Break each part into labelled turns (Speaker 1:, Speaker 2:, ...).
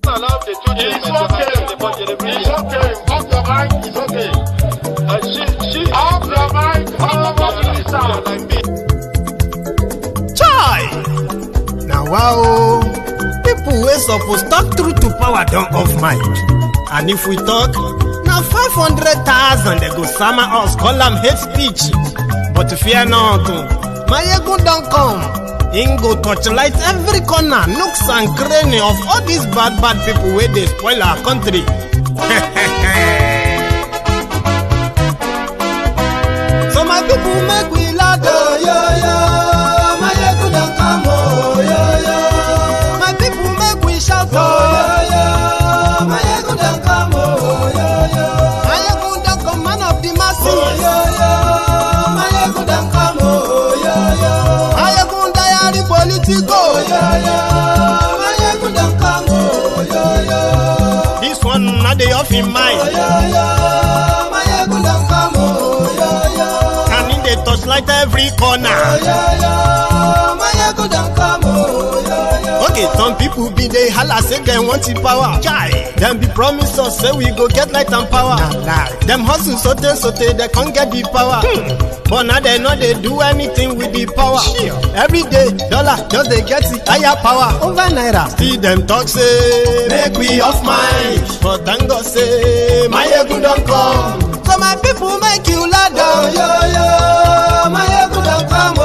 Speaker 1: allow the children
Speaker 2: it's okay. It's okay. Off your mind. It's okay.
Speaker 1: She
Speaker 2: Off your mind. Off your
Speaker 1: like me.
Speaker 3: Chai! Now wow, people wey suppose talk truth to power don't off mic. And if we talk, now 500,000 they go summer us, call them hate speech. But fear not, my ego don't come. Ingo torchlight every corner, nooks and cranny of all these bad people where they spoil our country. So my people make we laugh, my ego don't come, my people make we shout, my ego don't come, my ego don't come, man of the masses, my ego don't come, my ego diary politico, my ego don't come, this one not the off in mind, my ego don't come, and in the touchlight every corner, my ego don't come. Okay, some people be they holla say they want the power. Chai, them be promise us say we go get light and power. Nah. Them hustle sote they can't get the power. But now they know they do anything with the power. Every day, dollar just they get the higher power over naira. See them talk say make we off mind, but thank God say my ego don't come. So my people make you ladder, my ego don't come,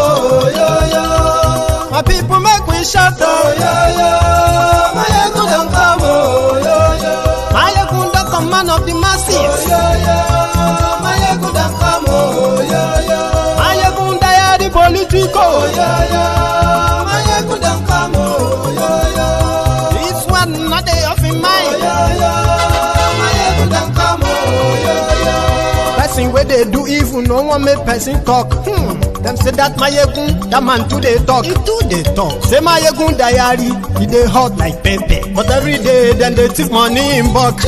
Speaker 3: my people make we shout, my ego don't come, my ego don't come, man of the masses, my ego don't come, my ego diary politico, my ego don't come, this one not the off in mind, my ego don't come, person where they do evil, no one make person talk. Them say that my egun, that man too they talk. He too they talk. Say my egun diary, he they hot like pepper. But every day then they take money in bulk.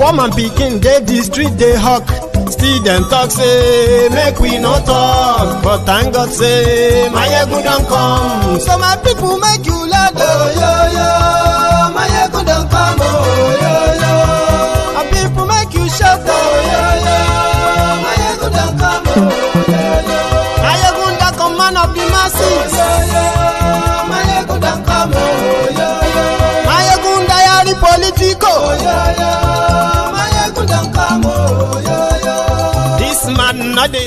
Speaker 3: Woman picking, they the street they hawk. Still them talk say make we no talk. But thank God say my egun don't come. So my people make you laugh, my egun don't come, my people make you shout, my egun don't come, my egun don't come, man of the masses, my egun don't come, my egun diary politico, my egun don't come, this man not the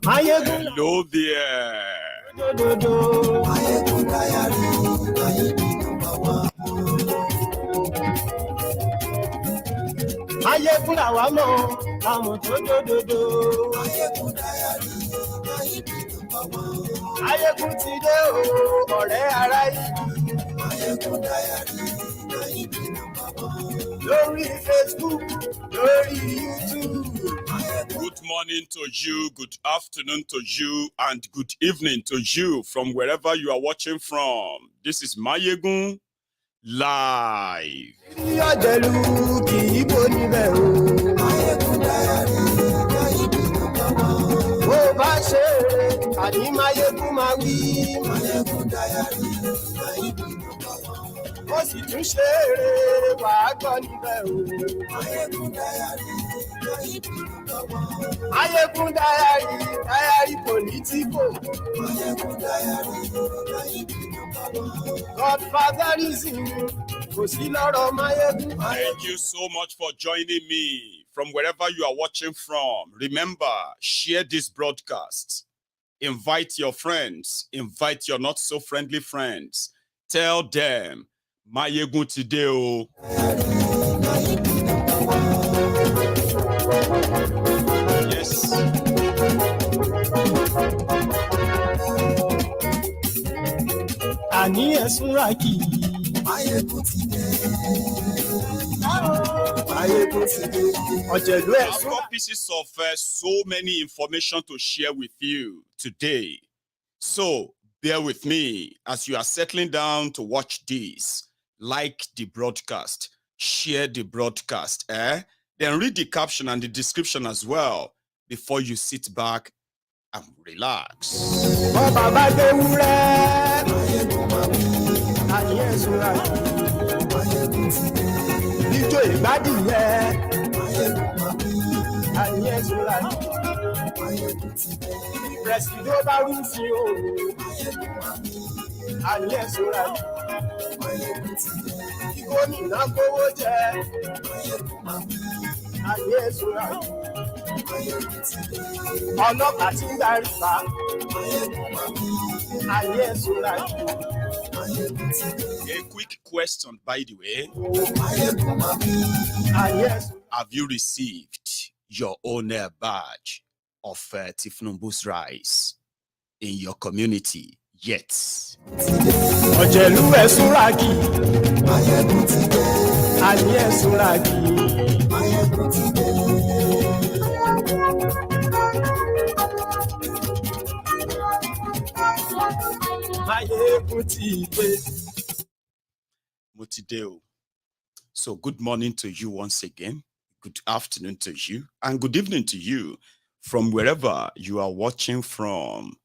Speaker 4: Hello there.
Speaker 3: Ayekun làwa mọ̀, àmọ̀ tó dòdòdò. Ayekun ti dé o, ọ̀rẹ́ ara ìlú. Lórí Facebook, lórí YouTube.
Speaker 4: Good morning to you, good afternoon to you, and good evening to you from wherever you are watching from. This is Mayegun Live.
Speaker 3: Mayegun diary politico. Godfatherism.
Speaker 4: Thank you so much for joining me from wherever you are watching from. Remember, share this broadcast. Invite your friends. Invite your not so friendly friends. Tell them, Mayegun today. Oh. Yes.
Speaker 3: Ani esuraki.
Speaker 5: Mayegun today.
Speaker 4: I've got pieces of so many information to share with you today. So bear with me as you are settling down to watch this. Like the broadcast, share the broadcast, Then read the caption and the description as well before you sit back and relax. A quick question, by the way. Have you received your own badge of Tifnumbu's rice in your community yet? Mutideo. So good morning to you once again. Good afternoon to you and good evening to you from wherever you are watching from.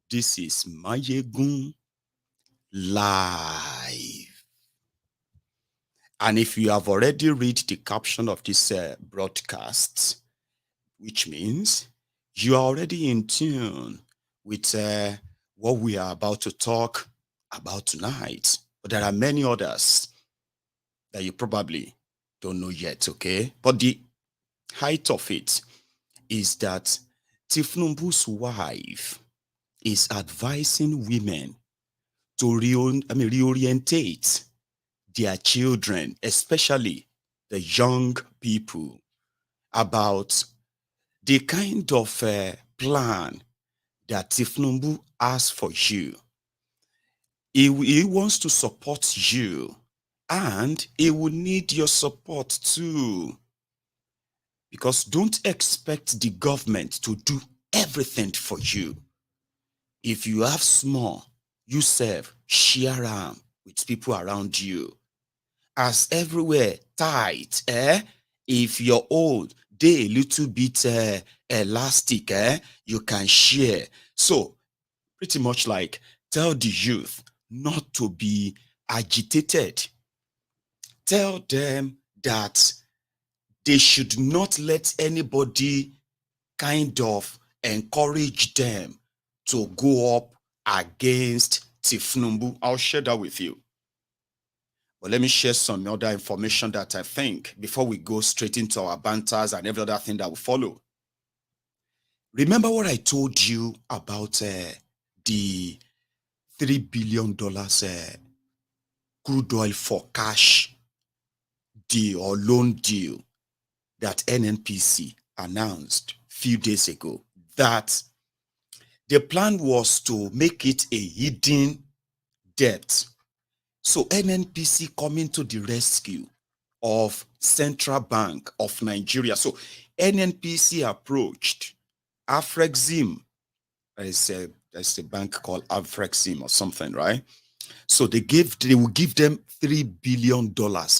Speaker 4: This is Mayegun Live. And if you have already read the caption of this broadcast, which means you are already in tune with what we are about to talk about tonight. But there are many others that you probably don't know yet, okay? But the height of it is that Tifnumbu's wife is advising women to reorientate their children, especially the young people, about the kind of plan that Tifnumbu has for you. He wants to support you, and he will need your support too. Because don't expect the government to do everything for you. If you have small, you serve, share them with people around you. As everywhere tight, if you're old, they a little bit elastic, you can share. So pretty much like tell the youth not to be agitated. Tell them that they should not let anybody kind of encourage them to go up against Tifnumbu. I'll share that with you. But let me share some other information that I think before we go straight into our banters and every other thing that will follow. Remember what I told you about the $3 billion crude oil for cash deal or loan deal that NNPC announced a few days ago, that the plan was to make it a hidden debt. So NNPC coming to the rescue of Central Bank of Nigeria. So NNPC approached Afrexim. There's a bank called Afrexim or something, right? So they will give them $3 billion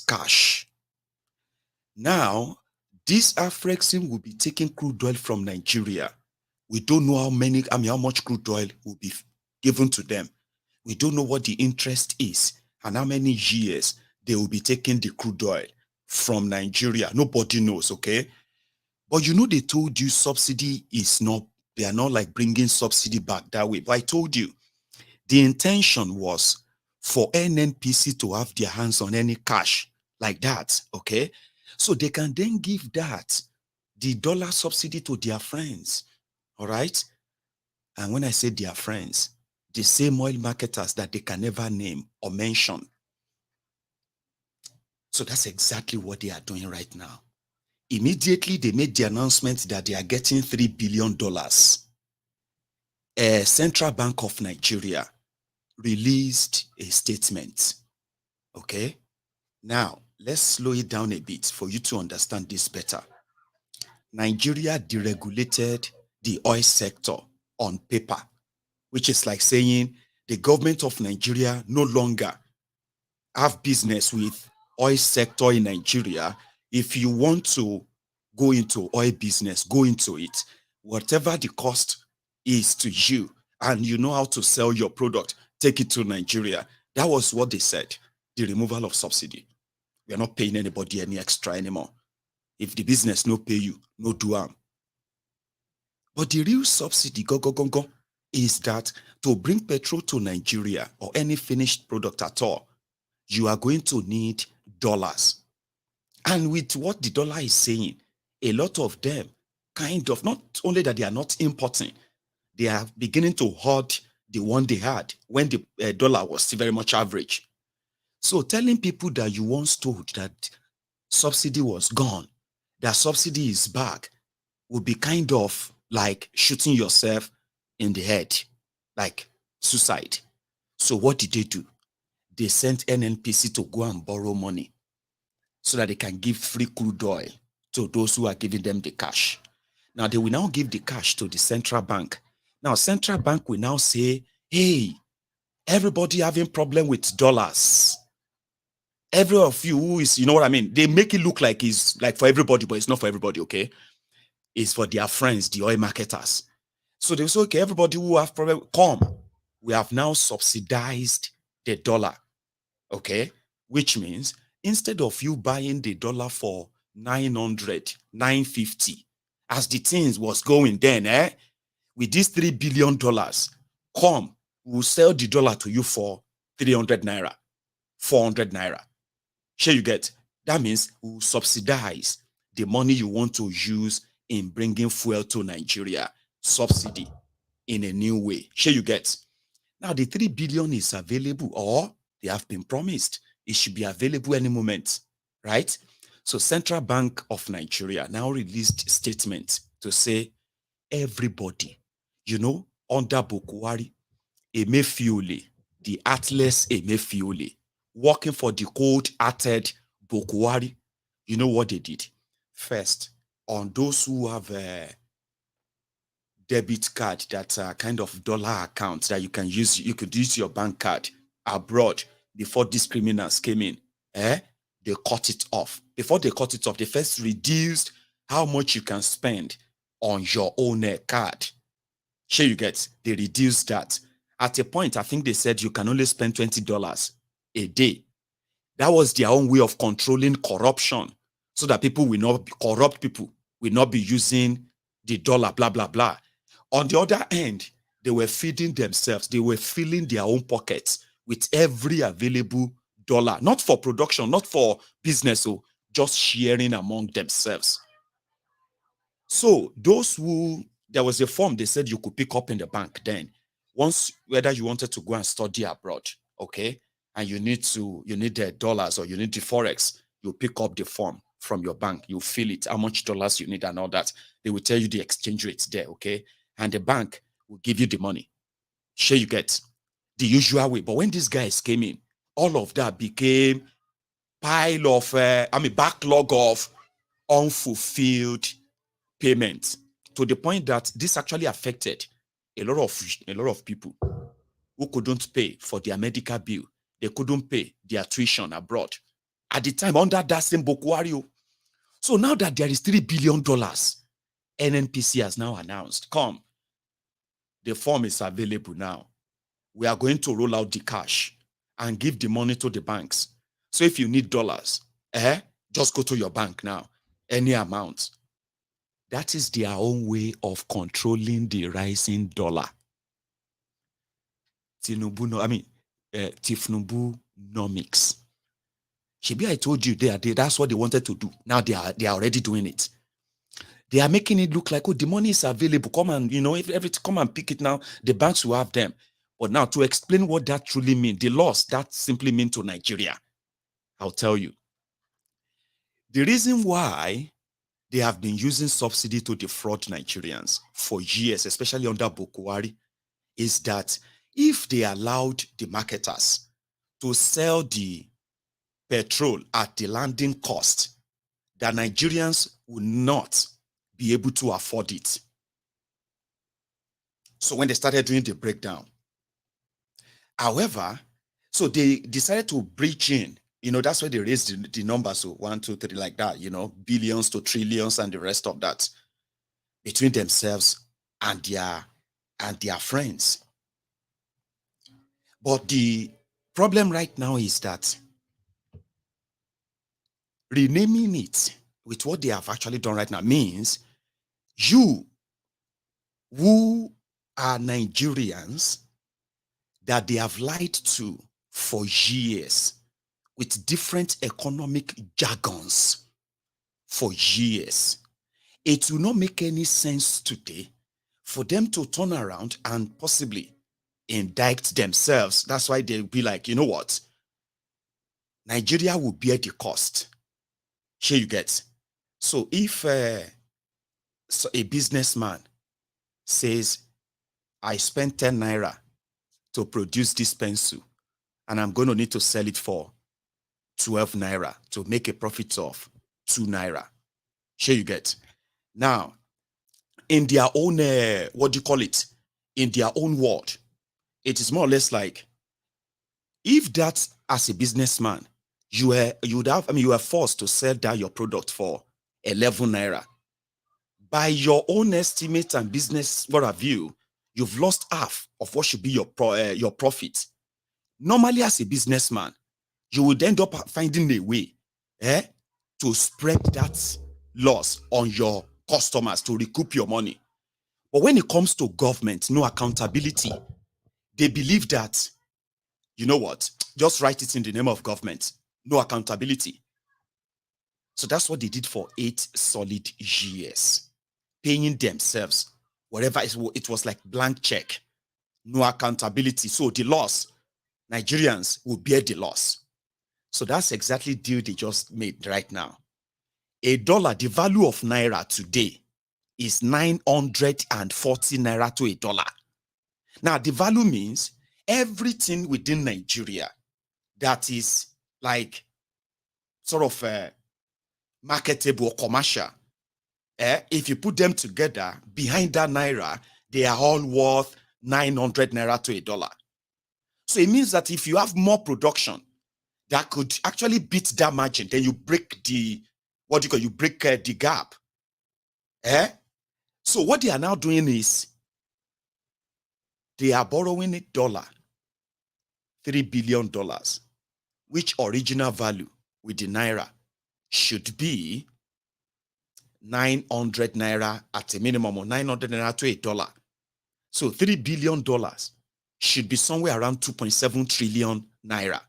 Speaker 4: cash. Now, this Afrexim will be taking crude oil from Nigeria. We don't know how much crude oil will be given to them. We don't know what the interest is and how many years they will be taking the crude oil from Nigeria. Nobody knows, okay? But you know, they told you subsidy is not, they are not like bringing subsidy back that way. But I told you, the intention was for NNPC to have their hands on any cash like that, okay? So they can then give that, the dollar subsidy, to their friends, all right? And when I say their friends, the same oil marketers that they can never name or mention. So that's exactly what they are doing right now. Immediately, they made the announcement that they are getting $3 billion. Central Bank of Nigeria released a statement, okay? Now, let's slow it down a bit for you to understand this better. Nigeria deregulated the oil sector on paper, which is like saying the government of Nigeria no longer have business with oil sector in Nigeria. If you want to go into oil business, go into it. Whatever the cost is to you, and you know how to sell your product, take it to Nigeria. That was what they said, the removal of subsidy. We are not paying anybody any extra anymore. If the business no pay you, no do am. But the real subsidy, is that to bring petrol to Nigeria or any finished product at all, you are going to need dollars. And with what the dollar is saying, a lot of them kind of, not only that they are not importing, they are beginning to hoard the one they had when the dollar was still very much average. So telling people that you once told that subsidy was gone, that subsidy is back, would be kind of like shooting yourself in the head, like suicide. So what did they do? They sent NNPC to go and borrow money so that they can give free crude oil to those who are giving them the cash. Now, they will now give the cash to the central bank. Now, central bank will now say, hey, everybody having problem with dollars. Every of you who is, you know what I mean? They make it look like it's like for everybody, but it's not for everybody, okay? It's for their friends, the oil marketers. So they say, okay, everybody who have problem, come. We have now subsidized the dollar, okay? Which means instead of you buying the dollar for 900, 950, as the things was going then, with these $3 billion, come, we'll sell the dollar to you for 300 naira, 400 naira. Sure, you get? That means we'll subsidize the money you want to use in bringing fuel to Nigeria, subsidy in a new way. Sure, you get? Now, the 3 billion is available, or they have been promised. It should be available any moment, right? So Central Bank of Nigeria now released a statement to say, everybody, you know, under Bokwari, Emefiole, the Atlas Emefiole, working for the cold-hearted Bokwari, you know what they did? First, on those who have a debit card that's a kind of dollar account that you can use, you could use your bank card abroad before these criminals came in, they cut it off. Before they cut it off, they first reduced how much you can spend on your own card. Sure, you get? They reduced that. At a point, I think they said you can only spend $20 a day. That was their own way of controlling corruption, so that people will not be corrupt, people will not be using the dollar, blah, blah, blah. On the other end, they were feeding themselves. They were filling their own pockets with every available dollar, not for production, not for business, so just sharing among themselves. So those who, there was a form they said you could pick up in the bank then, once, whether you wanted to go and study abroad, okay, and you need the dollars or you need the forex, you pick up the form from your bank, you fill it, how much dollars you need and all that. They will tell you the exchange rates there, okay, and the bank will give you the money. Sure, you get the usual way. But when these guys came in, all of that became pile of backlog of unfulfilled payment, to the point that this actually affected a lot of people who couldn't pay for their medical bill. They couldn't pay their tuition abroad at the time under that same Bokwari. So now that there is $3 billion, NNPC has now announced, come, the form is available now. We are going to roll out the cash and give the money to the banks. So if you need dollars, just go to your bank now, any amount. That is their own way of controlling the rising dollar. Tifnubu nomics. Shebi, I told you that's what they wanted to do. Now they are already doing it. They are making it look like, oh, the money is available. Come and, come and pick it now. The banks will have them. But now, to explain what that truly means, the loss that simply means to Nigeria, I'll tell you. The reason why they have been using subsidy to defraud Nigerians for years, especially under Bokwari, is that if they allowed the marketers to sell the petrol at the landing cost, the Nigerians would not be able to afford it. So when they started doing the breakdown, however, so they decided to breach in You know, that's why they raise the numbers. So 1, 2, 3, like that, you know, billions to trillions and the rest of that between themselves and their friends. But the problem right now is that renaming it with what they have actually done right now means you who are Nigerians that they have lied to for years with different economic jargons for years. It will not make any sense today for them to turn around and possibly indict themselves. That's why they'll be like, you know what? Nigeria will bear the cost. Here you get. So if so a businessman says, I spent 10 naira to produce this pencil, and I'm going to need to sell it for 12 naira to make a profit of 2 naira. Here you get. Now, in their own, what do you call it? In their own word, it is more or less like, if that as a businessman, you were forced to sell that your product for 11 naira. By your own estimate and business point of view, you've lost half of what should be your profit. Normally, as a businessman, you would end up finding a way to spread that loss on your customers to recoup your money. But when it comes to government, no accountability. They believe that, you know what, just write it in the name of government. No accountability. So that's what they did for 8 solid years, paying themselves whatever it was, like blank check, no accountability. So the loss, Nigerians will bear the loss. So that's exactly the deal they just made right now. $1, the value of naira today is 940 naira to $1. Now, the value means everything within Nigeria that is like sort of marketable or commercial, if you put them together, behind that naira, they are all worth 900 naira to $1. So it means that if you have more production that could actually beat that margin, then you break the, you break the gap. So what they are now doing is they are borrowing $3 billion, which original value with the naira should be 900 naira at a minimum, or 900 naira to $1. So $3 billion should be somewhere around 2.7 trillion naira.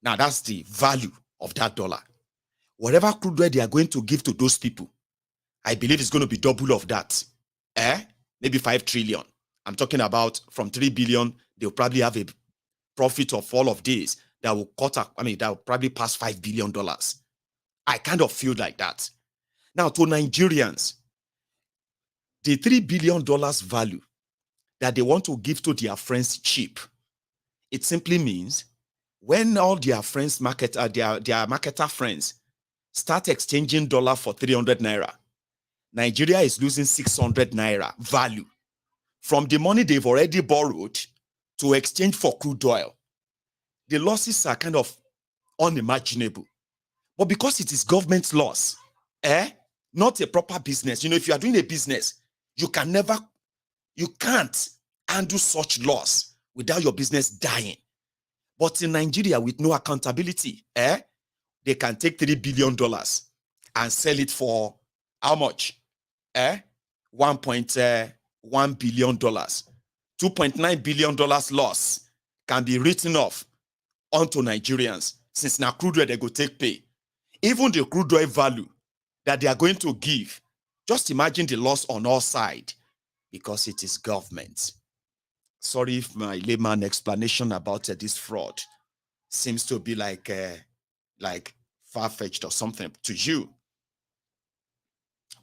Speaker 4: Now that's the value of that dollar. Whatever crude oil they are going to give to those people, I believe it's going to be double of that. Maybe 5 trillion. I'm talking about from 3 billion, they'll probably have a profit of all of these that will that will probably pass $5 billion. I kind of feel like that. Now, to Nigerians, the $3 billion value that they want to give to their friends cheap, it simply means when all their friends their marketer friends start exchanging dollar for 300 naira, Nigeria is losing 600 naira value from the money they've already borrowed to exchange for crude oil. The losses are kind of unimaginable. But because it is government loss, not a proper business. You know, if you are doing a business, you can't undo such loss without your business dying. But in Nigeria, with no accountability, they can take $3 billion and sell it for how much? $1.1 billion. $2.9 billion loss can be written off onto Nigerians, since now crude oil they go take pay. Even the crude oil value that they are going to give, just imagine the loss on all sides, because it is government. Sorry if my layman explanation about this fraud seems to be like far-fetched or something to you.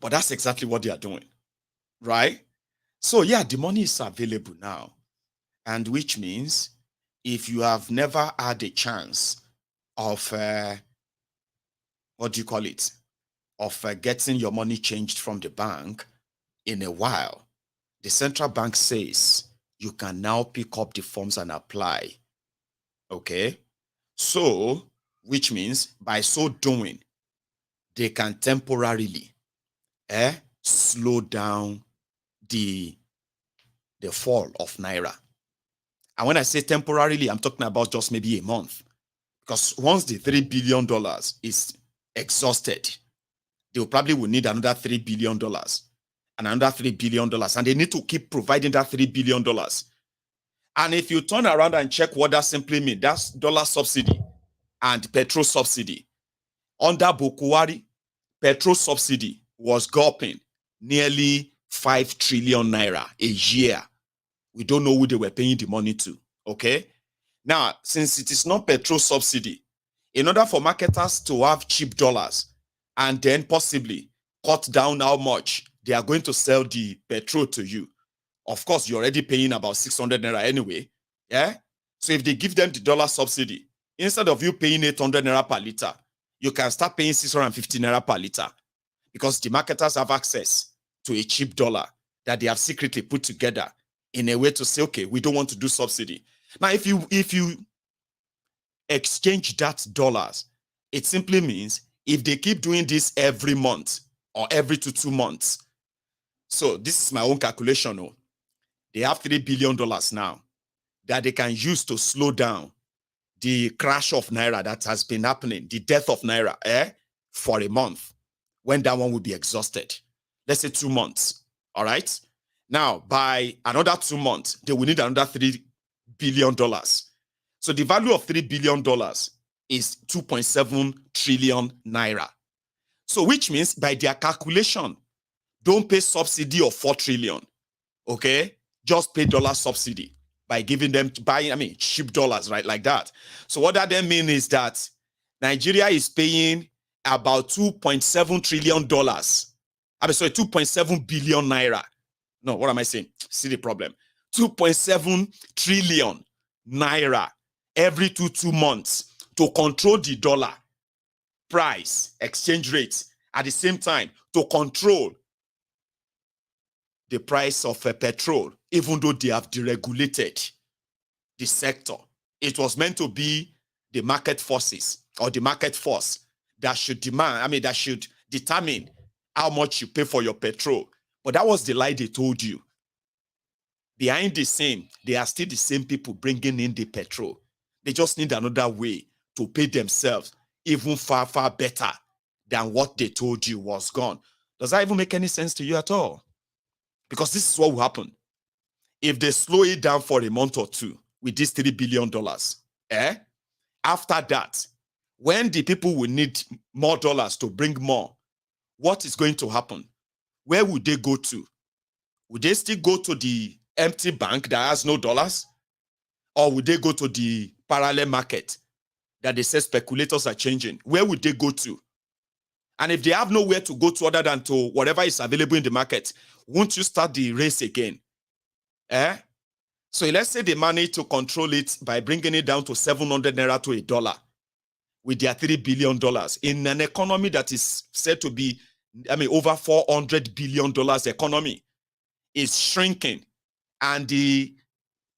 Speaker 4: But that's exactly what they are doing, right? So yeah, the money is available now. And which means if you have never had a chance of, getting your money changed from the bank in a while, the central bank says you can now pick up the forms and apply. Okay? So which means by so doing, they can temporarily slow down the fall of Naira. And when I say temporarily, I'm talking about just maybe a month. Because once the $3 billion is exhausted, they probably will need another $3 billion and another $3 billion. And they need to keep providing that $3 billion. And if you turn around and check what that simply means, that's dollar subsidy and petrol subsidy. Under Bukuwari, petrol subsidy was gulping nearly 5 trillion naira a year. We don't know who they were paying the money to, okay? Now, since it is not petrol subsidy, in order for marketers to have cheap dollars and then possibly cut down how much they are going to sell the petrol to you, of course, you're already paying about 600 naira anyway, yeah? So if they give them the dollar subsidy, instead of you paying 800 naira per liter, you can start paying 650 naira per liter because the marketers have access to a cheap dollar that they have secretly put together in a way to say, okay, we don't want to do subsidy. Now, if you exchange that dollars, it simply means if they keep doing this every month or every 2 months, so this is my own calculation, they have $3 billion now that they can use to slow down the crash of Naira that has been happening, the death of Naira, for a month, when that one will be exhausted. Let's say 2 months, all right? Now, by another 2 months, they will need another $3 billion. So the value of $3 billion is 2.7 trillion Naira. So which means by their calculation, don't pay subsidy of 4 trillion, okay? Just pay dollar subsidy by giving them to buy, cheap dollars, right? Like that. So what that then means is that Nigeria is paying about $2.7 trillion. 2.7 billion naira. No, what am I saying? See the problem. 2.7 trillion naira every 2 months to control the dollar price, exchange rates, at the same time to control the price of petrol, even though they have deregulated the sector. It was meant to be the market forces or the market force that should that should determine how much you pay for your petrol. But that was the lie they told you. Behind the scene, they are still the same people bringing in the petrol. They just need another way to pay themselves even far, far better than what they told you was gone. Does that even make any sense to you at all? Because this is what will happen. If they slow it down for a month or two with this $3 billion, after that, when the people will need more dollars to bring more, what is going to happen? Where would they go to? Would they still go to the empty bank that has no dollars? Or would they go to the parallel market that they say speculators are changing? Where would they go to? And if they have nowhere to go to other than to whatever is available in the market, won't you start the race again? So let's say they manage to control it by bringing it down to 700 naira to $1 with their $3 billion in an economy that is said to be, over $400 billion economy is shrinking. And the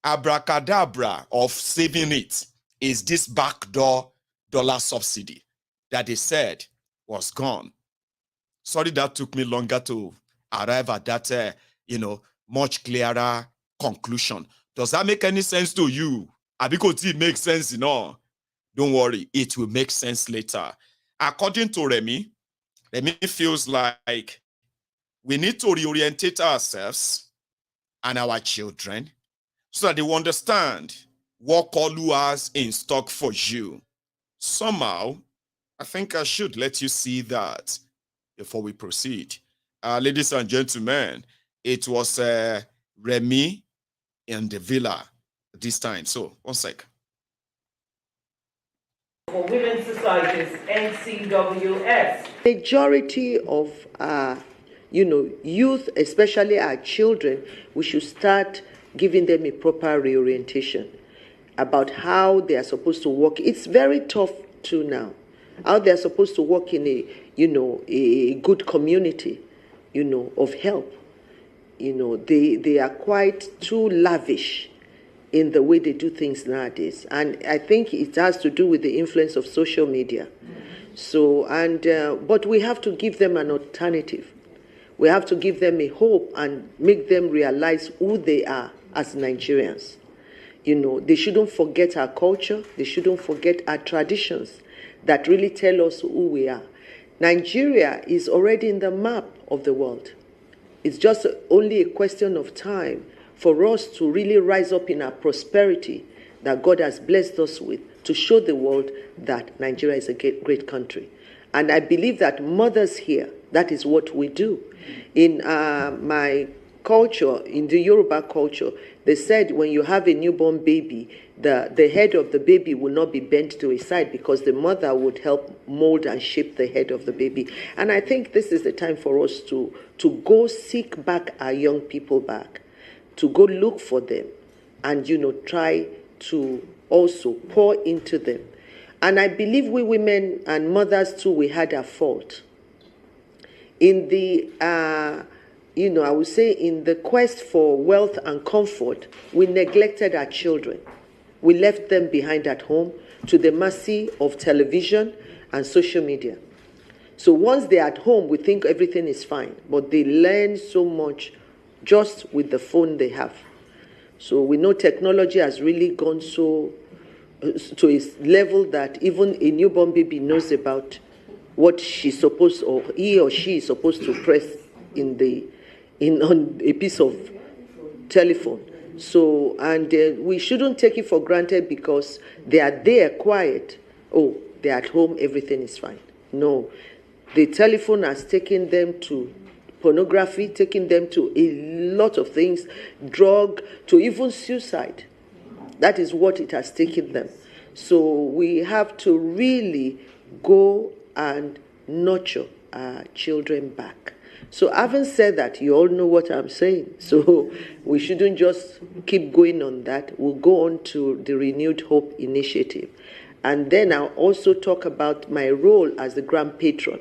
Speaker 4: abracadabra of saving it is this backdoor dollar subsidy that they said was gone. Sorry that took me longer to arrive at that, much clearer conclusion. Does that make any sense to you? Because it makes sense, Don't worry, it will make sense later. According to Remi feels like we need to reorientate ourselves and our children so that they will understand what Kolu has in stock for you. Somehow, I think I should let you see that before we proceed. Ladies and gentlemen, it was Remi in the villa this time. So, one sec.
Speaker 6: For Women's Societies, NCWS.
Speaker 7: Majority of youth, especially our children, we should start giving them a proper reorientation about how they are supposed to work. It's very tough too now. How they are supposed to work in a good community, of help. They are quite too lavish, in the way they do things nowadays. And I think it has to do with the influence of social media. So, but we have to give them an alternative. We have to give them a hope and make them realize who they are as Nigerians. You know, they shouldn't forget our culture. They shouldn't forget our traditions that really tell us who we are. Nigeria is already in the map of the world. It's just only a question of time for us to really rise up in our prosperity that God has blessed us with, to show the world that Nigeria is a great country. And I believe that mothers here, that is what we do. In my culture, in the Yoruba culture, they said when you have a newborn baby, the head of the baby will not be bent to a side because the mother would help mold and shape the head of the baby. And I think this is the time for us to go seek back our young people back, to go look for them and, you know, try to also pour into them. And I believe we women and mothers too, we had our fault. In the, I would say in the quest for wealth and comfort, we neglected our children. We left them behind at home to the mercy of television and social media. So once they're at home, we think everything is fine, but they learn so much just with the phone they have. So we know technology has really gone to a level that even a newborn baby knows about what she's supposed, or he or she is supposed to press on a piece of telephone. So, and we shouldn't take it for granted because they are there quiet. Oh, they're at home, everything is fine. No, the telephone has taken them to pornography, taking them to a lot of things, drug, to even suicide. That is what it has taken them. So we have to really go and nurture our children back. So having said that, you all know what I'm saying. So we shouldn't just keep going on that. We'll go on to the Renewed Hope Initiative. And then I'll also talk about my role as the grand patron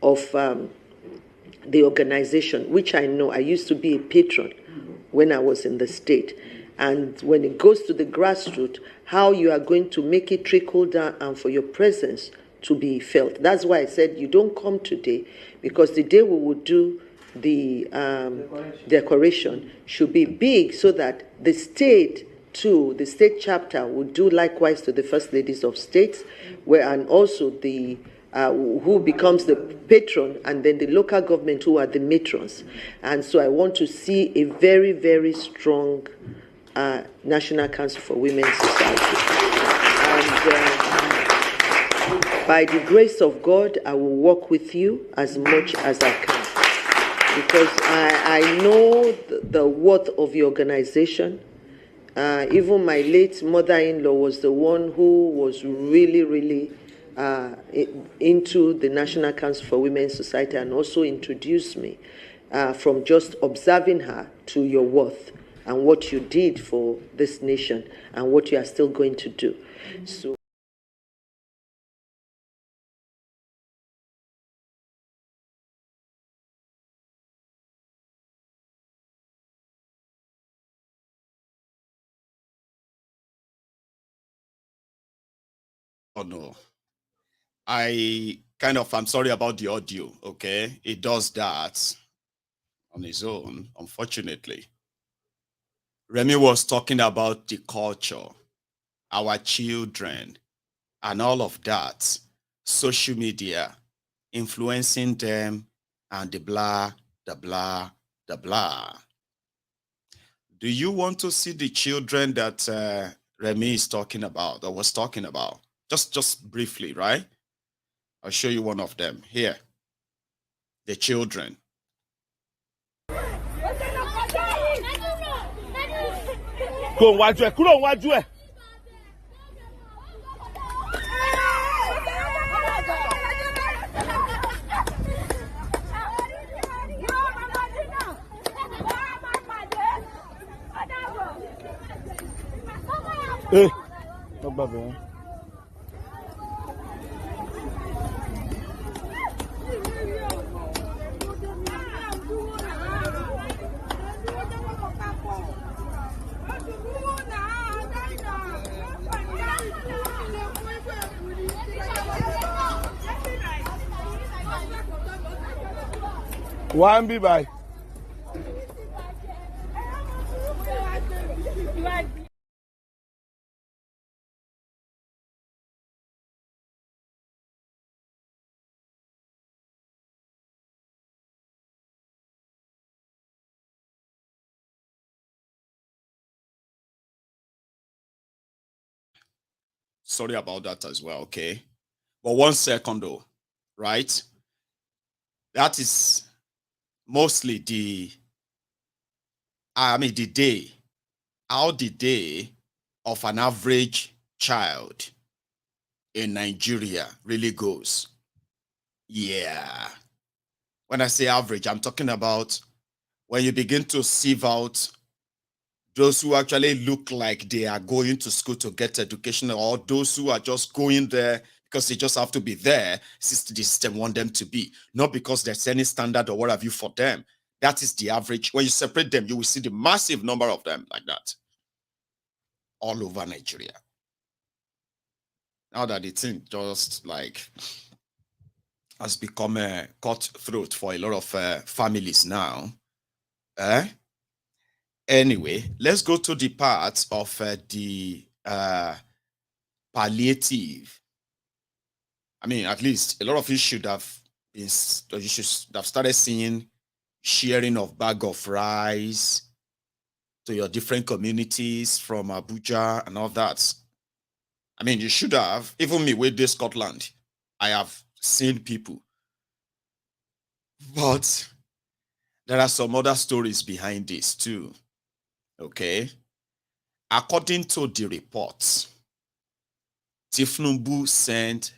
Speaker 7: of the organization, which I know I used to be a patron when I was in the state. And when it goes to the grassroots, how you are going to make it trickle down and for your presence to be felt. That's why I said you don't come today, because the day we will do the decoration should be big so that the state too, the state chapter will do likewise to the first ladies of states, and also the who becomes the patron, and then the local government who are the matrons. And so I want to see a very, very strong National Council for Women's Society. And by the grace of God, I will work with you as much as I can, because I know the worth of the organization. Even my late mother-in-law was the one who was really, really into the National Council for Women's Society, and also introduced me from just observing her to your worth and what you did for this nation and what you are still going to do. So.
Speaker 4: Oh no. I'm sorry about the audio, okay? It does that on its own, unfortunately. Remi was talking about the culture, our children, and all of that. Social media, influencing them, and the blah, the blah, the blah. Do you want to see the children that Remi is talking about, or was talking about? Just briefly, right? I'll show you one of them here. The children.
Speaker 1: Kúrò níwájú ẹ̀. One be by.
Speaker 4: Sorry about that as well, okay? But 1 second though, right? That is mostly the day, how the day of an average child in Nigeria really goes. Yeah. When I say average, I'm talking about when you begin to sieve out those who actually look like they are going to school to get education, or those who are just going there because they just have to be there since the system want them to be, not because there's any standard or what have you for them. That is the average. When you separate them, you will see the massive number of them like that all over Nigeria. Now that the thing just like has become a cutthroat for a lot of families now. Anyway, let's go to the part of the palliative. I mean, at least a lot of you should have been, you should have started seeing sharing of bag of rice to your different communities from Abuja and all that. I mean, you should have, even me with this Scotland, I have seen people. But there are some other stories behind this too. Okay. According to the reports, Tinubu sent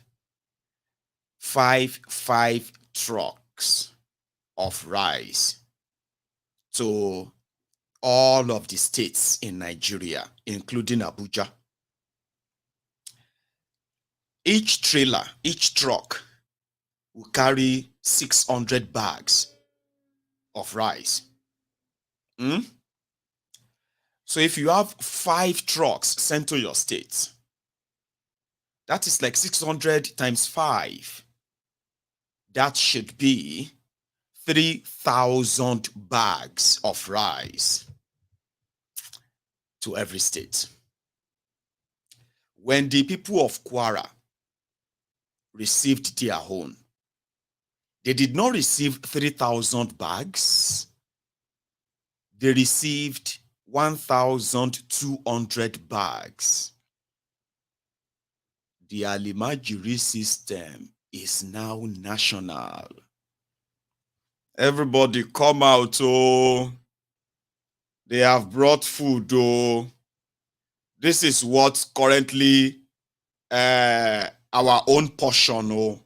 Speaker 4: 5 trucks of rice to all of the states in Nigeria, including Abuja. Each trailer, each truck will carry 600 bags of rice. So if you have 5 trucks sent to your state, that is like 600 times 5. That should be 3,000 bags of rice to every state. When the people of Kwara received their own, they did not receive 3,000 bags. They received 1,200 bags. The Alimajiri system is now national. Everybody come out, oh. They have brought food, oh. This is what's currently our own portion, oh.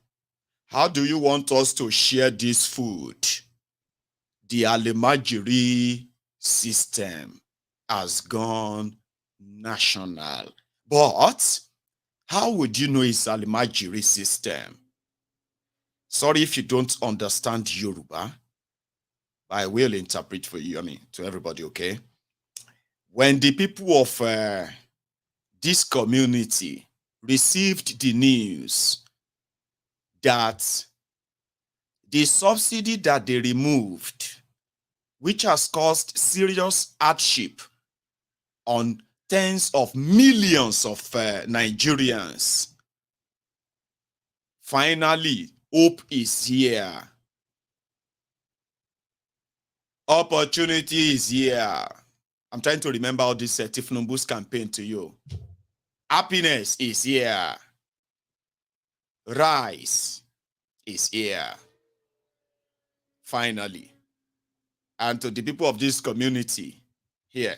Speaker 4: How do you want us to share this food? The Alimajiri system has gone national. But how would you know it's Alimajiri system? Sorry if you don't understand Yoruba. I will interpret for you, to everybody, okay? When the people of this community received the news that the subsidy that they removed, which has caused serious hardship on tens of millions of Nigerians, finally, hope is here. Opportunity is here. I'm trying to remember all this Tinubu's campaign to you. Happiness is here. Rice is here. Finally. And to the people of this community here,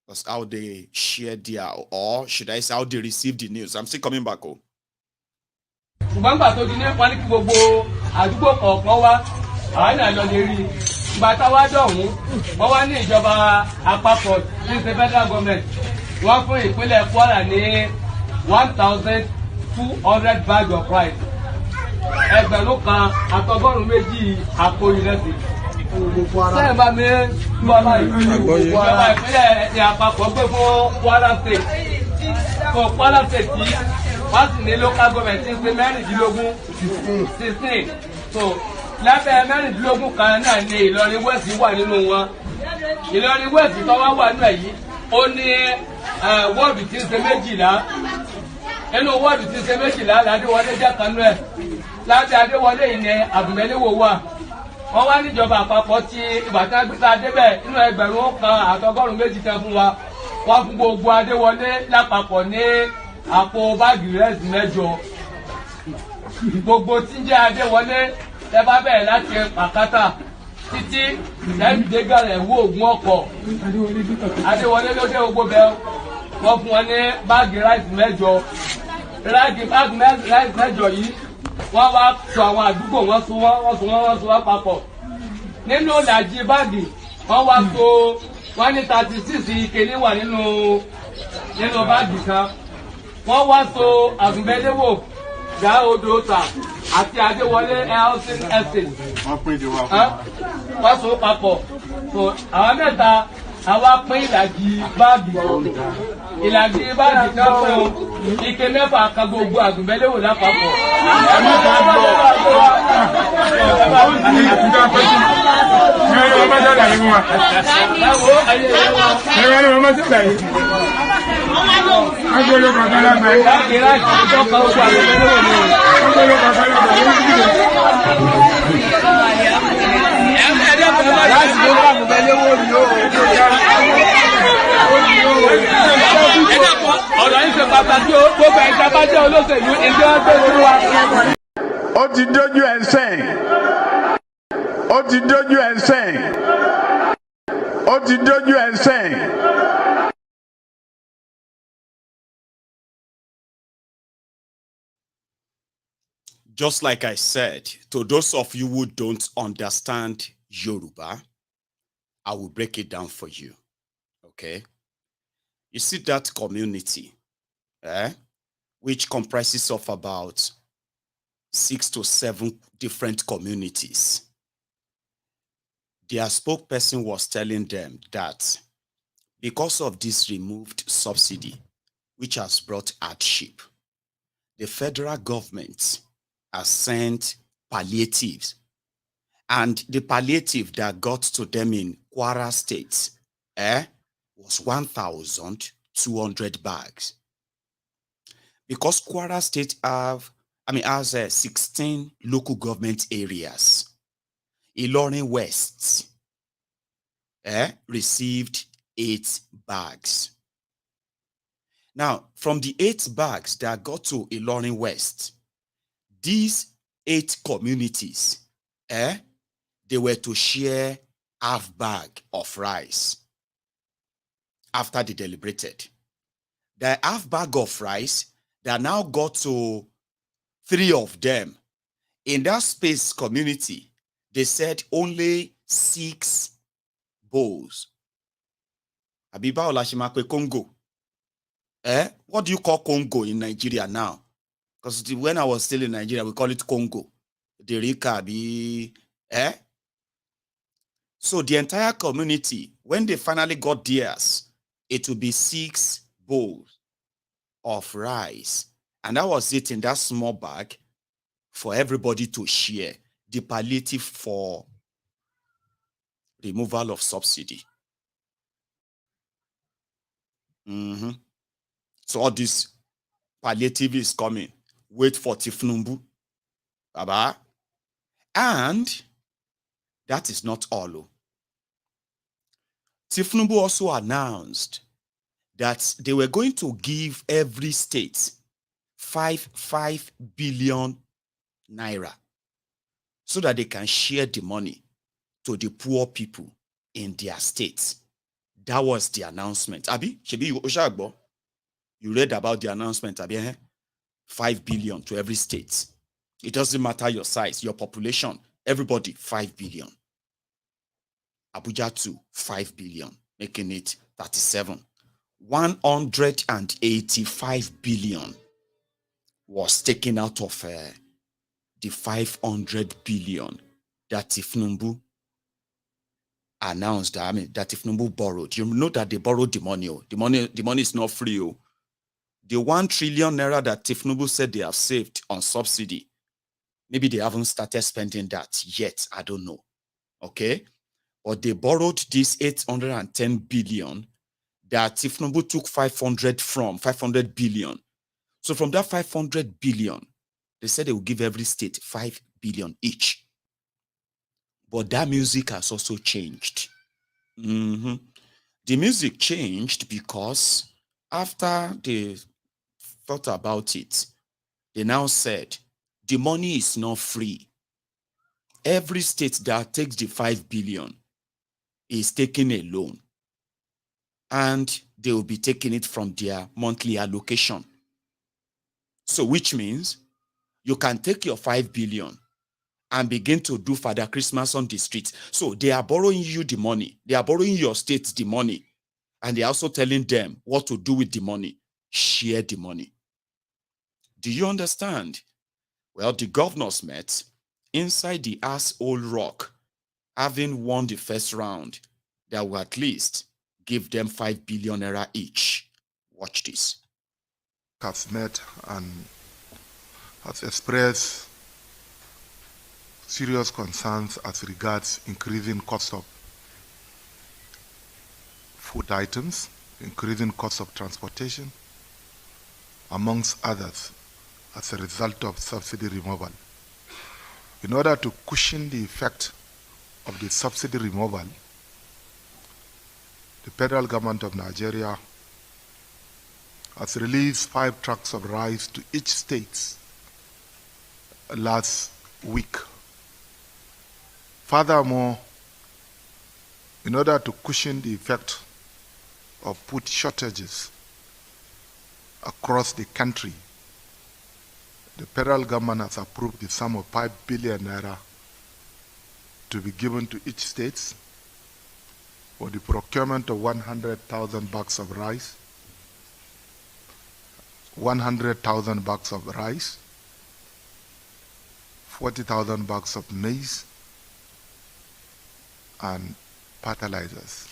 Speaker 4: that's how they shared their, or should I say how they received the news. I'm still coming back home.
Speaker 8: Federal government wọ́n fún ìpínlẹ̀ Kwara ní 1,200 bags of rice, ẹgbẹ̀rún kan àtọgọ́rùn méjì àpò ìrẹsì. Sẹ́yìn bá mi lọ́la ìjọba ìpínlẹ̀ ní àpapọ̀ gbé fún Kwara State. So Kwara State yìí wọ́n sì ní local government ti ń ṣe 16. So lábẹ́ mẹ́rìndínlógún kan náà ni Ìlọrin West wà nínú wọn. Ìlọrin West tó wà nínú èyí ó ní wọ́ọ̀dù tí ń ṣe 12 nínú wọ́ọ̀dù tí ń ṣe 12 l'Adéwọlé jẹ́ kan nú ẹ̀. Lábẹ́ Adéwọlé yìí ni Àgùnbẹ́léwò wà. Wọ́n wá níjọba àpapọ̀ tí ìgbà tí wọ́n gbé ta débẹ̀ nínú 1,100 tẹ́ fún wa. Wọ́n fún gbogbo Adéwọlé lápapọ̀ ní àpò báàgì rẹ́sì 8. Gbogbo tí ń jẹ́ Adéwọlé ẹ bá bẹ̀rẹ̀ láti Pàkátà títí lẹ́yìn dégàrẹ̀ wó ògùn ọkọ̀. Adéwọlé ló dé gbogbo bẹ́ẹ̀ wọ́n fún wọn ní báàgì ráìsì 8. Báàgì ráìsì 8 yìí wọ́n wá sọ àwọn àdúgbò wọ́n so wọ́n papọ̀. Nínú ìlàjì báàgì wọ́n wá so wọ́n ní 36 ike ní wà nínú báàgì kan. Wọ́n wá so Àgùnbẹ́léwò dá odò ta àti Adéwọlé housing estate. Wọ́n so papọ̀. So àwọn mẹ́ta àwa pín ìlàjì báàgì kan fún ike 6 kan gbogbo Àgùnbẹ́léwò lápapọ̀. Ọ̀rọ̀ yìí ṣe pàtàkì ó gbogbo ẹ̀ka bá jẹ́ olóṣèlú ìjọ ẹgbẹ́ olúwa.
Speaker 2: Ó ti dójú ẹ̀ sẹ́yìn. Ó ti dójú ẹ̀ sẹ́yìn. Ó ti dójú ẹ̀ sẹ́yìn.
Speaker 4: Just like I said, to those of you who don't understand Yoruba, I will break it down for you. Okay? You see that community, which comprises of about 6 to 7 different communities. Their spokesperson was telling them that because of this removed subsidy, which has brought hardship, the federal government has sent palliatives. And the palliative that got to them in Kwara State was 1,200 bags. Because Kwara State has 16 local government areas. Ilorin West received 8 bags. Now, from the 8 bags that got to Ilorin West, these 8 communities, they were to share half bag of rice after they deliberated. The half bag of rice that now got to 3 of them. In that space community, they said only 6 bowls. Abiba Olashimakwe Congo. What do you call Congo in Nigeria now? Because when I was still in Nigeria, we call it Congo. The Rika be, So the entire community, when they finally got theirs, it would be 6 bowls of rice. And that was it in that small bag for everybody to share. The palliative for removal of subsidy. So all this palliative is coming. Wait for Tinubu. Baba. And that is not all. Tinubu also announced that they were going to give every state 5 billion naira so that they can share the money to the poor people in their states. That was the announcement. Abi, you read about the announcement, Abi, 5 billion to every state. It doesn't matter your size, your population, everybody, 5 billion. Abuja too, 5 billion, making it 37. 185 billion was taken out of the 500 billion that Tinubu announced. That Tinubu borrowed. You know that they borrowed the money. The money is not free. The 1 trillion naira that Tinubu said they have saved on subsidy, Maybe they haven't started spending that yet. I don't know. Okay. But they borrowed this 810 billion that Tinubu took 500 billion. So from that 500 billion, they said they will give every state 5 billion each. But that music has also changed. The music changed because after they thought about it, they now said the money is not free. Every state that takes the 5 billion is taking a loan, and they will be taking it from their monthly allocation. So which means you can take your 5 billion and begin to do Father Christmas on the street. So they are borrowing you the money. They are borrowing your state the money. And they are also telling them what to do with the money. Share the money. Do you understand? Well, the governors met inside the asshole rock, having won the first round. That will at least give them 5 billion naira each. Watch this.
Speaker 9: Has met and has expressed serious concerns as regards increasing cost of food items, increasing cost of transportation, amongst others, as a result of subsidy removal. In order to cushion the effect of the subsidy removal, the federal government of Nigeria has released 5 trucks of rice to each state last week. Furthermore, in order to cushion the effect of food shortages across the country, the federal government has approved the sum of 5 billion naira to be given to each state for the procurement of 100,000 bags of rice, 100,000 bags of rice, 40,000 bags of maize, and fertilizers.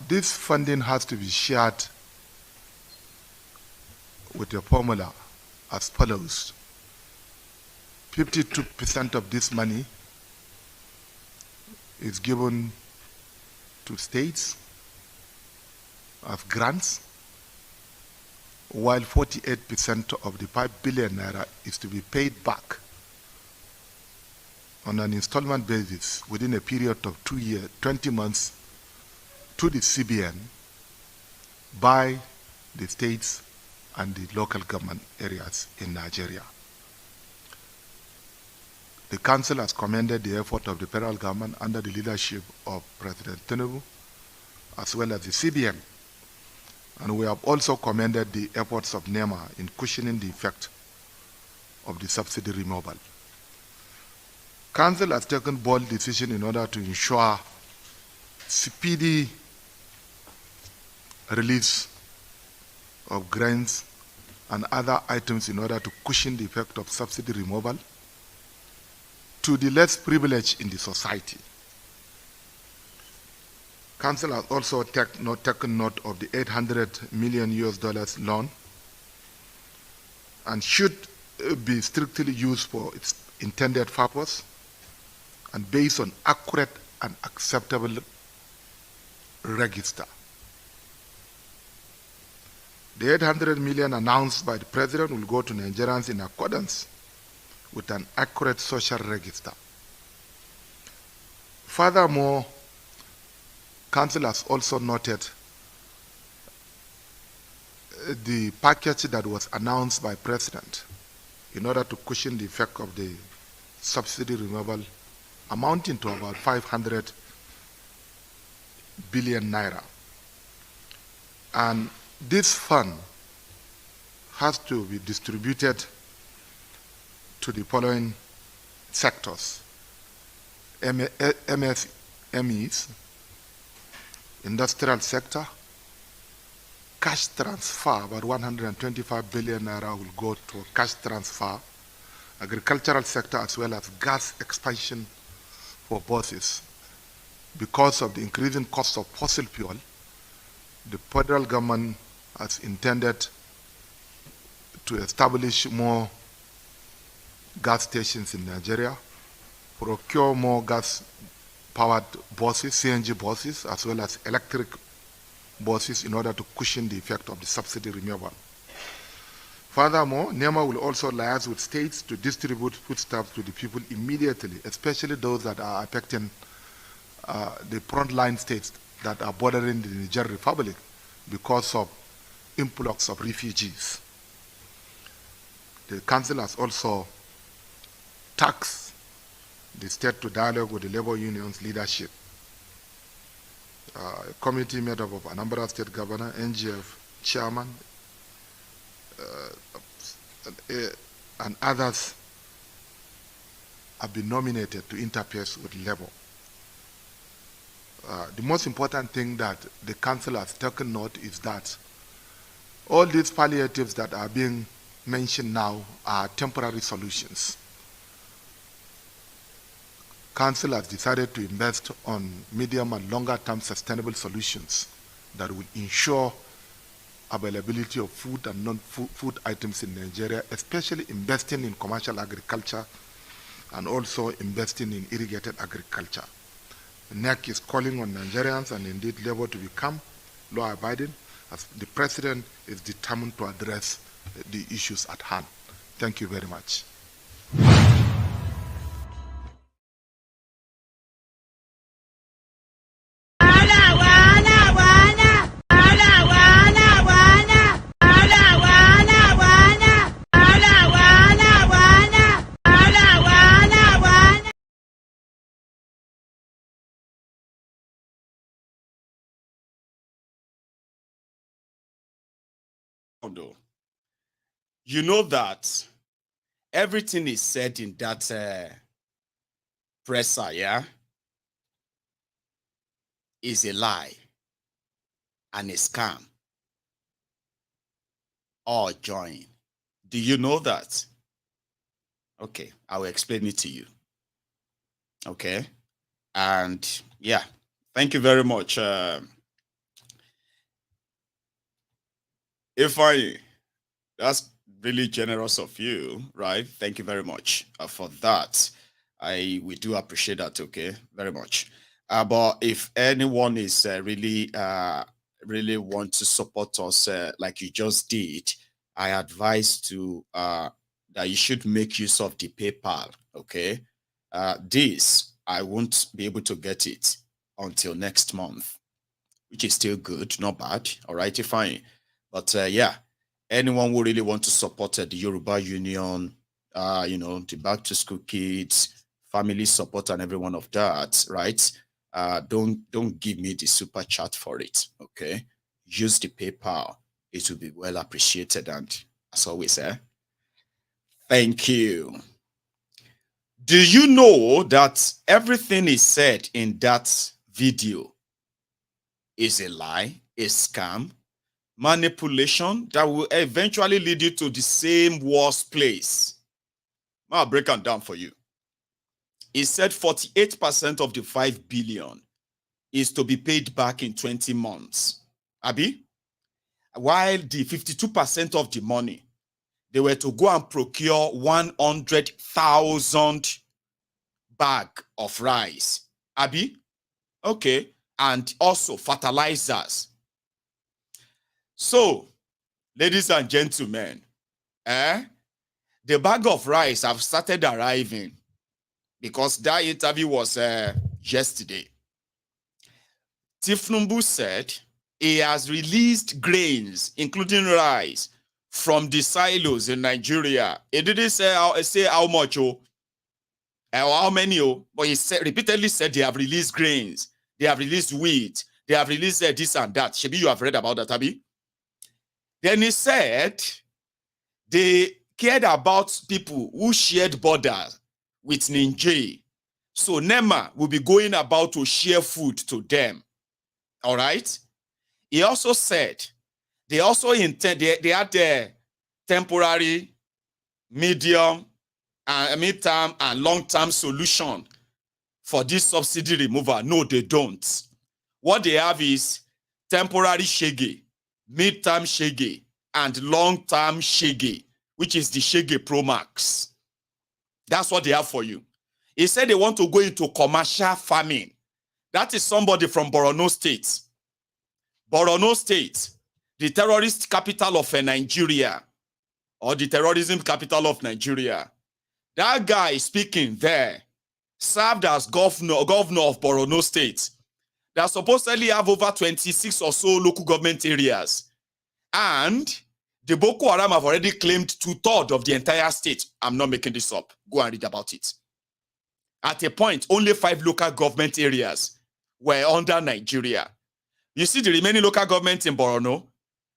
Speaker 9: This funding has to be shared with a formula as follows. 52% of this money is given to states as grants, while 48% of the 5 billion naira is to be paid back on an installment basis within a period of 2 years, 20 months to the CBN by the states and the local government areas in Nigeria. The Council has commended the effort of the federal government under the leadership of President Tinubu, as well as the CBN. And we have also commended the efforts of NEMA in cushioning the effect of the subsidy removal. Council has taken bold decisions in order to ensure speedy release of grains and other items in order to cushion the effect of subsidy removal to the less privileged in the society. Council has also taken note of the $800 million loan and should be strictly used for its intended purpose and based on accurate and acceptable register. The 800 million announced by the President will go to Nigerians in accordance with an accurate social register. Furthermore, Council has also noted the package that was announced by President in order to cushion the effect of the subsidy removal, amounting to about 500 billion naira. And this fund has to be distributed to the following sectors: MSMEs, industrial sector, cash transfer, about 125 billion naira will go to cash transfer, agricultural sector, as well as gas expansion for buses. Because of the increasing cost of fossil fuel, the federal government has intended to establish more gas stations in Nigeria, procure more gas-powered buses, CNG buses, as well as electric buses in order to cushion the effect of the subsidy removal. Furthermore, NEMA will also liaise with states to distribute foodstuffs to the people immediately, especially those that are affecting the frontline states that are bordering the Niger Republic because of influx of refugees. The Council has also tasked the state to dialogue with the labor union's leadership. A committee made up of Anambra State Governor, NGF Chairman, and others have been nominated to interface with labor. The most important thing that the Council has taken note is that all these palliatives that are being mentioned now are temporary solutions. Council has decided to invest on medium and longer term sustainable solutions that will ensure availability of food and non-food items in Nigeria, especially investing in commercial agriculture and also investing in irrigated agriculture. The NEC is calling on Nigerians and indeed labor to become law-abiding, as the President is determined to address the issues at hand. Thank you very much.
Speaker 4: You know that everything is said in that presser, yeah, is a lie and a scam. All join. Do you know that? Okay, I will explain it to you. Okay, and yeah, thank you very much. That's really generous of you, right? Thank you very much for that. We do appreciate that. Okay, very much. But if anyone is really want to support us like you just did, I advise to that you should make use of the PayPal. Okay, this I won't be able to get it until next month, which is still good, not bad. All right, fine. But yeah, anyone who really want to support the Yoruba Union, the back to school kids, family support, and every one of that, right? Don't give me the super chat for it. Okay, use the PayPal. It will be well appreciated, and as always, thank you. Do you know that everything is said in that video is a lie, a scam, manipulation that will eventually lead you to the same worst place? I'll break it down for you. It said 48% of the 5 billion is to be paid back in 20 months. Abi? While the 52% of the money, they were to go and procure 100,000 bag of rice. Abi? Okay. And also fertilizers. So, ladies and gentlemen, the bag of rice have started arriving because that interview was yesterday. Tinubu said he has released grains, including rice, from the silos in Nigeria. He didn't say how much or how many, but he repeatedly said they have released grains, they have released wheat, they have released this and that. Maybe you have read about that, Abi? Then he said they cared about people who shared borders with Niger. So NEMA will be going about to share food to them. All right? He also said they also intend, they had a temporary, medium, mid-term, and long-term solution for this subsidy removal. No, they don't. What they have is temporary shege, mid-term shege, and long-term shege, which is the Shege Pro Max. That's what they have for you. He said they want to go into commercial farming. That is somebody from Borno State. Borno State, the terrorist capital of Nigeria, or the terrorism capital of Nigeria. That guy speaking there served as governor of Borno State. They supposedly have over 26 or so local government areas. And the Boko Haram have already claimed 2/3 of the entire state. I'm not making this up. Go and read about it. At a point, only 5 local government areas were under Nigeria. You see the remaining local government in Borno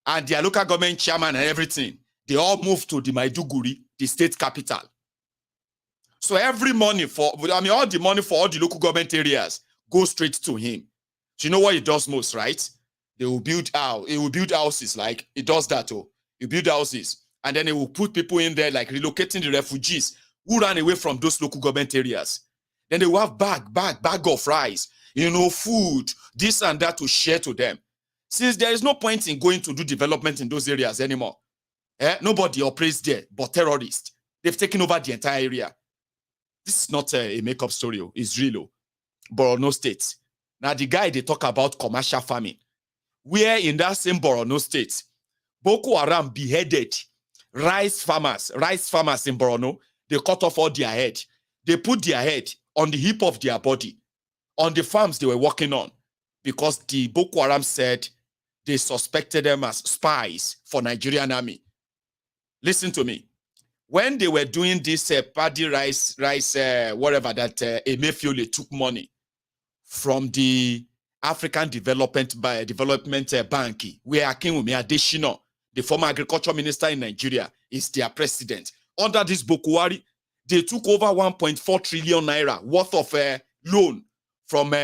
Speaker 4: and their local government chairman and everything, they all moved to the Maiduguri, the state capital. So every money all the money for all the local government areas goes straight to him. So you know what he does most, right? He will build houses, like he does that. He build houses, and then he will put people in there, like relocating the refugees who ran away from those local government areas. Then they will have bag of rice, food, this and that to share to them. Since there is no point in going to do development in those areas anymore. Nobody operates there but terrorists. They've taken over the entire area. This is not a make-up story. It's real. Borno State. Now the guy they talk about commercial farming. Where in that same Borno State, Boko Haram beheaded rice farmers in Borno. They cut off all their head. They put their head on the hip of their body, on the farms they were working on, because the Boko Haram said they suspected them as spies for Nigerian army. Listen to me. When they were doing this paddy rice, whatever, that Emefiole took money from the African Development Bank, where Akinwumi Adesina, the former agriculture minister in Nigeria, is their president. Under this Boko Haram, they took over 1.4 trillion naira worth of loan from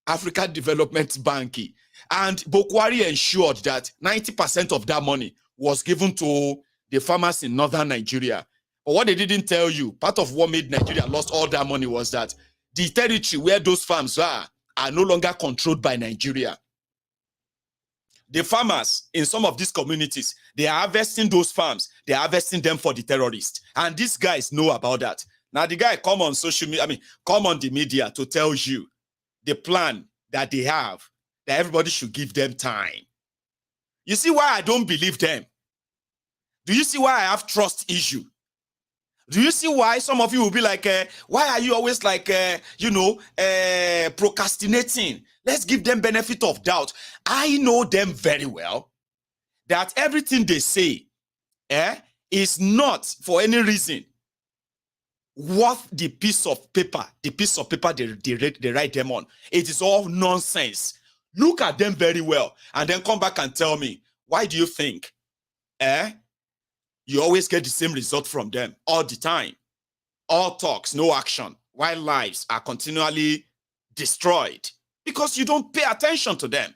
Speaker 4: African Development Bank. And Boko Haram ensured that 90% of that money was given to the farmers in northern Nigeria. But what they didn't tell you, part of what made Nigeria lost all that money was that the territory where those farms are no longer controlled by Nigeria. The farmers in some of these communities, they are harvesting those farms. They are harvesting them for the terrorists. And these guys know about that. Now the guy come on come on the media to tell you the plan that they have, that everybody should give them time. You see why I don't believe them? Do you see why I have trust issue? Do you see why some of you will be like, why are you always like, procrastinating? Let's give them benefit of doubt. I know them very well, that everything they say is not for any reason worth the piece of paper they write them on. It is all nonsense. Look at them very well and then come back and tell me, why do you think you always get the same result from them all the time? All talks, no action, while lives are continually destroyed because you don't pay attention to them.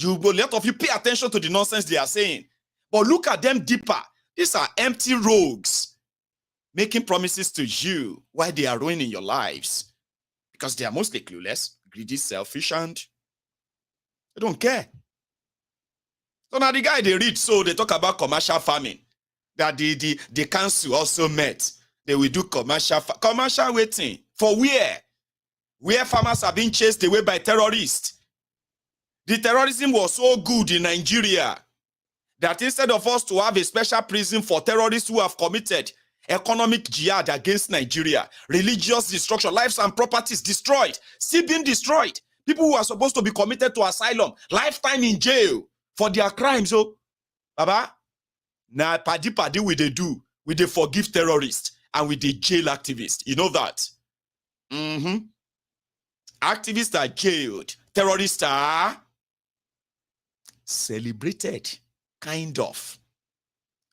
Speaker 4: A lot of you pay attention to the nonsense they are saying. But look at them deeper. These are empty rogues making promises to you while they are ruining your lives because they are mostly clueless, greedy, selfish, and they don't care. So now the guy they read, so they talk about commercial farming. That the council also met. They will do commercial waiting. For where? Where farmers are being chased away by terrorists. The terrorism was so good in Nigeria that instead of us to have a special prison for terrorists who have committed economic jihad against Nigeria, religious destruction, lives and properties destroyed, still being destroyed. People who are supposed to be committed to asylum, lifetime in jail for their crimes. Oh, Baba. Now, paddy with they do, with they forgive terrorists and with the jail activists. You know that? Activists are jailed. Terrorists are celebrated. Kind of.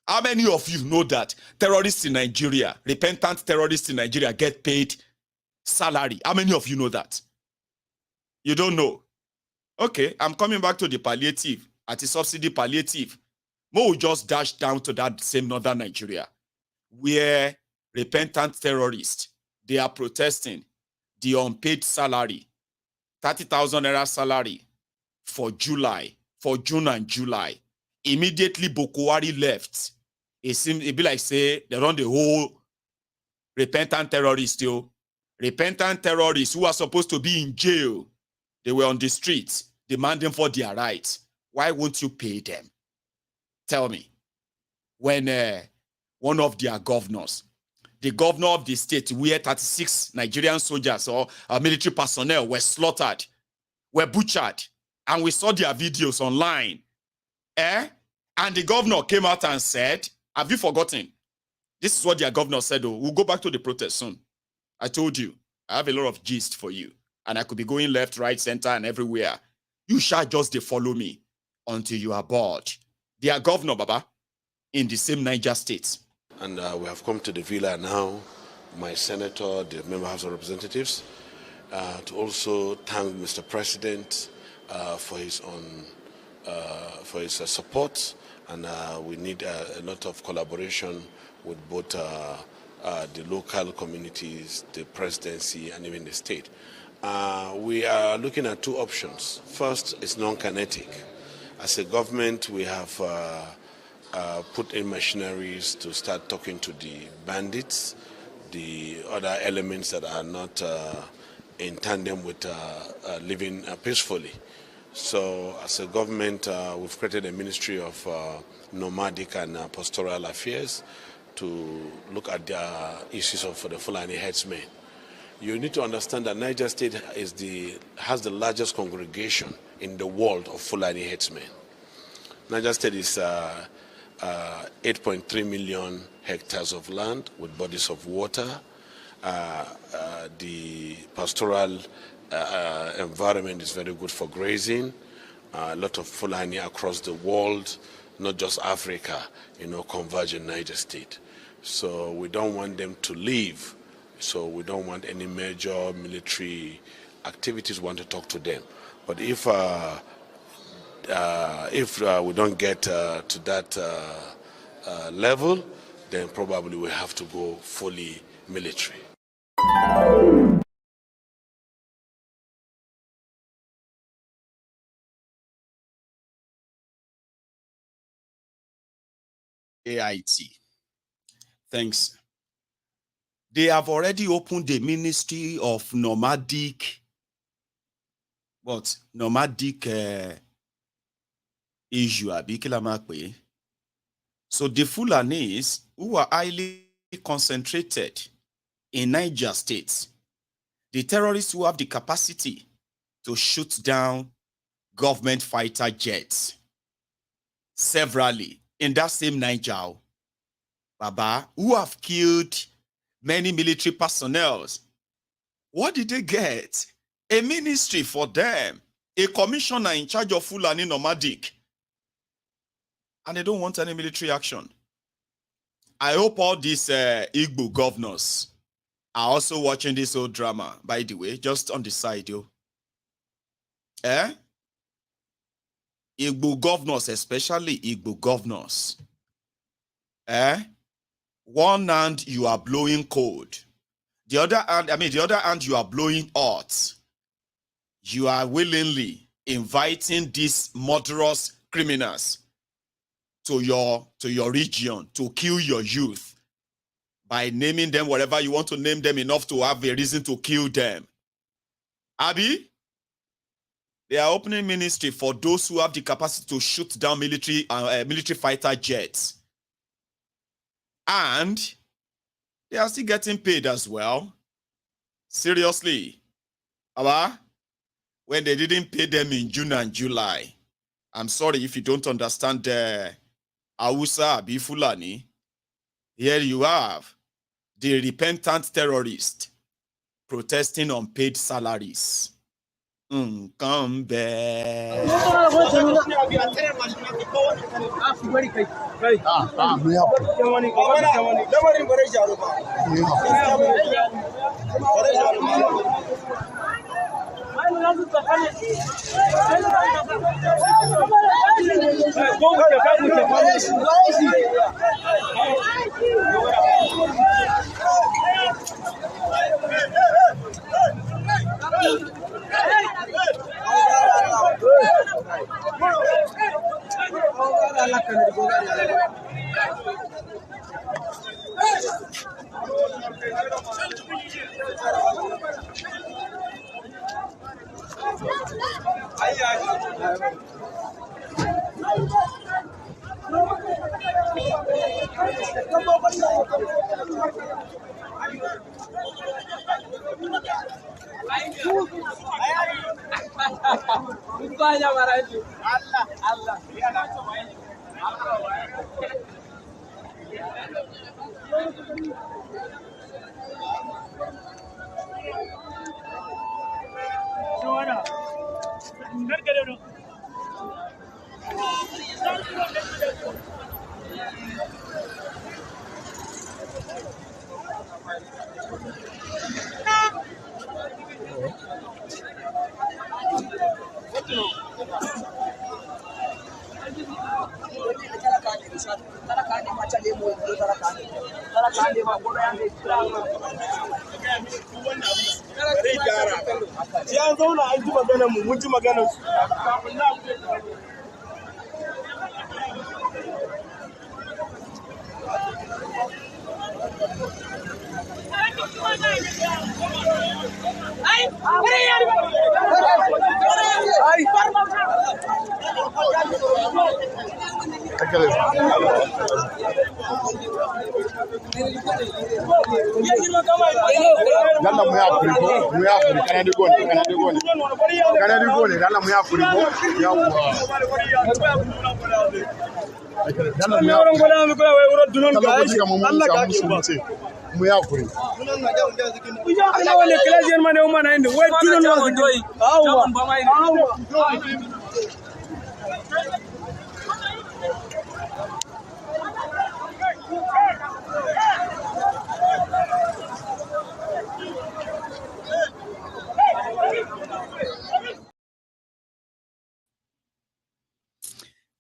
Speaker 4: How many of you know that terrorists in Nigeria, repentant terrorists in Nigeria get paid salary? How many of you know that? You don't know? Okay, I'm coming back to the palliative, at the subsidy palliative. Mo will just dash down to that same northern Nigeria where repentant terrorists, they are protesting the unpaid salary, 30,000 naira salary for June and July. Immediately Boko Haram left. It be like say they run the whole Repentant terrorists, yo. Repentant terrorists who are supposed to be in jail. They were on the streets demanding for their rights. Why won't you pay them? Tell me. When one of their governors, the governor of the state, where 36 Nigerian soldiers or military personnel were slaughtered, were butchered, and we saw their videos online. And the governor came out and said, have you forgotten? This is what their governor said, oh, we'll go back to the protest soon. I told you, I have a lot of gist for you. And I could be going left, right, center, and everywhere. You shall just follow me until you are bored. Their governor, Baba, in the same Niger state.
Speaker 10: And we have come to the villa now, my senator, the member House of Representatives, to also thank Mr. President for his support. And we need a lot of collaboration with both the local communities, the presidency, and even the state. We are looking at two options. First is non-kinetic. As a government, we have put in machineries to start talking to the bandits, the other elements that are not in tandem with living peacefully. So as a government, we've created a Ministry of Nomadic and Pastoral Affairs to look at the issues of the Fulani headsmen. You need to understand that Niger State has the largest congregation in the world of Fulani headsmen. Niger State is 8.3 million hectares of land with bodies of water. The pastoral environment is very good for grazing. A lot of Fulani across the world, not just Africa, converge in Niger State. So we don't want them to leave. So we don't want any major military activities. We want to talk to them. But if we don't get to that level, then probably we have to go fully military.
Speaker 4: AIT. Thanks. They have already opened the Ministry of Nomadic, issue. So the Fulanis, who are highly concentrated in Niger State, the terrorists who have the capacity to shoot down government fighter jets severally in that same Niger, Baba, who have killed many military personnel. What did they get? A ministry for them, a commissioner in charge of Fulani nomadic. And they don't want any military action. I hope all these Igbo governors are also watching this whole drama, by the way, just on the side, yo. Igbo governors, especially Igbo governors. One hand, you are blowing cold. The other hand, you are blowing hot. You are willingly inviting these murderous criminals to your region to kill your youth by naming them whatever you want to name them enough to have a reason to kill them. Abi, they are opening ministry for those who have the capacity to shoot down military fighter jets. And they are still getting paid as well. Seriously. Aba, when they didn't pay them in June and July, I'm sorry if you don't understand Hausa Abi Fulani. Here you have the repentant terrorist protesting unpaid salaries. Come back.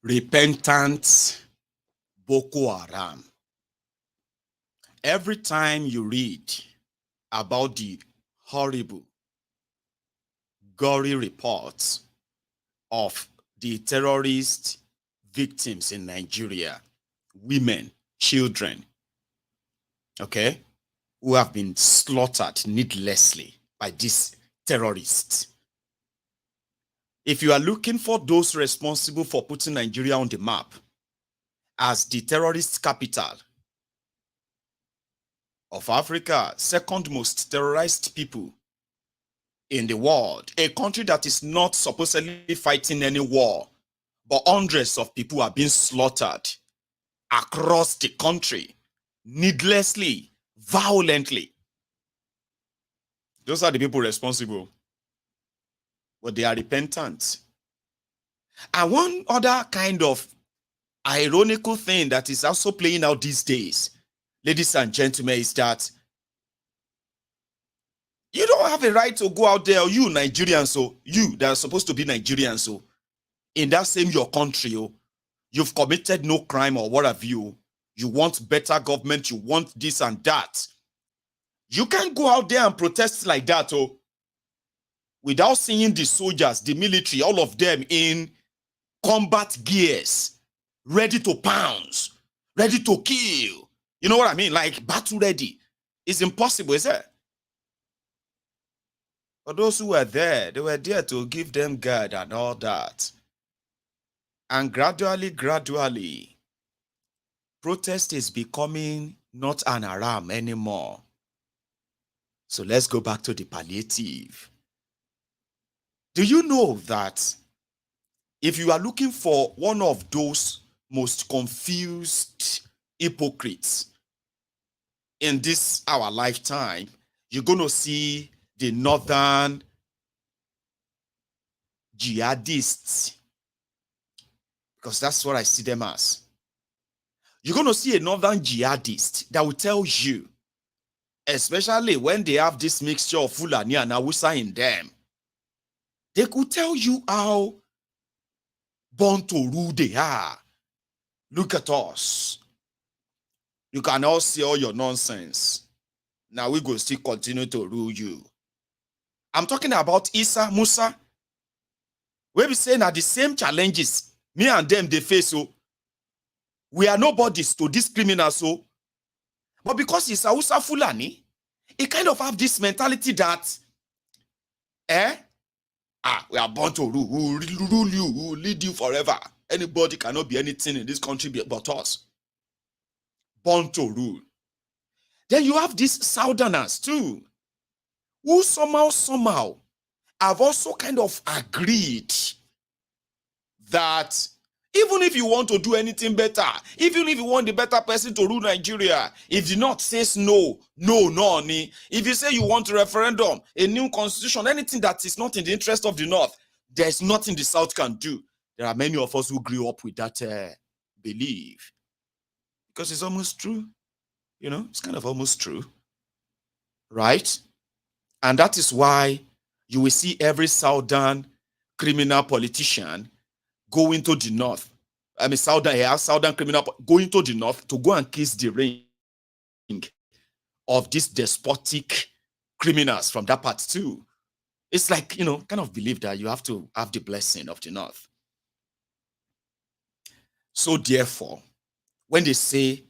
Speaker 4: Repentant Boko Haram. Every time you read about the horrible, gory reports of the terrorist victims in Nigeria, women, children, okay, who have been slaughtered needlessly by these terrorists. If you are looking for those responsible for putting Nigeria on the map as the terrorist capital of Africa, second most terrorized people in the world, a country that is not supposedly fighting any war, but hundreds of people are being slaughtered across the country, needlessly, violently. Those are the people responsible. But they are repentant. And one other kind of ironical thing that is also playing out these days, ladies and gentlemen, is that you don't have a right to go out there, you Nigerians, so you that are supposed to be Nigerians, so in that same your country, you've committed no crime or what have you. You want better government, you want this and that. You can't go out there and protest like that, without seeing the soldiers, the military, all of them in combat gears, ready to pounce, ready to kill. You know what I mean? Like battle ready. It's impossible, is it? But those who were there, they were there to give them guard and all that. And gradually, protest is becoming not an haram anymore. So let's go back to the palliative. Do you know that if you are looking for one of those most confused hypocrites in this our lifetime, you're going to see the northern jihadists, because that's what I see them as. You're going to see a northern jihadist that will tell you, especially when they have this mixture of Fulani and Hausa in them, they could tell you how born to rule they are. Look at us. You can all see all your nonsense. Now we go still continue to rule you. I'm talking about Isa, Musa. We be saying that the same challenges, me and them, they face. So we are nobodies to these criminals. So,
Speaker 11: But because he's Hausa Fulani, he kind of have this mentality that, we are born to rule. We will rule you. We will lead you forever. Anybody cannot be anything in this country but us. Born to rule. Then you have these Southerners too, who somehow have also kind of agreed that even if you want to do anything better, even if you want the better person to rule Nigeria, if the North says no, if you say you want a referendum, a new constitution, anything that is not in the interest of the North, there's nothing the South can do. There are many of us who grew up with that belief. Because it's almost true. You know, it's kind of almost true. Right? And that is why you will see every Southern criminal politician go into the North. I mean, Southern criminal going to the North to go and kiss the ring of these despotic criminals from that part too. It's like, you know, kind of believe that you have to have the blessing of the North. So therefore, when they say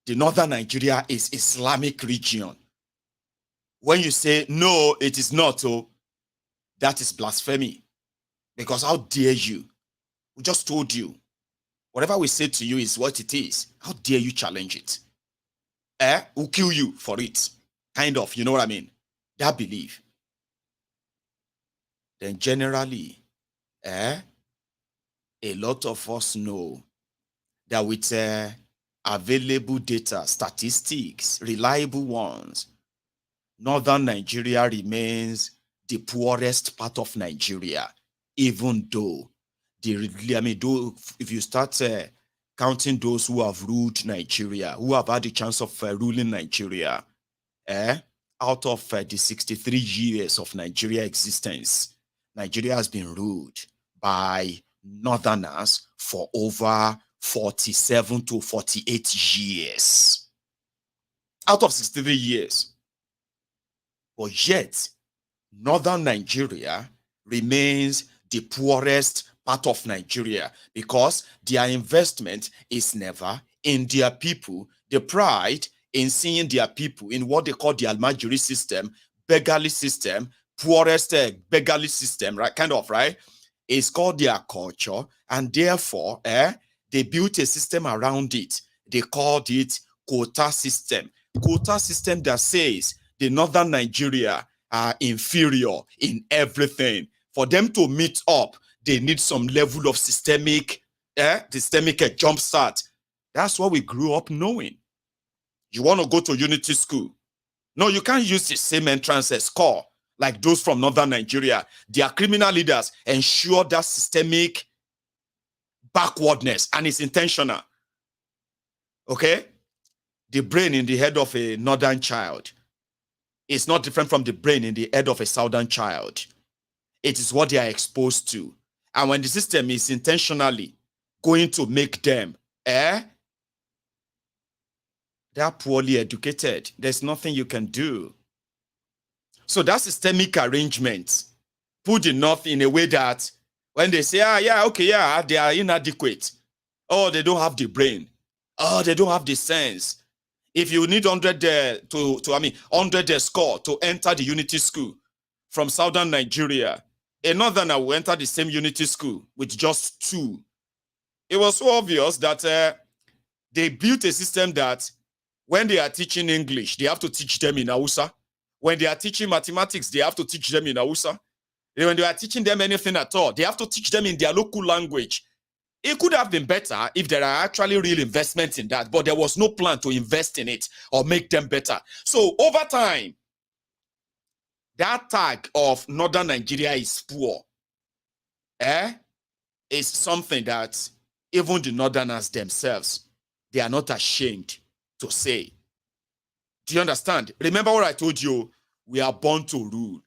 Speaker 11: the northern Nigeria is Islamic region, when you say no, it is not, that is blasphemy. Because how dare you? We just told you. Whatever we say to you is what it is. How dare you challenge it? We'll kill you for it. Kind of, you know what I mean? That belief. Then generally, a lot of us know that with available data, statistics, reliable ones, northern Nigeria remains the poorest part of Nigeria, even though if you start counting those who have ruled Nigeria, who have had the chance of ruling Nigeria, out of the 63 years of Nigeria existence, Nigeria has been ruled by northerners for over 47 to 48 years. Out of 63 years. But yet, northern Nigeria remains the poorest part of Nigeria because their investment is never in their people. The pride in seeing their people in what they call the Almajiri system, beggarly system, poorest beggarly system, right? Kind of, right? It's called their culture, and therefore, they built a system around it. They called it quota system. Quota system that says the northern Nigeria are inferior in everything. For them to meet up, they need some level of systemic jump start. That's what we grew up knowing. You want to go to unity school? No, you can't use the same entrance score like those from northern Nigeria. Their criminal leaders ensure that systemic backwardness, and it's intentional. Okay? The brain in the head of a northern child is not different from the brain in the head of a southern child. It is what they are exposed to. And when the system is intentionally going to make them, they are poorly educated. There's nothing you can do. So that systemic arrangement put the North in a way that when they say, they are inadequate. Oh, they don't have the brain. Oh, they don't have the sense. If you need 100 score to enter the unity school from southern Nigeria, a northerner will enter the same unity school with just 2. It was so obvious that they built a system that when they are teaching English, they have to teach them in Hausa. When they are teaching mathematics, they have to teach them in Hausa. When they are teaching them anything at all, they have to teach them in their local language. It could have been better if there are actually real investments in that, but there was no plan to invest in it or make them better. So over time, that tag of northern Nigeria is poor is something that even the northerners themselves, they are not ashamed to say. Do you understand? Remember what I told you? We are born to rule.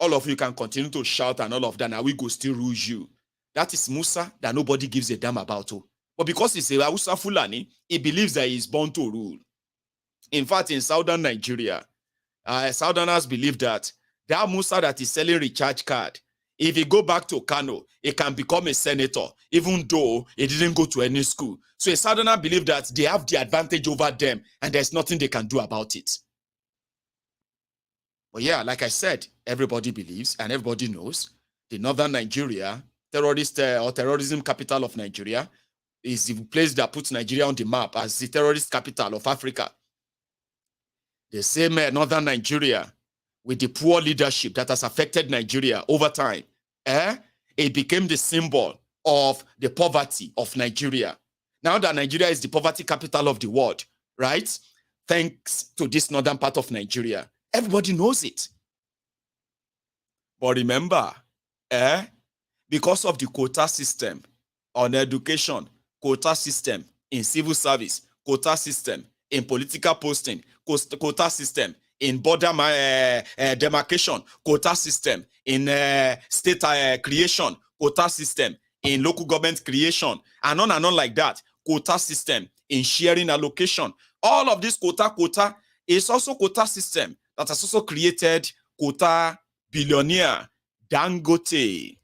Speaker 11: All of you can continue to shout and all of that, and we go still rule you. That is Musa that nobody gives a damn about. But because he's a Hausa Fulani, he believes that he is born to rule. In fact, in southern Nigeria, Southerners believe that Musa that is selling recharge card If he go back to Kano, he can become a senator, even though he didn't go to any school. So a Southerner believe that they have the advantage over them and there's nothing they can do about it. But yeah, like I said, everybody believes and everybody knows the northern Nigeria, terrorism capital of Nigeria, is the place that puts Nigeria on the map as the terrorist capital of Africa. The same northern Nigeria with the poor leadership that has affected Nigeria over time, it became the symbol of the poverty of Nigeria. Now that Nigeria is the poverty capital of the world, right? Thanks to this northern part of Nigeria. Everybody knows it. But remember, because of the quota system on education, quota system in civil service, quota system in political posting, quota system in border demarcation, quota system in state creation, quota system in local government creation, and on like that. Quota system in sharing allocation. All of this quota is also quota system that has also created quota billionaire Dangote.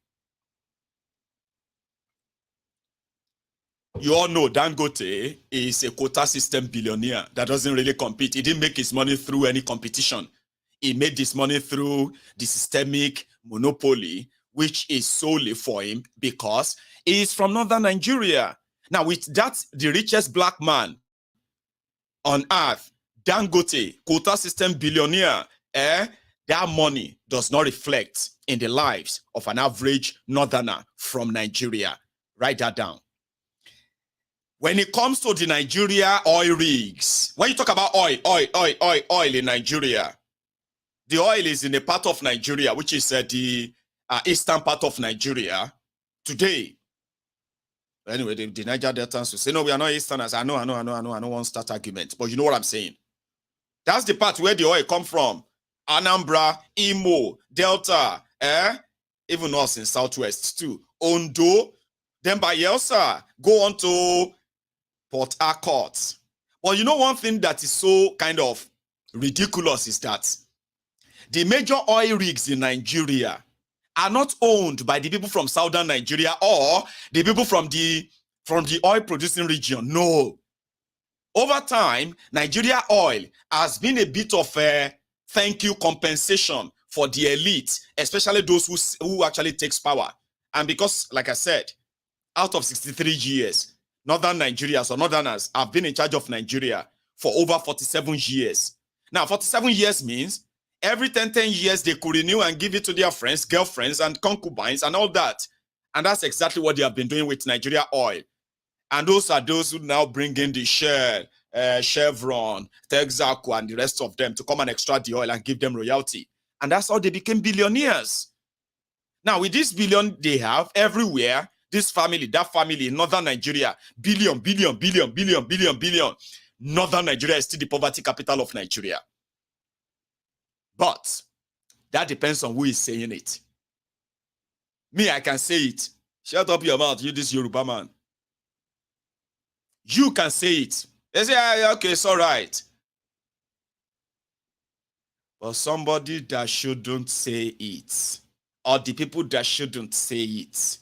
Speaker 11: You all know Dangote is a quota system billionaire that doesn't really compete. He didn't make his money through any competition. He made this money through the systemic monopoly, which is solely for him because he is from northern Nigeria. Now, with that, the richest black man on earth, Dangote, quota system billionaire, that money does not reflect in the lives of an average northerner from Nigeria. Write that down. When it comes to the Nigeria oil rigs, when you talk about oil in Nigeria, the oil is in a part of Nigeria, which is the eastern part of Nigeria today. Anyway, the Niger Deltans will say, no, we are not Easterners. I know, I don't want to start argument. But you know what I'm saying? That's the part where the oil come from. Anambra, Imo, Delta, even us in Southwest too. Ondo, then Bayelsa, go on to Port Harcourt. Well, you know one thing that is so kind of ridiculous is that the major oil rigs in Nigeria are not owned by the people from southern Nigeria or the people from the oil producing region. No. Over time, Nigeria oil has been a bit of a thank you compensation for the elite, especially those who actually takes power. And because, like I said, out of 63 years, northern Nigerians or northerners have been in charge of Nigeria for over 47 years. Now, 47 years means every 10 years, they could renew and give it to their friends, girlfriends, and concubines, and all that. And that's exactly what they have been doing with Nigeria oil. And those are those who now bring in the Shell, Chevron, Texaco, and the rest of them to come and extract the oil and give them royalty. And that's how they became billionaires. Now, with this billion they have everywhere, this family, that family in northern Nigeria, billion. Northern Nigeria is still the poverty capital of Nigeria. But that depends on who is saying it. Me, I can say it. Shut up your mouth, you this Yoruba man. You can say it. They say, okay, it's all right. But somebody that shouldn't say it, or the people that shouldn't say it,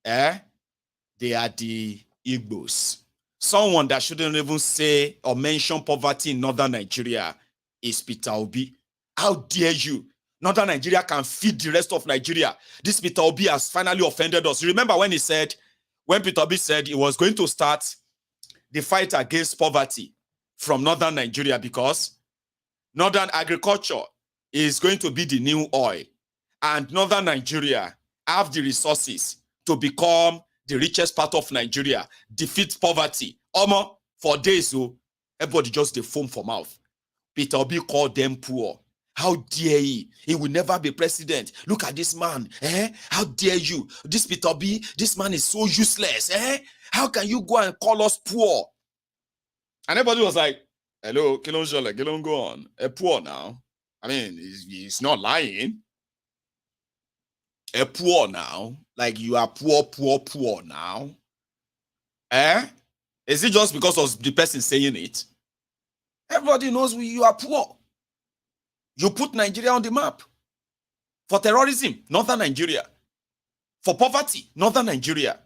Speaker 11: they are the Igbos. Someone that shouldn't even say or mention poverty in northern Nigeria is Peter Obi. How dare you? Northern Nigeria can feed the rest of Nigeria. This Peter Obi has finally offended us. You remember when Peter Obi said he was going to start the fight against poverty from northern Nigeria because northern agriculture is going to be the new oil. And northern Nigeria have the resources to become the richest part of Nigeria, defeat poverty. For days, everybody just the foam for mouth. Peter Obi called them poor. How dare he? He will never be president. Look at this man. How dare you? This Peter Obi, this man is so useless. How can you go and call us poor? And everybody was like, hello, Kilon go on. Poor now. I mean, he's not lying. Poor now. Like you are poor now. Is it just because of the person saying it? Everybody knows you are poor. You put Nigeria on the map. For terrorism, northern Nigeria. For poverty, northern Nigeria.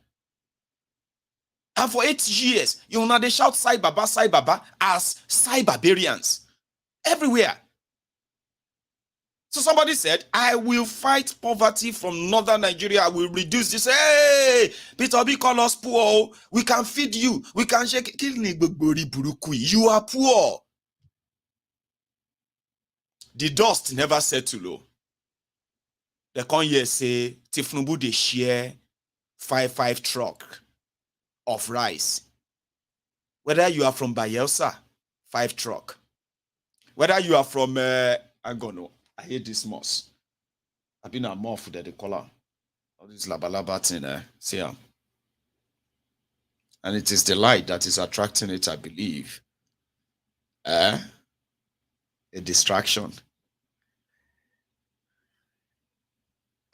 Speaker 11: And for 8 years, you know, they shout Sai Baba as Sai barbarians. Everywhere. So somebody said, I will fight poverty from northern Nigeria. I will reduce this. Hey, Peter Obi call us poor. We can feed you. We can shake. You are poor. The dust never settle. They come here say, Tinubu they share 5 truck of rice. Whether you are from Bayelsa, 5 truck. Whether you are from Agono, I hate this moss. I've been a moth that they call her. All this labalaba thing, see her. And it is the light that is attracting it, I believe. A distraction.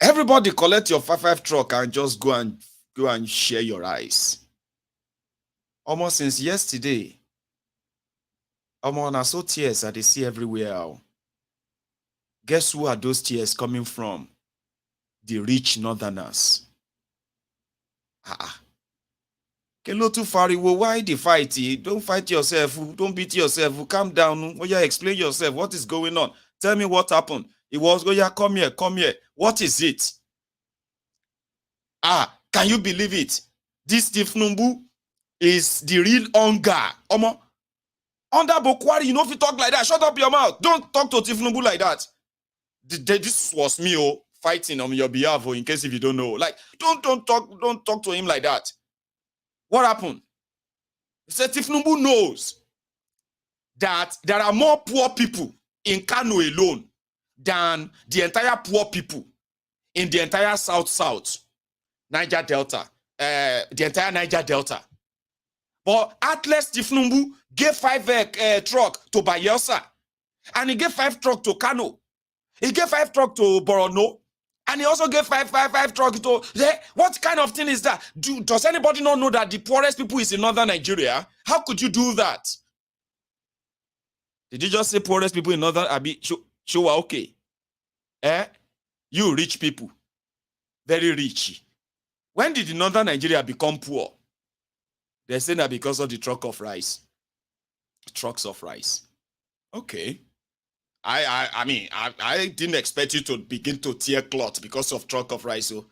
Speaker 11: Everybody collect your 5 truck and just go and share your rice. Almost since yesterday. I saw tears that they see everywhere. Guess who are those tears coming from? The rich northerners. Kelo too far, why the fight? Don't fight yourself. Don't beat yourself. Calm down. Oh yeah, explain yourself. What is going on? Tell me what happened. It was, oh yeah, come here. What is it? Can you believe it? This Tinubu is the real hunger. Under Kwara, you know if you talk like that, shut up your mouth. Don't talk to Tinubu like that. This was me fighting on your behalf, in case if you don't know. Like, don't talk to him like that. What happened? He said Tinubu knows that there are more poor people in Kano alone than the entire poor people in the entire South, Niger Delta, the entire Niger Delta. But at least Tinubu gave 5 truck to Bayelsa, and he gave 5 truck to Kano. He gave 5 truck to Borno, and he also gave 5 truck to. What kind of thing is that? Does anybody not know that the poorest people is in northern Nigeria? How could you do that? Did you just say poorest people in northern Abi? Show okay. You rich people, very rich. When did the northern Nigeria become poor? They say that because of the trucks of rice. Okay. I mean, I didn't expect you to begin to tear cloth because of truck of rice. So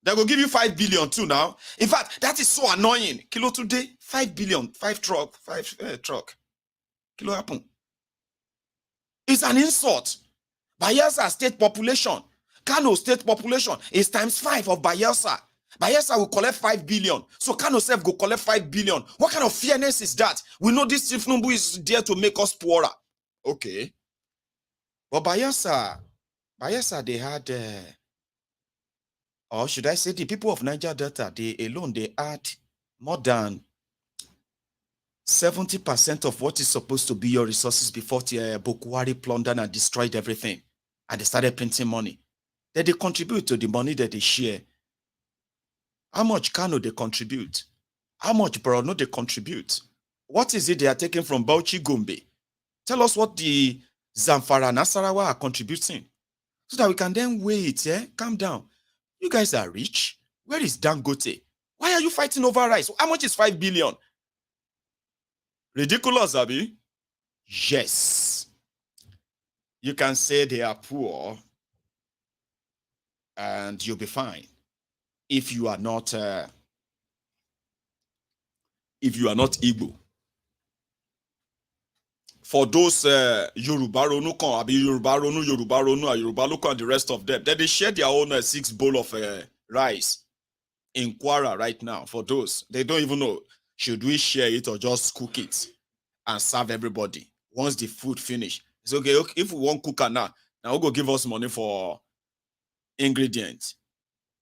Speaker 11: they will give you 5 billion too now. In fact, that is so annoying. Kilo today, 5 billion, 5 truck. Kilo happen. It's an insult. Bayelsa state population, Kano state population is ×5 of Bayelsa. Bayelsa will collect 5 billion. So Kano self go collect 5 billion. What kind of fairness is that? We know this Tinubu is there to make us poorer. Okay. But Bayelsa, they had, or should I say the people of Niger Delta, they had more than 70% of what is supposed to be your resources before Kwara plundered and destroyed everything. And they started printing money. Then they contribute to the money that they share. How much Kano they contribute? How much Borno they contribute? What is it they are taking from Bauchi Gombe? Tell us what the Zamfara and Nasarawa are contributing, so that we can then weigh it. Calm down. You guys are rich. Where is Dangote? Why are you fighting over rice? How much is 5 billion? Ridiculous, Abi? Yes. You can say they are poor and you'll be fine if you are not Igbo. For those Yoruba Ronu kan, Abi Yoruba Lokan, and the rest of them, they share their own 6 bowl of rice in Kwara right now. For those, they don't even know, should we share it or just cook it and serve everybody? Once the food finish, it's okay. If we want cook now we'll go give us money for ingredients.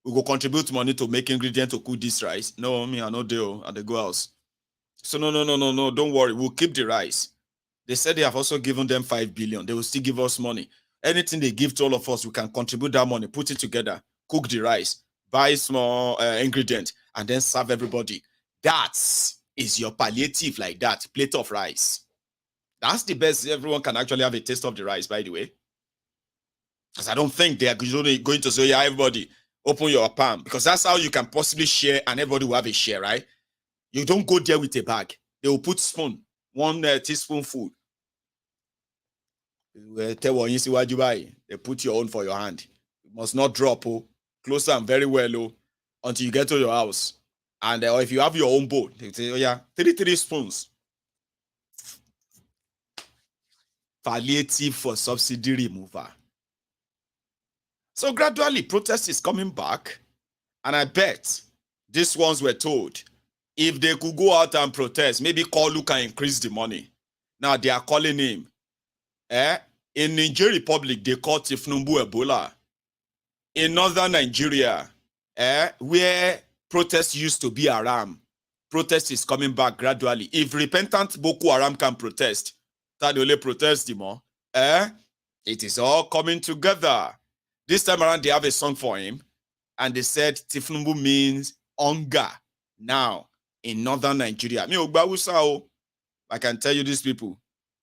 Speaker 11: We go contribute money to make ingredients to cook this rice. No, me, I no deal at the go house. So no, don't worry. We'll keep the rice. They said they have also given them 5 billion. They will still give us money. Anything they give to all of us, we can contribute that money, put it together, cook the rice, buy small ingredients, and then serve everybody. That is your palliative, like that, plate of rice. That's the best. Everyone can actually have a taste of the rice, by the way. Because I don't think they are going to say, yeah, everybody, open your palm. Because that's how you can possibly share and everybody will have a share, right? You don't go there with a bag. They will put spoon, 1 teaspoonful. They put your own for your hand. You must not drop, oh. Close them very well, oh, until you get to your house. And or if you have your own bowl, they say, oh yeah, 3 spoons. Palliative for subsidy remover. So gradually, protest is coming back. And I bet these ones were told, if they could go out and protest, maybe call Luke and increase the money. Now they are calling him. In Nigeria Republic, they call Tifnumbu Ebola. In northern Nigeria, where protest used to be Haram, protest is coming back gradually. If repentant Boko Haram can protest, that only protest more. It is all coming together. This time around, they have a song for him, and they said Tifnumbu means hunger. Now, in northern Nigeria, I can tell you these people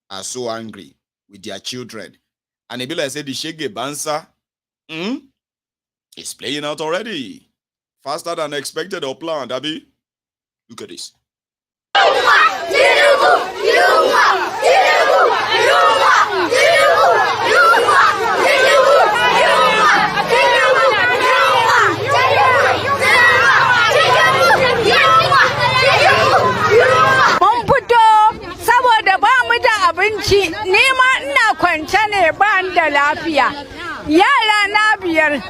Speaker 11: are so angry with their children. And it be like say the Shege Bansa is playing out already. Faster than expected or planned, Abby. Look at this.
Speaker 12: Abinci ni ma ina kwance ne ba da lafiya yara na 5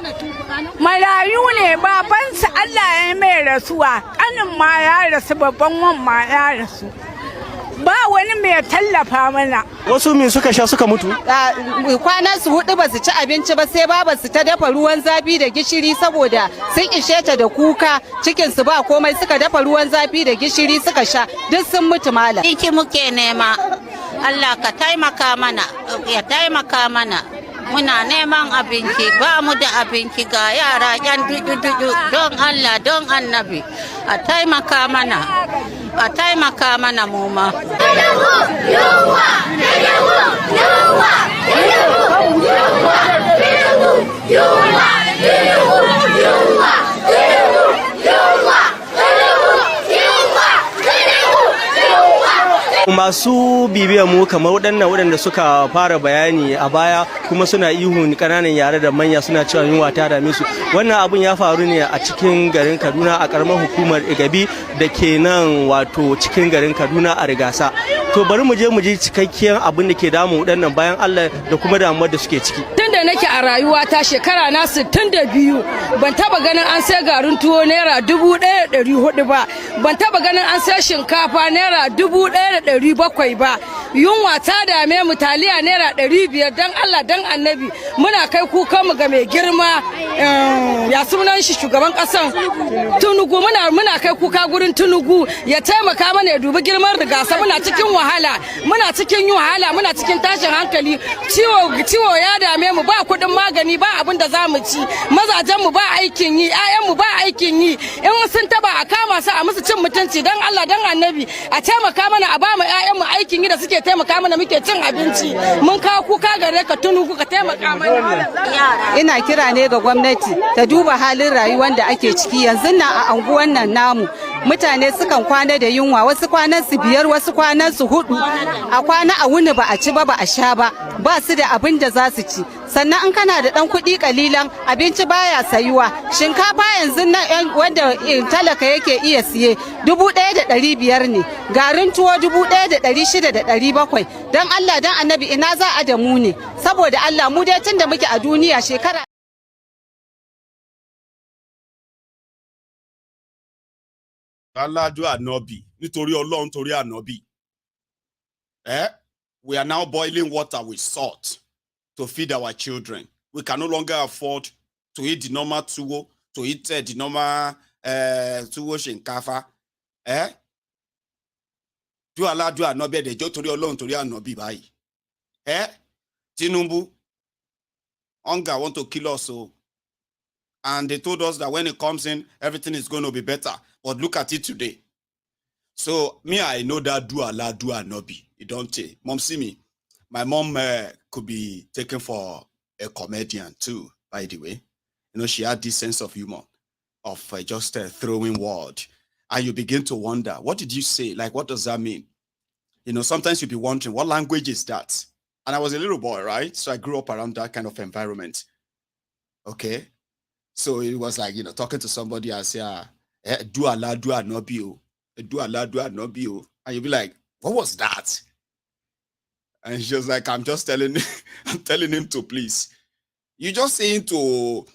Speaker 12: marayu ne babansu Allah ya mai rasuwa kanin ma ya rasu babban wan ma ya rasu ba wani mai tallafa mana.
Speaker 3: Wasu min suka sha suka mutu?
Speaker 13: Kwanan su 4 ba su ci abinci ba sai baba su ta dafa ruwan zafi da gishiri saboda sun ishe ta da kuka cikin su ba komai suka dafa ruwan zafi da gishiri suka sha duk sun mutu malam.
Speaker 14: Iki muke nema Allah ka taimaka mana ya taimaka mana muna neman abinci ba mu da abinci ga yara yan dudu don Allah don annabi a taimaka mana mu ma.
Speaker 3: Masu bibiyar mu kamar waɗanda suka fara bayani a baya kuma suna ihun ƙananan yare da manya suna cewa yunwa ta dame su. Wannan abun ya faru ne a cikin garin Kaduna a ƙaramar hukumar Igabi da ke nan wato cikin garin Kaduna a Rigasa. To bari mu je mu ji cikakken abin da ke damun waɗannan bayan Allah da kuma damuwar da suke ciki.
Speaker 12: Tunda nake a rayuwata shekara na 62 ban taba ganin an sai garin tuwo naira 1400 ba, ban taba ganin an sai shinkafa naira 1700 ba. Yunwa ta dame mu taliya naira 500 dan Allah dan Annabi muna kai kukan mu ga mai girma ya sunan shi shugaban kasan Tinubu muna kai kuka gurin Tinubu ya taimaka mana ya dubi girman Rigasa muna cikin wahala muna cikin tashin hankali ciwo ya dame mu ba kudin magani ba abin da zamu ci mazajen mu ba aikin yi ƴaƴan mu ba aikin yi in sun taba a kama su a musu cin mutunci dan Allah dan Annabi a taimaka mana a ba mu ƴaƴan mu aikin yi da suke taimaka mana muke cin abinci mun kawo kuka gare ka Tinubu ka taimaka mana.
Speaker 13: Ina kira ne ga gwamnati ta duba halin rayuwar da ake ciki yanzu na a anguwan nan namu mutane sukan kwana da yunwa wasu kwanan su 5 wasu kwanan su 4 a kwana a wuni ba a ci ba a sha ba su da abin da za su ci sannan in kana da dan kuɗi kalilan abinci baya sayuwa shinkafa yanzu nan wanda talaka yake iya siye 1500 ne garin tuwo 1600 da 700 dan Allah dan Annabi ina za a da mu ne saboda Allah mu dai tunda muke a duniya shekara
Speaker 4: Aládùn ànábì nítorí Ọlọ́run torí ànábì. We are now boiling water with salt to feed our children. We can no longer afford to eat the normal tuwo, to eat the normal tuwo shinkafa. Do aládùn ànábì ẹ̀dẹ̀jọ́ torí Ọlọ́run torí ànábì báyìí. Tinubu, hunger want to kill us so. And they told us that when it comes in, everything is going to be better. But look at it today. So me, I know that do aládùn ànábì. You don't take. Mom, see me. My mom could be taken for
Speaker 11: a comedian too, by the way. You know, she had this sense of humor, of just throwing word. And you begin to wonder, what did you say? Like, what does that mean? You know, sometimes you'll be wondering, what language is that? And I was a little boy, right? So I grew up around that kind of environment. Okay. So it was like, you know, talking to somebody and say, do Allah, do anobio. Do Allah, do anobio. And you'll be like, what was that? And she was like, I'm just telling I'm telling him to please. You just saying to,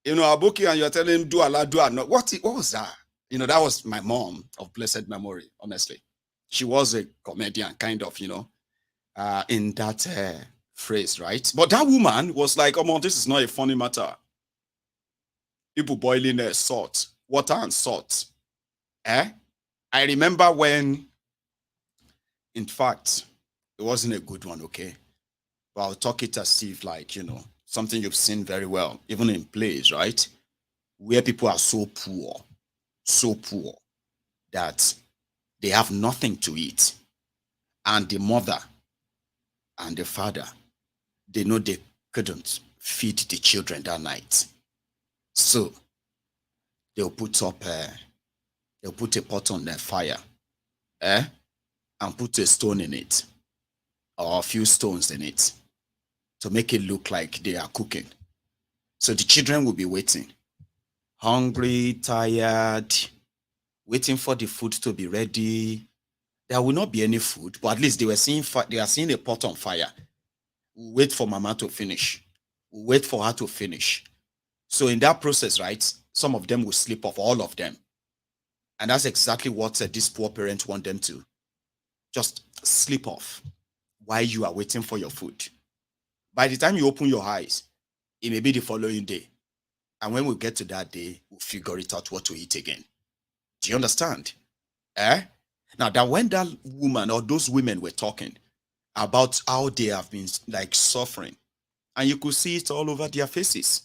Speaker 11: you know, Abuki, and you're telling him, do Allah, do anobio. What was that? You know, that was my mom of blessed memory, honestly. She was a comedian, kind of, you know, in that phrase, right? But that woman was like, oh, this is not a funny matter. People boiling salt, water and salt. I remember when, in fact, it wasn't a good one, okay? But I'll talk it as if, like, you know, something you've seen very well, even in plays, right? Where people are so poor, that they have nothing to eat. And the mother and the father, they know they couldn't feed the children that night. So they'll put a pot on their fire, and put a stone in it, or a few stones in it, to make it look like they are cooking. So the children will be waiting, hungry, tired, waiting for the food to be ready. There will not be any food, but at least they are seeing a pot on fire. We'll wait for mama to finish. We'll wait for her to finish. So in that process, right, some of them will slip off, all of them. And that's exactly what these poor parents want them to. Just slip off while you are waiting for your food. By the time you open your eyes, it may be the following day. And when we get to that day, we'll figure it out what to eat again. Do you understand? Now, that when that woman or those women were talking about how they have been like suffering, and you could see it all over their faces.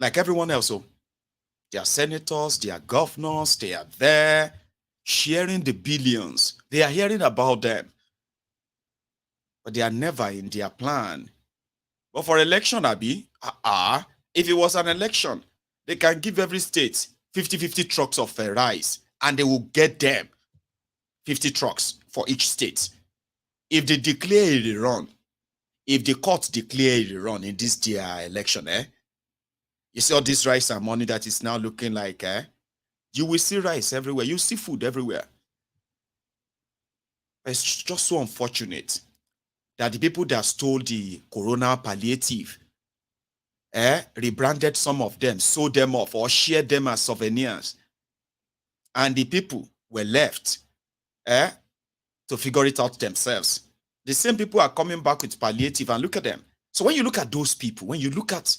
Speaker 11: Like everyone else. So they are senators, they are governors, they are there sharing the billions. They are hearing about them, but they are never in their plan. But for election, Abi, if it was an election, they can give every state 50 trucks of rice, and they will get them 50 trucks for each state. If they declare a rerun, if the court declare a rerun in this their election, you see all this rice and money that is now looking like, you will see rice everywhere. You see food everywhere. It's just so unfortunate that the people that stole the corona palliative, rebranded some of them, sold them off, or shared them as souvenirs. And the people were left to figure it out themselves. The same people are coming back with palliative, and look at them. So when you look at those people, when you look at,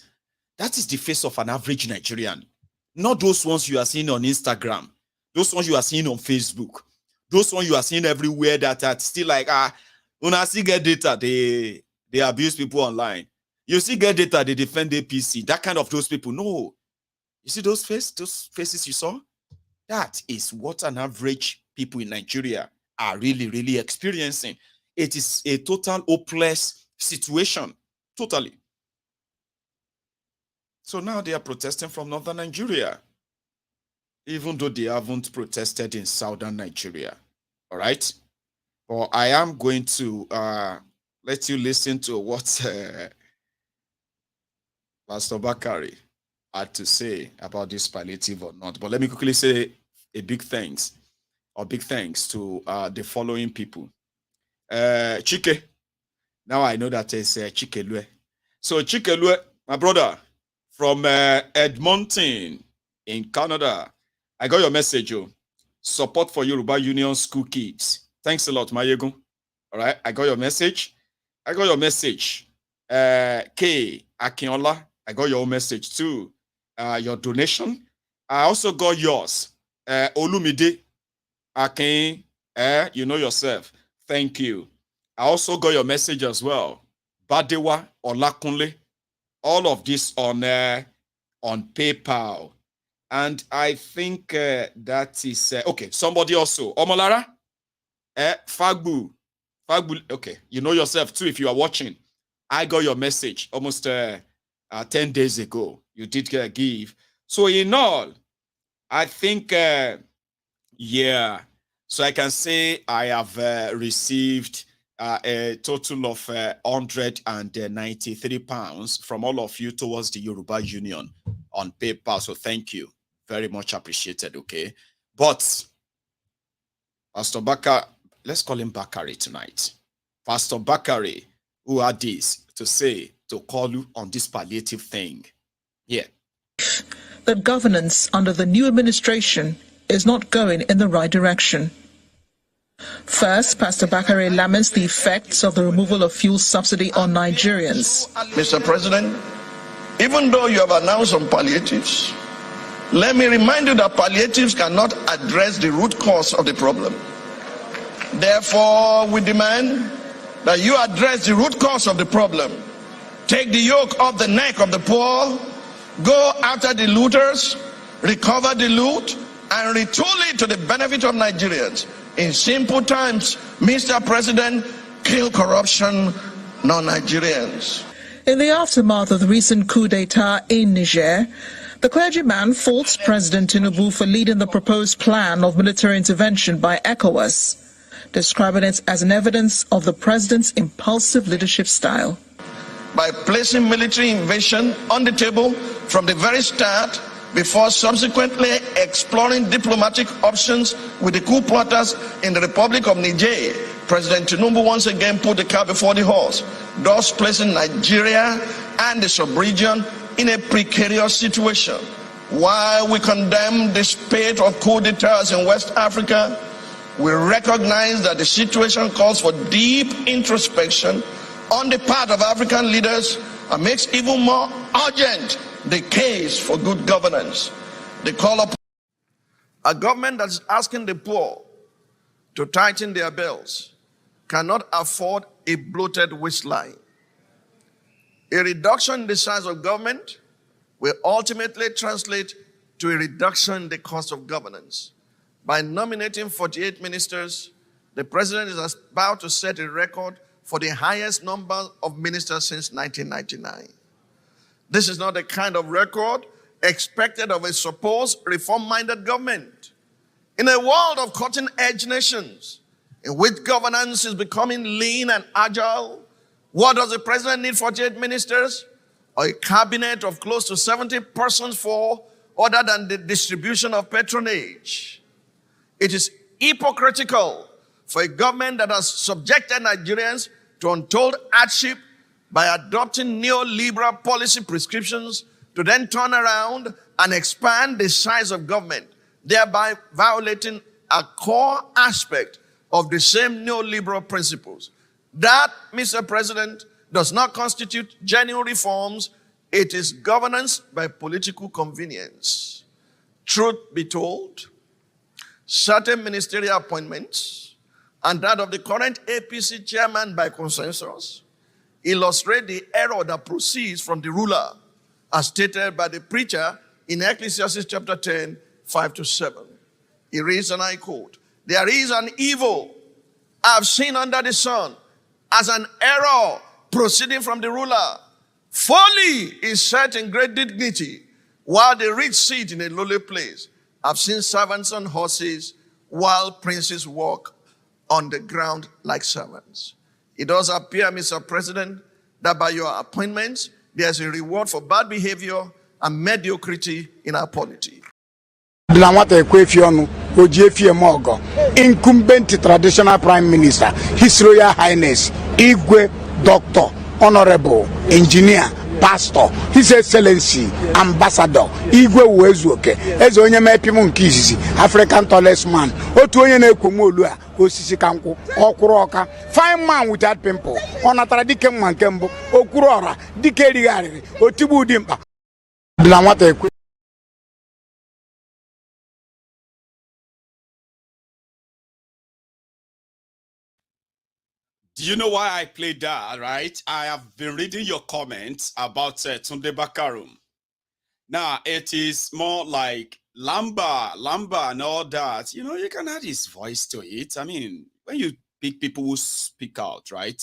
Speaker 11: that is the face of an average Nigerian. Not those ones you are seeing on Instagram, those ones you are seeing on Facebook, those ones you are seeing everywhere that are still like, when I still get data, they abuse people online. You still get data, they defend APC. That kind of those people. No. You see those faces you saw? That is what an average people in Nigeria are really, really experiencing. It is a total hopeless situation. Totally. So now they are protesting from northern Nigeria, even though they haven't protested in southern Nigeria. All right? But I am going to let you listen to what Pastor Bakari had to say about this palliative or not. But let me quickly say a big thanks to the following people. Chike. Now I know that it's Chike Lue. So Chike Lue, my brother, from Edmonton in Canada. I got your message, yo. Support for Yoruba Union school kids. Thanks a lot, Mayego. All right, I got your message. K. Akinola, I got your message too. Your donation. I also got yours. Olumide Akin, you know yourself. Thank you. I also got your message as well. Badewa Olakunle. All of this on PayPal. And I think that is okay. Somebody also. Omolara, Fagbu. Okay, you know yourself too if you are watching. I got your message almost 10 days ago. You did give. So in all, I think, yeah. So I can say I have received a total of 193 pounds from all of you towards the Yoruba Union on PayPal. So thank you. Very much appreciated, okay? But Pastor Bakari, let's call him Bakari tonight. Pastor Bakari, who had this to say to call you on this palliative thing. Yeah.
Speaker 15: That governance under the new administration is not going in the right direction. First, Pastor Bakari laments the effects of the removal of fuel subsidy on Nigerians.
Speaker 16: Mr. President, even though you have announced some palliatives, let me remind you that palliatives cannot address the root cause of the problem. Therefore, we demand that you address the root cause of the problem. Take the yoke off the neck of the poor, go after the looters, recover the loot, and retool it to the benefit of Nigerians. In simple terms, Mr. President, kill corruption, non-Nigerians.
Speaker 15: In the aftermath of the recent coup d'etat in Niger, the clergyman faults President Tinubu for leading the proposed plan of military intervention by ECOWAS, describing it as an evidence of the president's impulsive leadership style.
Speaker 16: By placing military invasion on the table from the very start, before subsequently exploring diplomatic options with the coup plotters in the Republic of Niger, President Tinubu once again put the cart before the horse, thus placing Nigeria and the sub-region in a precarious situation. While we condemn the spate of coup d'etats in West Africa, we recognize that the situation calls for deep introspection on the part of African leaders and makes even more urgent the case for good governance. The call upon a government that is asking the poor to tighten their belts cannot afford a bloated waistline. A reduction in the size of government will ultimately translate to a reduction in the cost of governance. By nominating 48 ministers, the president is about to set a record for the highest number of ministers since 1999. This is not the kind of record expected of a supposed reform-minded government. In a world of cutting-edge nations, in which governance is becoming lean and agile, what does the president need 48 ministers? Or a cabinet of close to 70 persons for, other than the distribution of patronage? It is hypocritical for a government that has subjected Nigerians to untold hardship by adopting neoliberal policy prescriptions to then turn around and expand the size of government, thereby violating a core aspect of the same neoliberal principles. That, Mr. President, does not constitute genuine reforms. It is governance by political convenience. Truth be told, certain ministerial appointments and that of the current APC chairman by consensus illustrate the error that proceeds from the ruler, as stated by the preacher in Ecclesiastes chapter 10, 5-7. He reads, and I quote, "There is an evil I've seen under the sun, as an error proceeding from the ruler. Folly is set in great dignity, while the rich sit in a lowly place. I've seen servants on horses, while princes walk on the ground like servants." It does appear, Mr. President, that by your appointments, there's a reward for bad behavior and mediocrity in our polity.
Speaker 17: Incumbent traditional prime minister, His Royal Highness Igwe Dr. Honorable Engineer Pastor, His Excellency Ambassador Igwe Uwezuoke, eze onye mepimu nke izizi, African tallest man, otu onye na-ekwomu olu a osisi kankwụ ọkwụrụ ọka, fine man without pimple, ọ natara dike mma nke mbụ, okwuru ọra dike erigharịrị, otigbu ụdị mkpa na nwata ekwe.
Speaker 4: Do you know why I played that, right? I have been reading your comments about Tunde Bakarum. Now, it is more like Lamba and all that. You know, you can add his voice to it. I mean, when you
Speaker 11: pick people who speak out, right?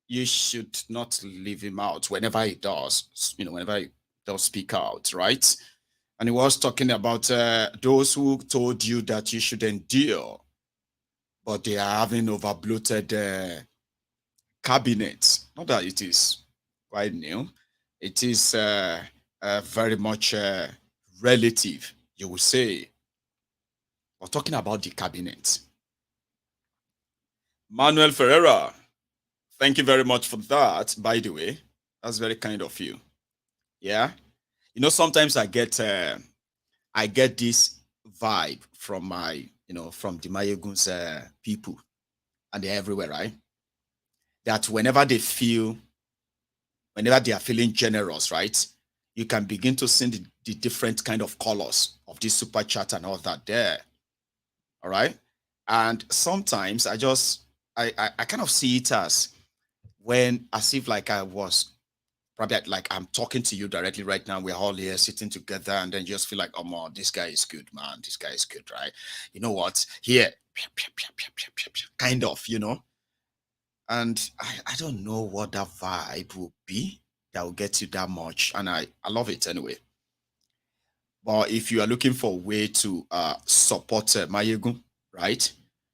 Speaker 11: You should not leave him out whenever he does, whenever he does speak out, right? And he was talking about those who told you that you should endure, but they are having over-bloated cabinets. Not that it is quite new. It is very much relative, you will say. We're talking about the cabinet. Manuel Ferreira, thank you very much for that, by the way. That's very kind of you. Yeah. Sometimes I get this vibe from from the Mayegun's people, and they're everywhere, right? That whenever they are feeling generous, right? You can begin to see the different kind of colors of this super chat and all that there. All right. And sometimes I kind of see it as if like I was probably like I'm talking to you directly right now. We're all here sitting together, and then just feel like, oh man, this guy is good, man. This guy is good, right? You know what? Here, kind of, And I don't know what that vibe will be that will get you that much. And I love it anyway. But if you are looking for a way to support Mayegun, right?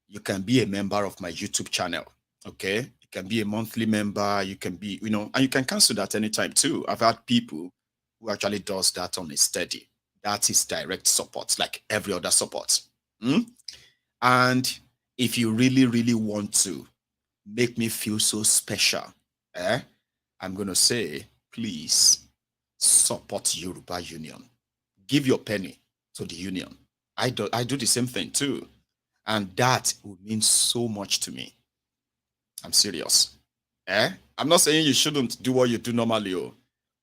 Speaker 11: You can be a member of my YouTube channel, okay? You can be a monthly member. You can be, and you can cancel that anytime too. I've had people who actually does that on a steady. That is direct support, like every other support. And if you really, really want to make me feel so special, I'm going to say, please support Yoruba Union. Give your penny to the union. I do the same thing too. And that would mean so much to me. I'm serious. I'm not saying you shouldn't do what you do normally. Or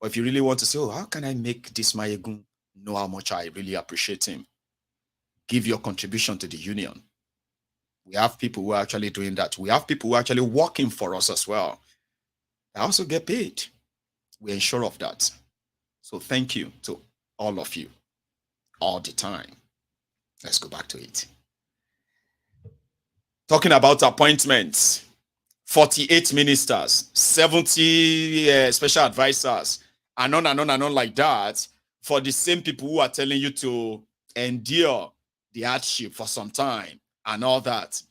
Speaker 11: if you really want to say, how can I make this Mayegun know how much I really appreciate him? Give your contribution to the union. We have people who are actually doing that. We have people who are actually working for us as well. They also get paid. We're sure of that. So thank you to all of you all the time. Let's go back to it. Talking about appointments, 48 ministers, 70 special advisors, and on like that, for the same people who are telling you to endure the hardship for some time and all that.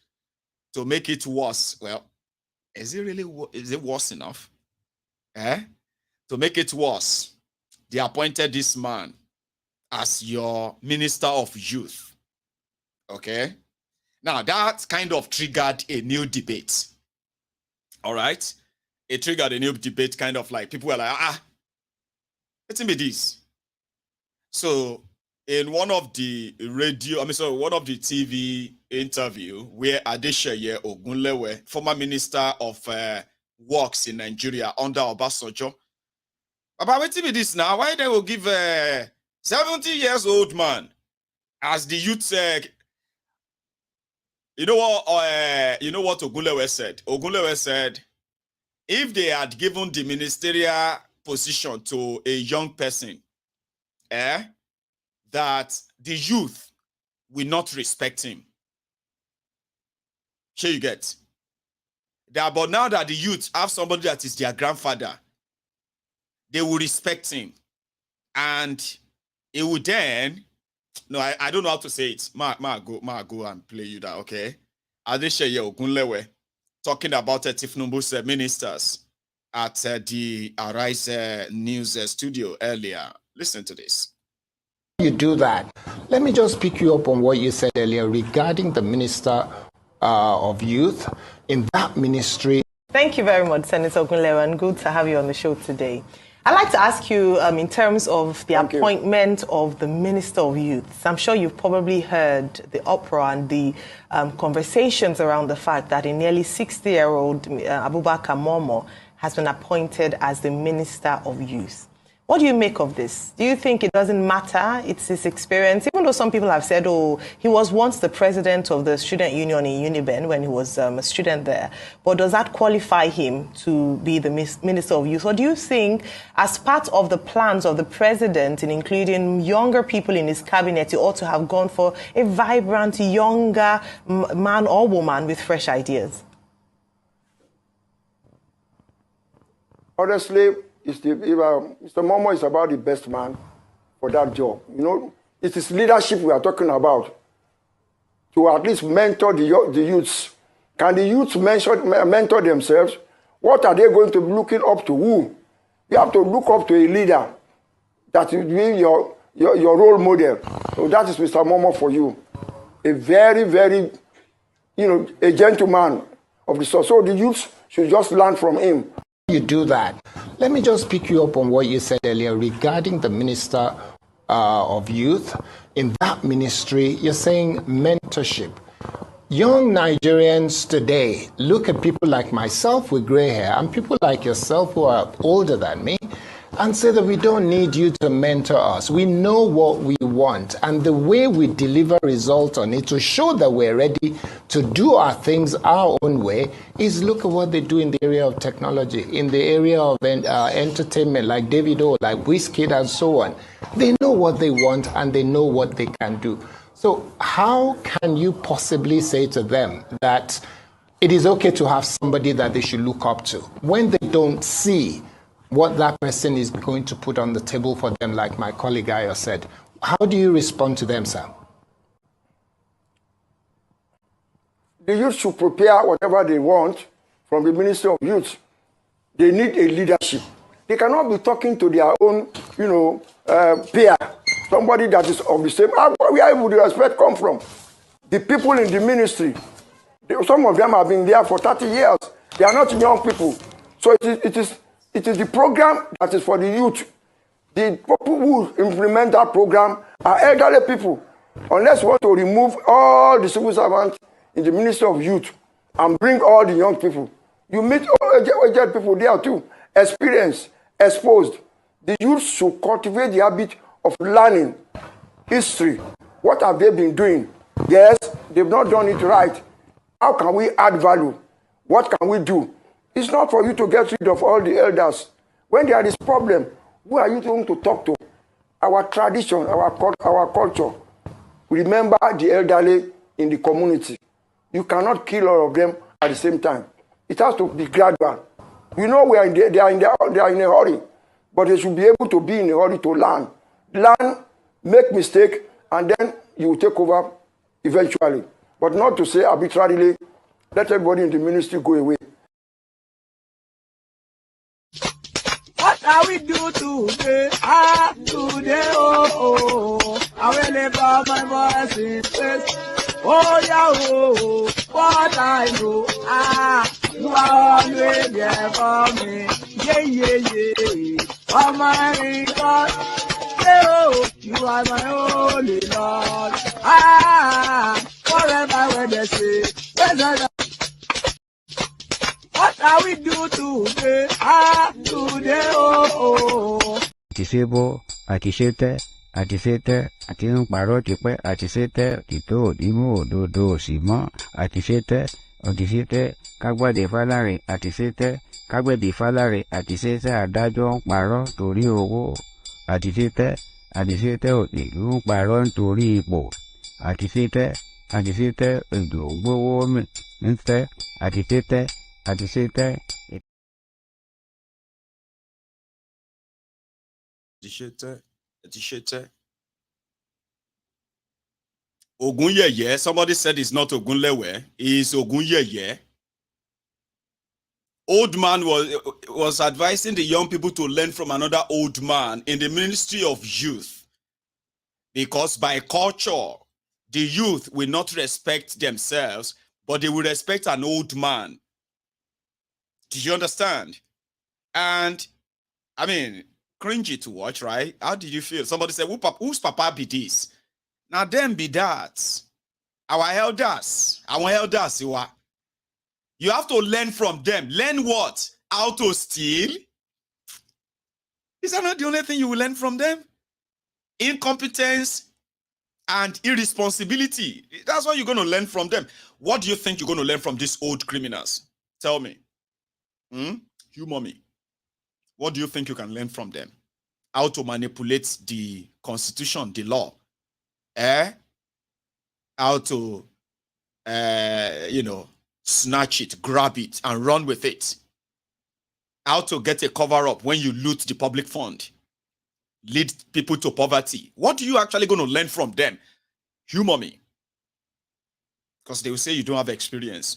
Speaker 11: To make it worse, well, is it worse enough? To make it worse, they appointed this man as your minister of youth. Okay? Now, that kind of triggered a new debate. All right? It triggered a new debate, kind of like people were like, let's be this. So, in one of the TV interview where Adesheye Ogunlewe, former minister of works in Nigeria under Obasanjo, about what be this now? Why they will give 70 years old man as the youth? You know what Ogunlewe said? Ogunlewe said, if they had given the ministerial position to a young person, that the youth will not respect him. Sure you get that, but now that the youth have somebody that is their grandfather, they will respect him, and it will then. No, I don't know how to say it. Ma go and play you that, okay? Adesheye Ogunlewe talking about Tinubu's ministers at the Arise News studio earlier. Listen to this.
Speaker 18: You do that. Let me just pick you up on what you said earlier regarding the Minister of Youth in that ministry.
Speaker 19: Thank you very much, Senator Ogunlewe, and good to have you on the show today. I'd like to ask you, in terms of the appointment of the Minister of Youth, I'm sure you've probably heard the uproar and the conversations around the fact that a nearly 60-year-old Abubakar Momo has been appointed as the Minister of Youth. What do you make of this? Do you think it doesn't matter? It's his experience, even though some people have said, oh, he was once the president of the student union in Uniben when he was a student there. But does that qualify him to be the Minister of Youth? Or do you think, as part of the plans of the president in including younger people in his cabinet, he ought to have gone for a vibrant, younger man or woman with fresh ideas?
Speaker 20: Honestly, Mr. Momo is about the best man for that job. You know, it is leadership we are talking about. To at least mentor the youths. Can the youths mentor themselves? What are they going to be looking up to? Who? You have to look up to a leader that will be your role model. So that is Mr. Momo for you. A very, very, a gentleman of the sort. So the youths should just learn from him.
Speaker 18: You do that. Let me just pick you up on what you said earlier regarding the Minister of Youth. In that ministry, you're saying mentorship. Young Nigerians today look at people like myself with gray hair and people like yourself who are older than me and say that we don't need you to mentor us. We know what we want, and the way we deliver results on it to show that we're ready to do our things our own way is look at what they do in the area of technology, in the area of entertainment, like Davido, like Wizkid, and so on. They know what they want and they know what they can do. So how can you possibly say to them that it is okay to have somebody that they should look up to when they don't see what that person is going to put on the table for them, like my colleague Ayo said? How do you respond to them, sir?
Speaker 20: The youth should prepare whatever they want from the Ministry of Youth. They need a leadership. They cannot be talking to their own, peer, somebody that is of the same. Where would the respect come from? The people in the ministry, some of them have been there for 30 years. They are not young people. So it is the program that is for the youth. The people who implement that program are elderly people. Unless you want to remove all the civil servants in the Ministry of Youth and bring all the young people, you meet all aged people there too. Experienced, exposed. The youth should cultivate the habit of learning history. What have they been doing? Yes, they've not done it right. How can we add value? What can we do? It's not for you to get rid of all the elders. When there is problem, who are you going to talk to? Our tradition, our culture. Remember the elderly in the community. You cannot kill all of them at the same time. It has to be gradual. We know they are in a hurry, but they should be able to be in a hurry to learn. Learn, make mistake, and then you will take over eventually. But not to say arbitrarily, let everybody in the ministry go away.
Speaker 8: What are we do today? Today, I will live out my voice in space. Oh, yeah, what I know, you are always there for me. Yeah. Oh, my God, you are my only Lord. Forever when they say, what are we do today? Today,
Speaker 21: Àtisebo, àtisete, àti ń parọ́ tipẹ́, àtisete, òtítọ́ òdìmú òdodo òsì mọ́, àtisete, kágbádé fáláre, àtisete, kágbẹ̀bí fáláre, àtisete, adájọ́ ń parọ́ torí owó, àtisete, òtìlú ń parọ́ nítorí ipò, àtisete, èdò gbówó mi, ńtẹ́, àtisete.
Speaker 4: Ogunyeye. Somebody said it's not Ogunlewe. It's Ogunyeye. Old man was advising the young people to learn from another old man in the Ministry of Youth. Because by culture, the youth will not respect themselves, but they will respect an old man. Do you understand? And, I mean, cringy to watch, right? How did you feel? Somebody said, whose papa be this? Now them be that. Our elders, you have to learn from them. Learn what? How to steal?
Speaker 11: Is that not the only thing you will learn from them? Incompetence and irresponsibility. That's what you're going to learn from them. What do you think you're going to learn from these old criminals? Tell me. Humor me. What do you think you can learn from them? How to manipulate the constitution, the law. How to, snatch it, grab it, and run with it. How to get a cover-up when you loot the public fund. Lead people to poverty. What are you actually going to learn from them? Humor me. Because they will say you don't have experience.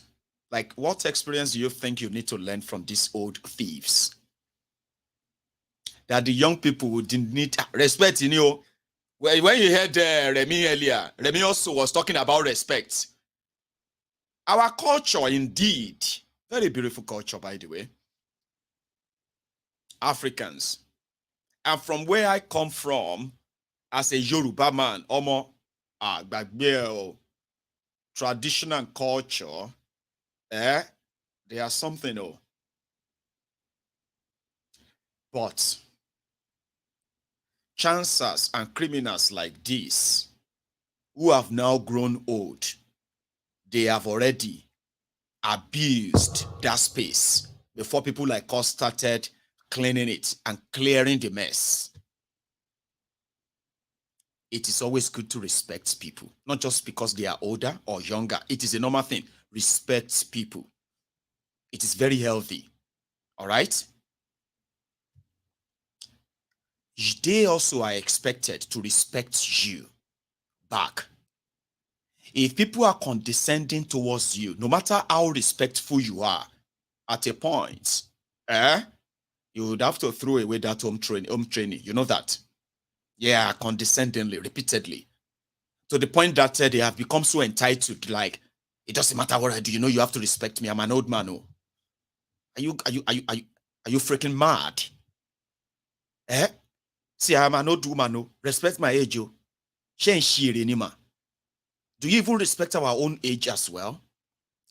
Speaker 11: Like, what experience do you think you need to learn from these old thieves? That the young people would need respect, When you heard Remi earlier, Remi also was talking about respect. Our culture, indeed, very beautiful culture, by the way. Africans. And from where I come from, as a Yoruba man, traditional culture, there are something, but chancers and criminals like this, who have now grown old, they have already abused that space before people like us started cleaning it and clearing the mess. It is always good to respect people, not just because they are older or younger. It is a normal thing. Respect people. It is very healthy. All right? They also are expected to respect you back. If people are condescending towards you, no matter how respectful you are, at a point, you would have to throw away that home training. You know that? Yeah, condescendingly, repeatedly. To the point that they have become so entitled, like, it doesn't matter what I do, you have to respect me. I'm an old man. Oh. Are you freaking mad? See, I'm an old woman. Oh. Respect my age. Oh. Do you even respect our own age as well?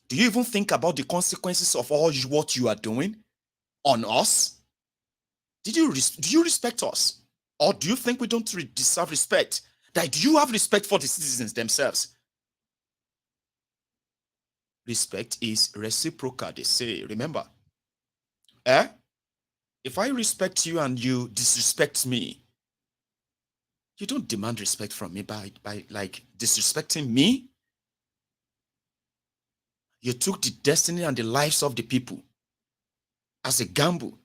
Speaker 11: Do you even think about the consequences of all what you are doing on us? Do you respect us? Or do you think we don't deserve respect? Like, do you have respect for the citizens themselves? Respect is reciprocal, they say. Remember? If I respect you and you disrespect me, you don't demand respect from me by like disrespecting me. You took the destiny and the lives of the people as a gamble.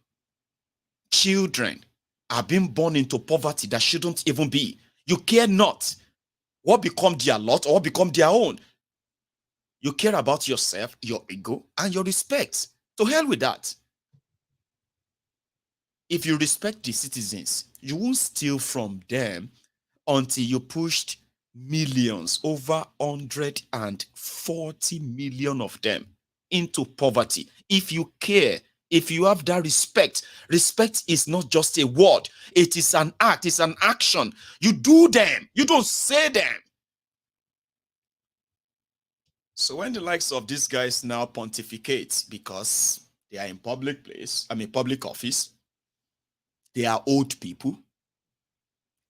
Speaker 11: Children are being born into poverty that shouldn't even be. You care not what become their lot or what become their own. You care about yourself, your ego, and your respect. To hell with that. If you respect the citizens, you won't steal from them until you pushed millions, over 140 million of them, into poverty. If you care, if you have that respect is not just a word. It is an act, it's an action. You do them, you don't say them. So when the likes of these guys now pontificate because they are in public office, they are old people,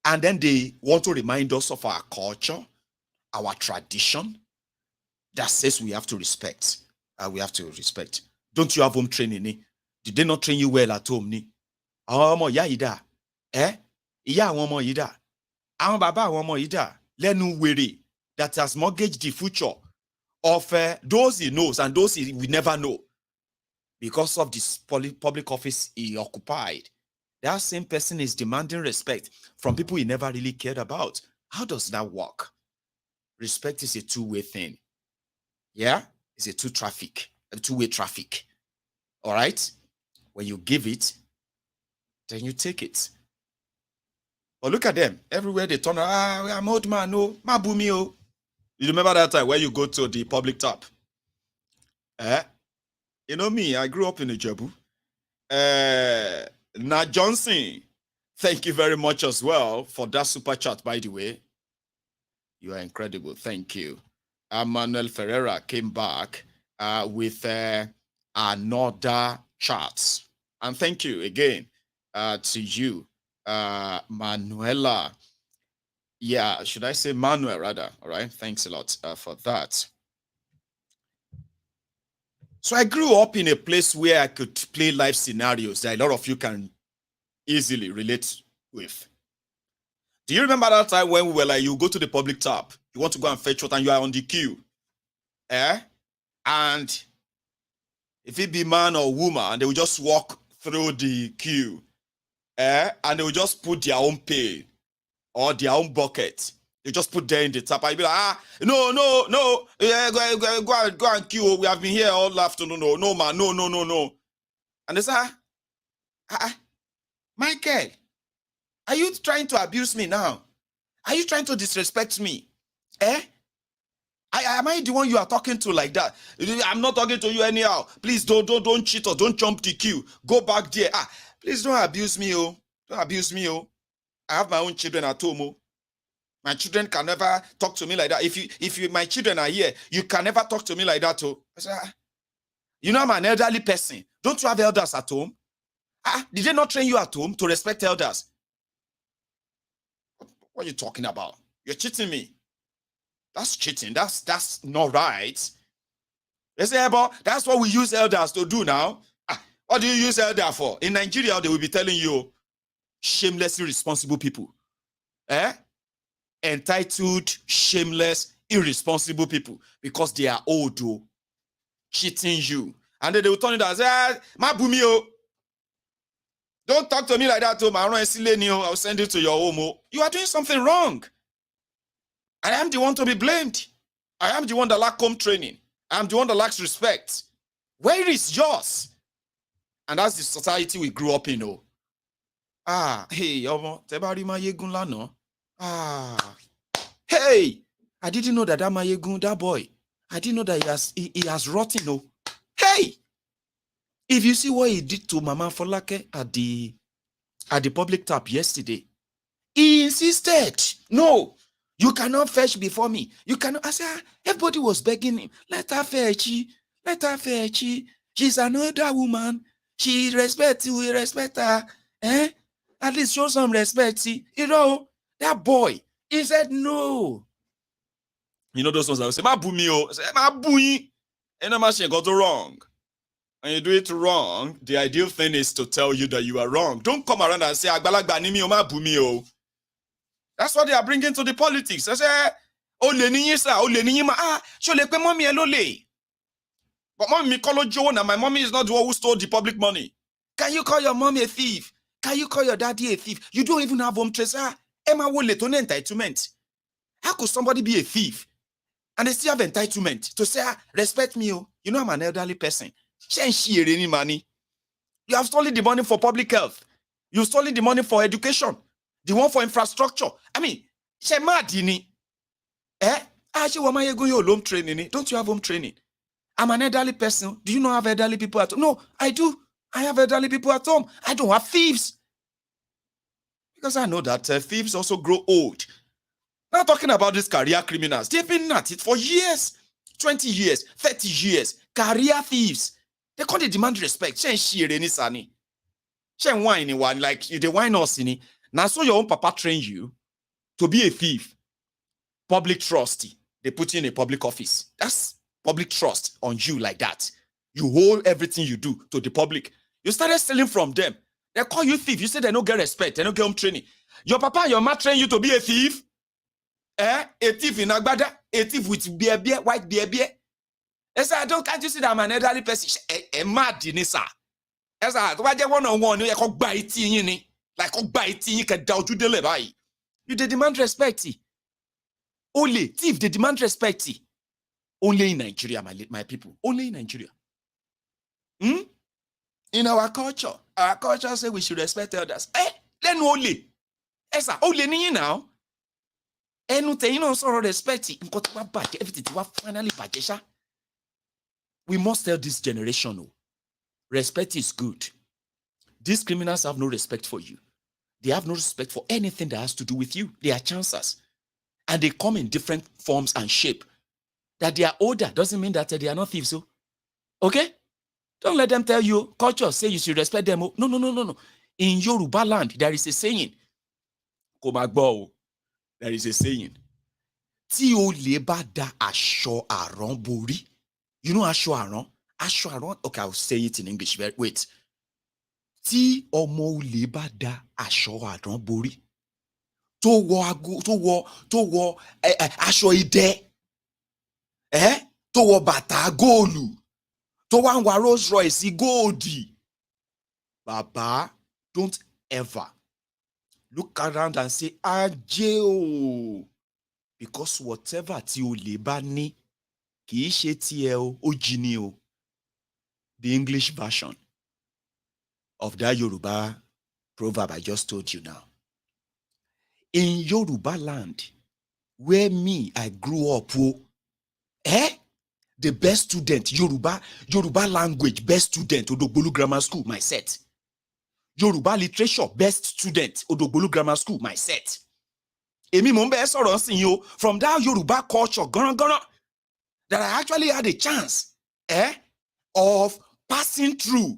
Speaker 11: and then they want to remind us of our culture, our tradition, that says we have to respect. We have to respect. Don't you have home training? Eh? Did they not train you well at home? Ni? Ọmọ ìyá yìí dà. Ìyá àwọn ọmọ yìí dà. Àwọn bàbá àwọn ọmọ yìí dà. Lẹ́nu wèrè that has mortgaged the future of those he knows and those he will never know because of this public office he occupied. That same person is demanding respect from people he never really cared about. How does that work? Respect is a two-way thing. Yeah? It's a two-way traffic. All right? When you give it, then you take it. But look at them. Everywhere they turn around, I'm old man, no, mabumi, oh. You remember that time when you go to the public tap? You know me, I grew up in Ijebu. Na Johnson, thank you very much as well for that super chat, by the way. You are incredible. Thank you. Manuel Ferreira came back with another chat. And thank you again to you. Manuela. Yeah, should I say Manuel rather? All right, thanks a lot for that. So I grew up in a place where I could play life scenarios that a lot of you can easily relate with. Do you remember that time when we were like, you go to the public tap, you want to go and fetch water and you are on the queue? And if it be man or woman, they will just walk through the queue. And they will just put their own pail or their own bucket. They just put there in the tap. I'll be like, no. Yeah, go and queue. We have been here all afternoon. No, man, no. And they say, Michael, are you trying to abuse me now? Are you trying to disrespect me? Am I the one you are talking to like that? I'm not talking to you anyhow. Please don't cheat or don't jump the queue. Go back there. Please don't abuse me, oh. Don't abuse me, oh. I have my own children at home, oh. My children can never talk to me like that. If my children are here, you can never talk to me like that, oh. I said, you know I'm an elderly person. Don't you have elders at home? Did they not train you at home to respect elders? What are you talking about? You're cheating me. That's cheating. That's not right. They say, but that's what we use elders to do now. What do you use elder for? In Nigeria, they will be telling you, shameless, irresponsible people. Entitled, shameless, irresponsible people. Because they are old, oh, cheating you. And then they will turn it and say, Mabumio. Don't talk to me like that, oh. I'll send you to your home. Oh. You are doing something wrong. I am the one to be blamed. I am the one that lacks home training. I am the one that lacks respect. Where is yours? And that's the society we grew up in. Oh. Hey, tebari mayegun lano. Hey, I didn't know that mayegun, that boy, I didn't know that he has rotten. Oh. Hey, if you see what he did to Mama Folake at the public tap yesterday, he insisted, no, you cannot fetch before me. You cannot. I said, everybody was begging him, let her fetch. Let her fetch. She's an older woman. She respects you, we respect her. At least show some respect. You know, that boy, he said no. You know those ones that will say, Ma bumio. I say, Ma bui. And no machine got it wrong. And you do it wrong, the ideal thing is to tell you that you are wrong. Don't come around and say, Agbalagba ni mi o, ma bumi o. That's what they are bringing to the politics. I say, ole niyin sa, ole niyin ma, so le pe mommy elole. But mommy call Joe, and my mommy is not the one who stole the public money. Can you call your mommy a thief? Can you call your daddy a thief? You don't even have home trace. Emma wole to entitlement. How could somebody be a thief and they still have entitlement to say, respect me, oh. You know I'm an elderly person. Money. You have stolen the money for public health. You've stolen the money for education. The one for infrastructure. I mean, don't you have home training? I'm an elderly person. Do you not have elderly people at home? No, I do. I have elderly people at home. I don't have thieves. Because I know that thieves also grow old. Not talking about these career criminals. They've been at it for years. 20 years, 30 years. Career thieves. They can't demand respect. Like you, they whine us in it. Now, so your own papa train you to be a thief. Public trust. They put you in a public office. That's public trust on you like that. You hold everything you do to the public. You started stealing from them. They call you thief. You say they don't get respect. They don't get home training. Your papa and your mama train you to be a thief. A thief in Agbada. A thief with beer, white beer. Can't you see that I'm an elderly person? Mad in this. Why they one-on-one? You can buy it. Like, buy it. You can doubt you deliver. You demand respect. Only thief, they demand respect. Only in Nigeria, my people. Only in Nigeria. In our culture says we should respect elders. Then only. Only ni now. You know, so respect. Everything finally badgesha. We must tell this generation, oh, respect is good. These criminals have no respect for you. They have no respect for anything that has to do with you. They are chancers. And they come in different forms and shape. That they are older doesn't mean that they are not thieves. So, okay? Don't let them tell you, culture say you should respect them. No. In Yoruba land, there is a saying. Komagbo, there is a saying. Tí olè bá da aṣọ àrán borí. You know aṣọ àrán? Aṣọ àrán. Okay, I'll say it in English. Wait. Tí ọmọ olè bá da aṣọ àrán borí. Tó wọ aṣọ idẹ. Tó wọ bàtà góòlù. Tó wá ń wa Rolls Royce góòdì. Baba, don't ever look around and say, Ajé o. Because whatever tí olè bá ní, kì í ṣe tiẹ̀ o, ó jí ni o. The English version of that Yoruba proverb I just told you now. In Yoruba land, where I grew up, the best student, Yoruba language, best student, Odogbolu Grammar School, my set. Yoruba literature, best student, Odogbolu Grammar School, my set. Emi mo nbe sọ̀rọ̀ sin yo from that Yoruba culture, that I actually had a chance, of passing through,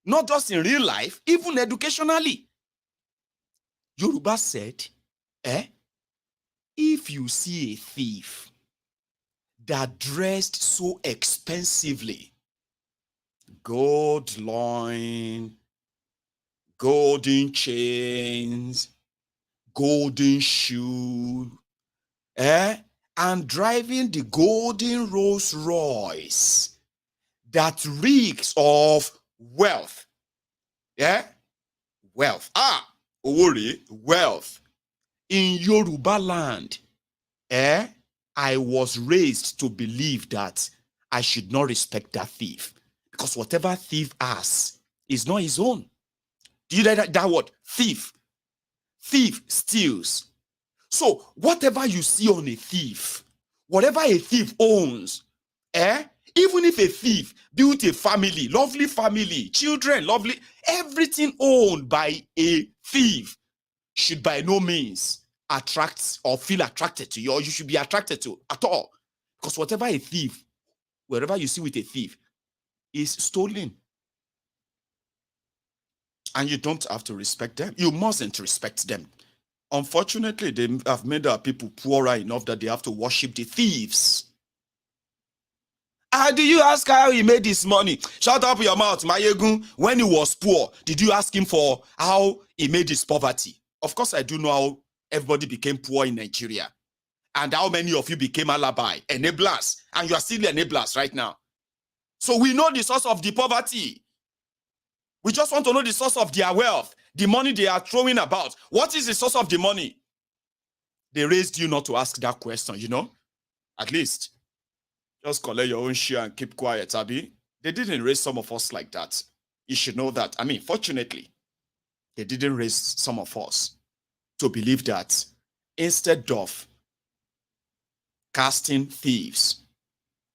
Speaker 11: not just in real life, even educationally. Yoruba said, if you see a thief that dressed so expensively, gold loin, golden chains, golden shoe, and driving the golden Rolls Royce that reeks of wealth. Wealth. Wealth. In Yoruba land, I was raised to believe that I should not respect that thief. Because whatever thief has is not his own. Do you know that word? Thief. Thief steals. So whatever you see on a thief, whatever a thief owns, even if a thief built a family, lovely family, children, lovely, everything owned by a thief should by no means attract or feel attracted to you, or you should be attracted to at all. Because whatever a thief, wherever you see with a thief, is stolen. And you don't have to respect them. You mustn't respect them. Unfortunately, they have made our people poorer enough that they have to worship the thieves. Do you ask how he made his money? Shut up your mouth, Mayegun. When he was poor, did you ask him for how he made his poverty? Of course, I do know how everybody became poor in Nigeria. And how many of you became alibi, enablers. And you are still enablers right now. So we know the source of the poverty. We just want to know the source of their wealth, the money they are throwing about. What is the source of the money? They raised you not to ask that question, you know? At least, just collect your own share and keep quiet, Abi. They didn't raise some of us like that. You should know that. I mean, fortunately, they didn't raise some of us to believe that instead of casting thieves,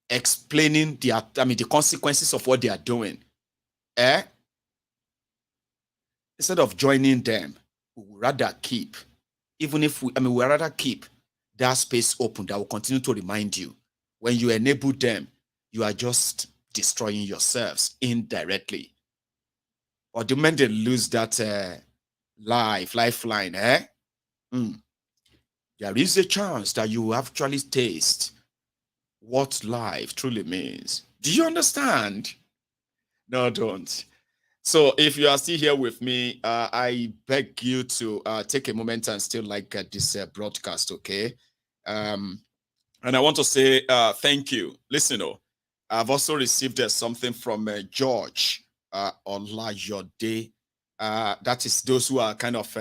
Speaker 11: explaining the consequences of what they are doing, instead of joining them, we would rather keep, we rather keep that space open that will continue to remind you. When you enable them, you are just destroying yourselves indirectly. Or the moment they lose that lifeline, there is a chance that you actually taste what life truly means. Do you understand? No, don't. So if you are still here with me, I beg you to take a moment and still like this broadcast, okay? And I want to say thank you. Listen, I've also received something from George Olayode. That is those who are kind of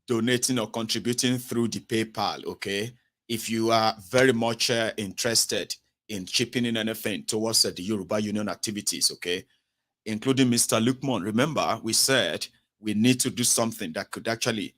Speaker 11: donating or contributing through the PayPal, okay? If you are very much interested in chipping in anything towards the Yoruba Union activities, okay? Including Mr. Lukman. Remember, we said we need to do something that could actually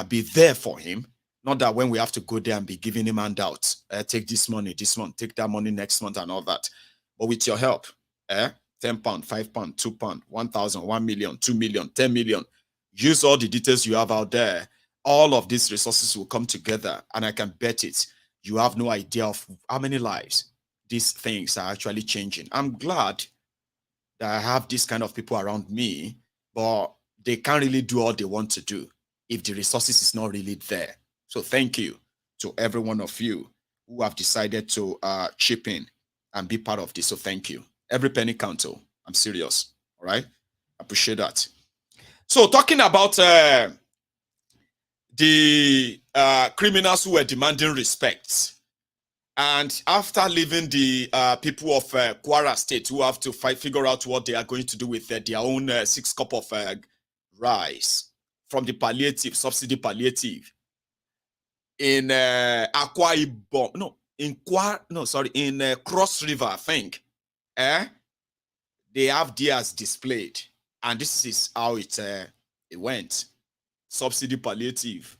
Speaker 11: be there for him. Not that when we have to go there and be giving him handouts, take this money this month, take that money next month and all that. But with your help, £10, £5, £2, 1,000, 1 million, 2 million, 10 million, use all the details you have out there. All of these resources will come together, and I can bet it. You have no idea of how many lives these things are actually changing. I'm glad that I have this kind of people around me, but they can't really do all they want to do if the resources is not really there. So thank you to every one of you who have decided to chip in and be part of this. So thank you. Every penny counts. I'm serious. All right. Appreciate that. So talking about the criminals who were demanding respect. And after leaving the people of Kwara State who have to figure out what they are going to do with their own 6 cup of rice from the palliative, subsidy palliative in Akwa Ibom, in Cross River, I think. They have theirs displayed. And this is how it went. Subsidy palliative.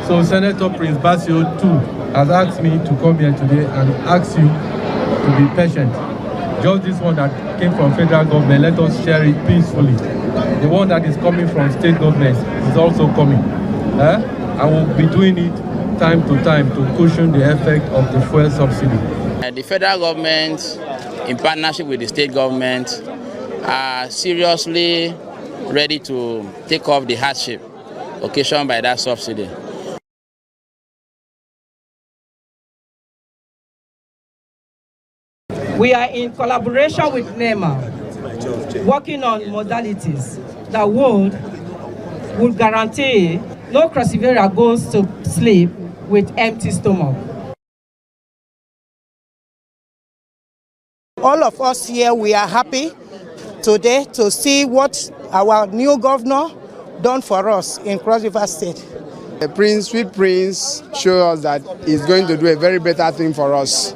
Speaker 5: So Senator Prince Basio too has asked me to come here today and ask you to be patient. Just this one that came from federal government, let us share it peacefully. The one that is coming from state governments is also coming. I will be doing it time to time to cushion the effect of the fuel subsidy.
Speaker 22: The federal government, in partnership with the state government, are seriously ready to take off the hardship occasioned by that subsidy.
Speaker 23: We are in collaboration with NEMA, working on modalities that would guarantee no Crossivera goes to sleep with empty stomach.
Speaker 24: All of us here, we are happy today to see what our new governor done for us in Cross River State.
Speaker 25: The Prince, sweet Prince, show us that he's going to do a very better thing for us,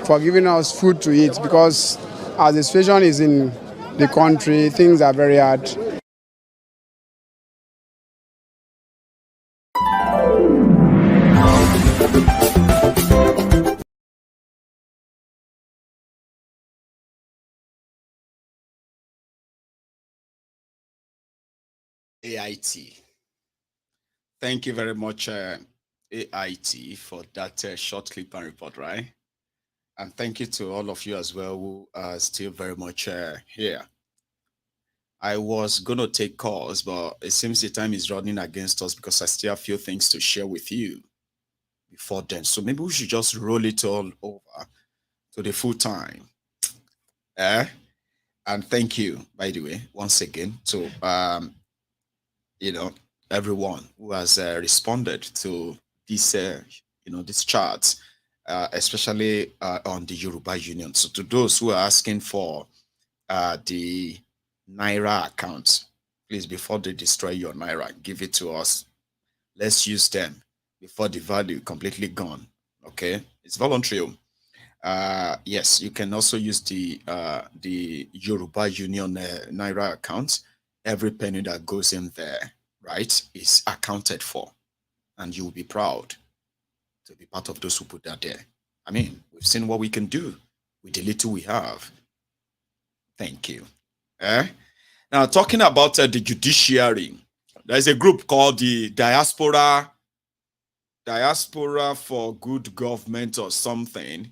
Speaker 25: for giving us food to eat, because as the situation is in the country, things are very hard.
Speaker 11: AIT. Thank you very much, AIT, for that short clip and report, right? And thank you to all of you as well who are still very much here. I was going to take calls, but it seems the time is running against us because I still have a few things to share with you before then. So maybe we should just roll it all over to the full time. And thank you, by the way, once again, to everyone who has responded to this, this chart, especially on the Yoruba Union. So to those who are asking for the Naira accounts, please, before they destroy your Naira, give it to us. Let's use them before the value completely gone. Okay, it's voluntary. Yes, you can also use the Yoruba Union Naira account. Every penny that goes in there, right, is accounted for, and you will be proud to be part of those who put that there. I mean, we've seen what we can do with the little we have. Thank you. Now, talking about the judiciary, there's a group called the Diaspora for Good Government or something,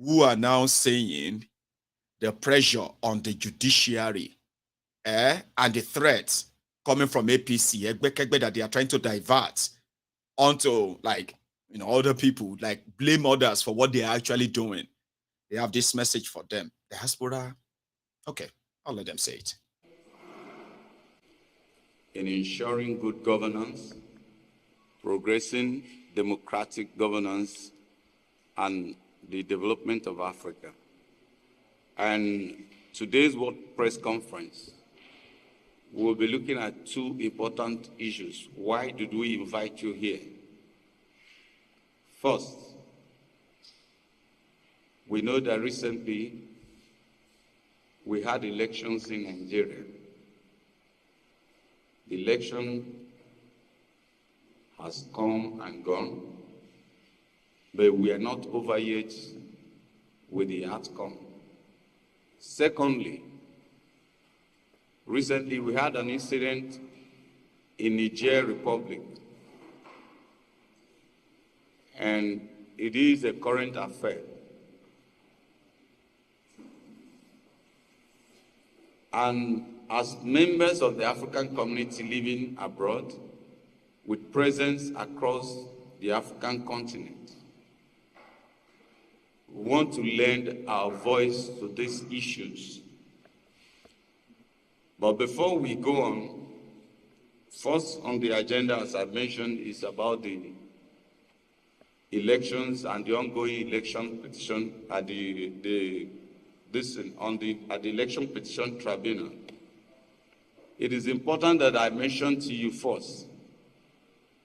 Speaker 11: who are now saying the pressure on the judiciary and the threats coming from APC, that they are trying to divert onto, other people, blame others for what they are actually doing. They have this message for them. Diaspora, okay, I'll let them say it.
Speaker 26: In ensuring good governance, progressing democratic governance, and the development of Africa. And today's World Press Conference, we'll be looking at two important issues. Why did we invite you here? First, we know that recently we had elections in Nigeria. The election has come and gone, but we are not over yet with the outcome. Secondly, recently we had an incident in Niger Republic, and it is a current affair. And as members of the African community living abroad, with presence across the African continent, we want to lend our voice to these issues. But before we go on, first on the agenda, as I mentioned, is about the elections and the ongoing election petition at the election petition tribunal. It is important that I mention to you first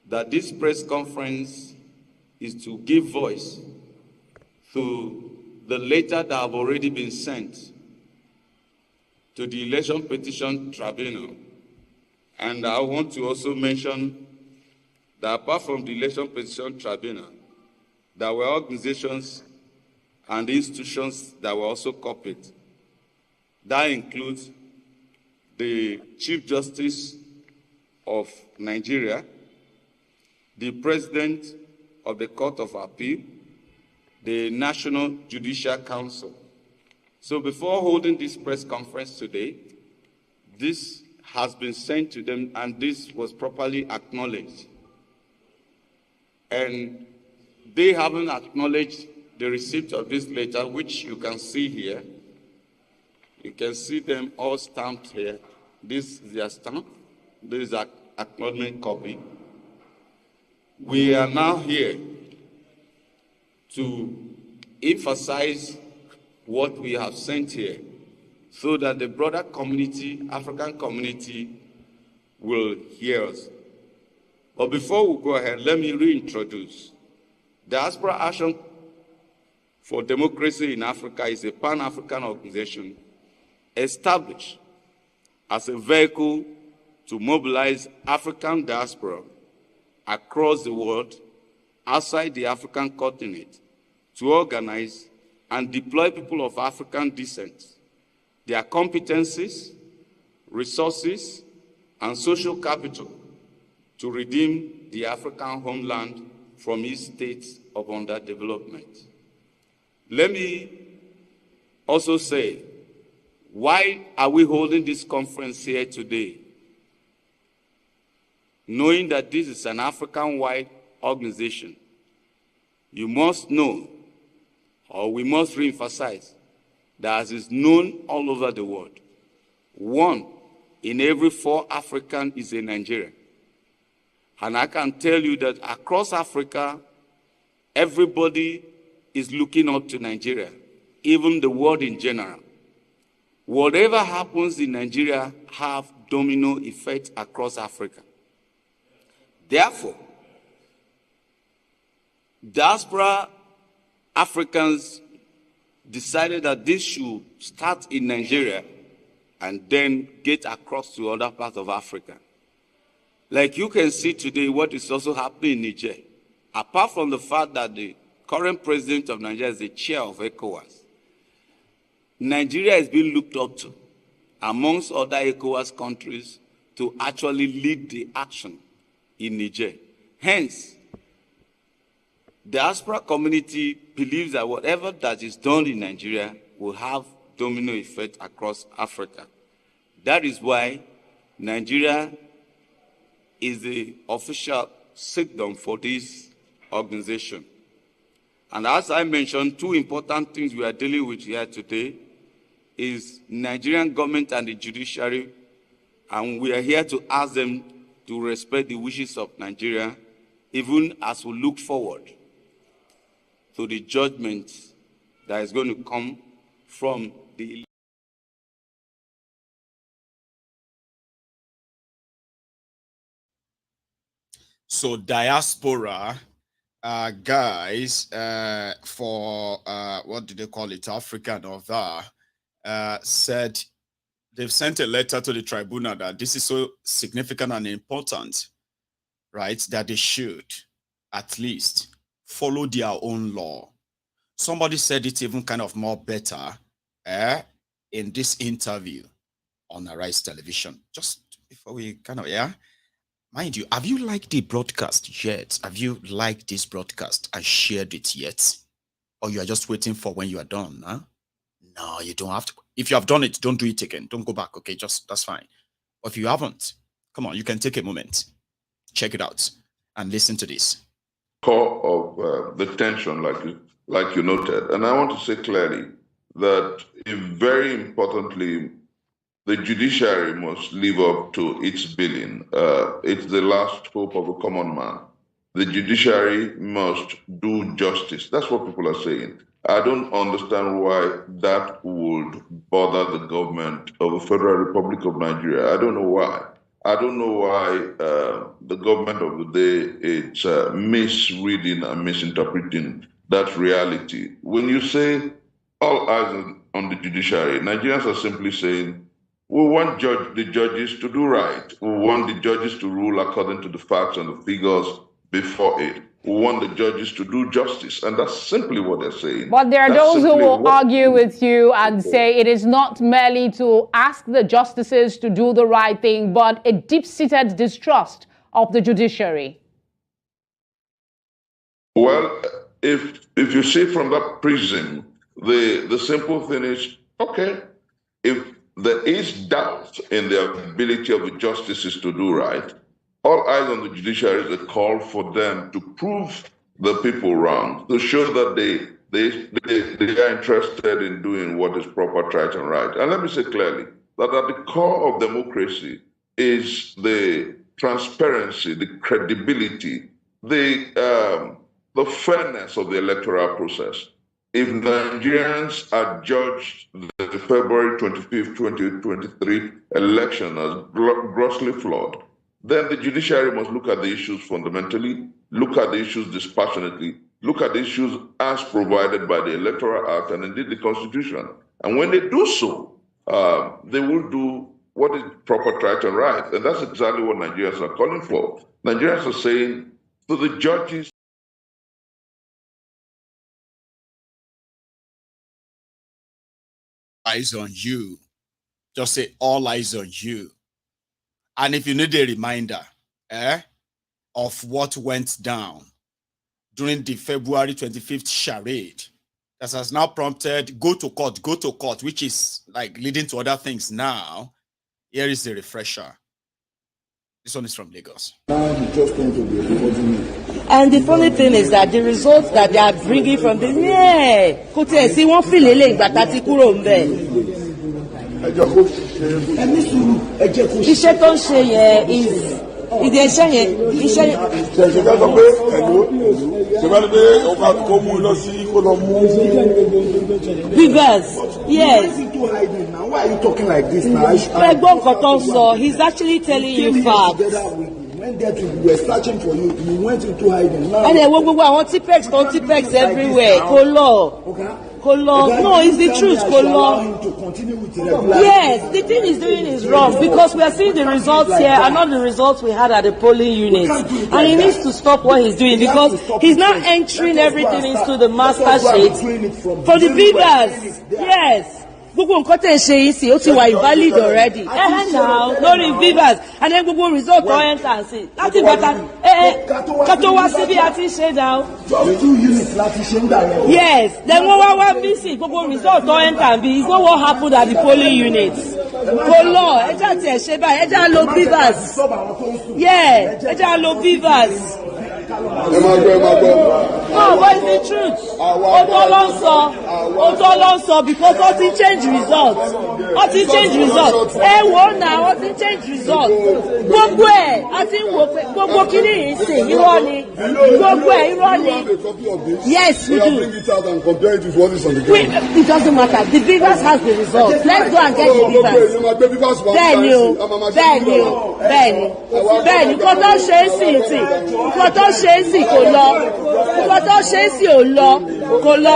Speaker 26: that this press conference is to give voice to the letter that have already been sent to the election petition tribunal. And I want to also mention that apart from the election petition tribunal, there were organizations and institutions that were also copied. That includes the Chief Justice of Nigeria, the President of the Court of Appeal, the National Judicial Council. So before holding this press conference today, this has been sent to them and this was properly acknowledged. And they haven't acknowledged the receipt of this letter, which you can see here. You can see them all stamped here. This is their stamp. This is an acknowledgement copy. We are now here to emphasize what we have sent here so that the broader community, African community, will hear us. But before we go ahead, let me reintroduce. Diaspora Action for Democracy in Africa is a Pan-African organization established as a vehicle to mobilize African diaspora across the world, outside the African continent, to organize and deploy people of African descent, their competencies, resources, and social capital to redeem the African homeland from its state of underdevelopment. Let me also say, why are we holding this conference here today? Knowing that this is an African-wide organization, you must know, or we must reemphasize, that as is known all over the world, 1 in every 4 Africans is a Nigerian. And I can tell you that across Africa, everybody is looking up to Nigeria, even the world in general. Whatever happens in Nigeria have domino effect across Africa. Therefore, diaspora Africans decided that this should start in Nigeria and then get across to other parts of Africa. Like you can see today what is also happening in Niger. Apart from the fact that the current president of Nigeria is the chair of ECOWAS, Nigeria is being looked up to, amongst other ECOWAS countries, to actually lead the action in Niger. Hence, the diaspora community believes that whatever that is done in Nigeria will have domino effect across Africa. That is why Nigeria is the official signal for this organization. And as I mentioned, 2 important things we are dealing with here today is Nigerian government and the judiciary, and we are here to ask them to respect the wishes of Nigeria, even as we look forward to the judgment that is going to come from the
Speaker 11: So diaspora guys for what do they call it, African of that, said
Speaker 4: they've sent a letter to the tribunal that this is so significant and important, right, that they should at least follow their own law. Somebody said it even kind of more better in this interview on Arise Television. Just before we mind you, have you liked the broadcast yet? Have you liked this broadcast and shared it yet? Or you are just waiting for when you are done, huh? No, you don't have to. If you have done it, don't do it again. Don't go back, okay? That's fine. But if you haven't, come on, you can take a moment, check it out, and listen to this.
Speaker 1: Core of the tension, like you noted. And I want to say clearly that very importantly, the judiciary must live up to its billing. It's the last hope of a common man. The judiciary must do justice. That's what people are saying. I don't understand why that would bother the government of the Federal Republic of Nigeria. I don't know why. I don't know why the government of the day is misreading and misinterpreting that reality. When you say all eyes on the judiciary, Nigerians are simply saying, we want the judges to do right. We want the judges to rule according to the facts and the figures before it. We want the judges to do justice. And that's simply what they're saying.
Speaker 2: But there are those who will argue with you and say it is not merely to ask the justices to do the right thing, but a deep-seated distrust of the judiciary.
Speaker 1: Well, if you see from that prism, the simple thing is, okay, if there is doubt in the ability of the justices to do right, all eyes on the judiciary is a call for them to prove the people wrong, to show that they are interested in doing what is proper, right, and right. And let me say clearly that at the core of democracy is the transparency, the credibility, the fairness of the electoral process. If Nigerians are judged the February 25th, 2023 election as grossly flawed, then the judiciary must look at the issues fundamentally, look at the issues dispassionately, look at the issues as provided by the Electoral Act and indeed the Constitution. And when they do so, they will do what is proper, right, and right. And that's exactly what Nigerians are calling for. Nigerians are saying to the judges,
Speaker 4: eyes on you. Just say all eyes on you. And if you need a reminder of what went down during the February 25th charade that has now prompted go to court, which is like leading to other things now, here is the refresher. This one is from Lagos.
Speaker 6: And the funny thing is that the results that they are bringing from this, see one feeling that iṣẹ́ tó ń ṣe yẹn ìdí iṣẹ́ yẹn Rivers, yes. Why are you talking like this now? He's actually telling you facts. Went there we were searching for you. You went into hiding. Now, and then I want Tipex everywhere. No, it's the truth, Yes, the thing he's doing is wrong because we are seeing the results here and not the results we had at the polling unit. And he needs to stop what he's doing because he's now entering everything into the master sheet for the bidders. Yes. Gbogbo nǹkan tẹ̀ ṣe yìí sí ó ti wà invalid already. Now lórí Vivas and then gbogbo result tó enter sí láti gbàtà kátó wá síbi àti ṣe now. Just 2 units láti ṣe ń gbà yẹn. Yes, then wọ́n wá missing gbogbo result tó enter bí is not what happened at the polling units. Kò lọ ẹja tiẹ̀ ṣe báyìí ẹja lo Vivas. Ẹja lo Vivas. No, but it's the truth. Otolonso because what he change results. What he change results. What he change results. Gbogbo ẹ̀ àti wo pé gbogbo kini yìí ṣe irọ́ ni. Gbogbo ẹ̀ irọ́ ni. Yes, we do. Bring it out and compare it with what is on the ground. It doesn't matter. The Vivas has the results. Let's go and get the Vivas. Bẹ́ẹ̀ni, kò tó ṣe é sí ìtì. Kò tó ṣe é sí kò lọ. Kò tó ṣe é sí ò lọ. Kò lọ.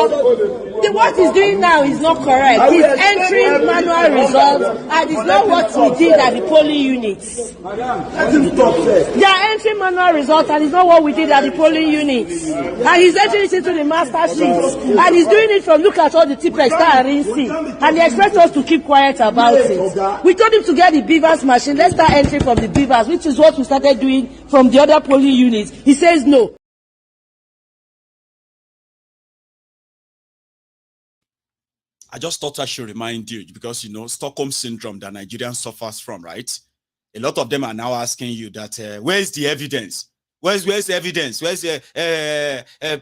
Speaker 6: what he's doing now is not correct. He's entering manual results, and it's not what we did at the polling units. They are entering manual results, and it's not what we did at the polling units. And he's entering it into the master sheets, and he's doing it from look at all the tipex that are in see, and they expect us to keep quiet about it. We told him to get the beavers machine. Let's start entering from the beavers, which is what we started doing from the other polling units. He says no.
Speaker 4: I just thought I should remind you, because, you know, Stockholm syndrome that Nigerian suffers from, right? A lot of them are now asking you that, where's the evidence? Where's the evidence? Where's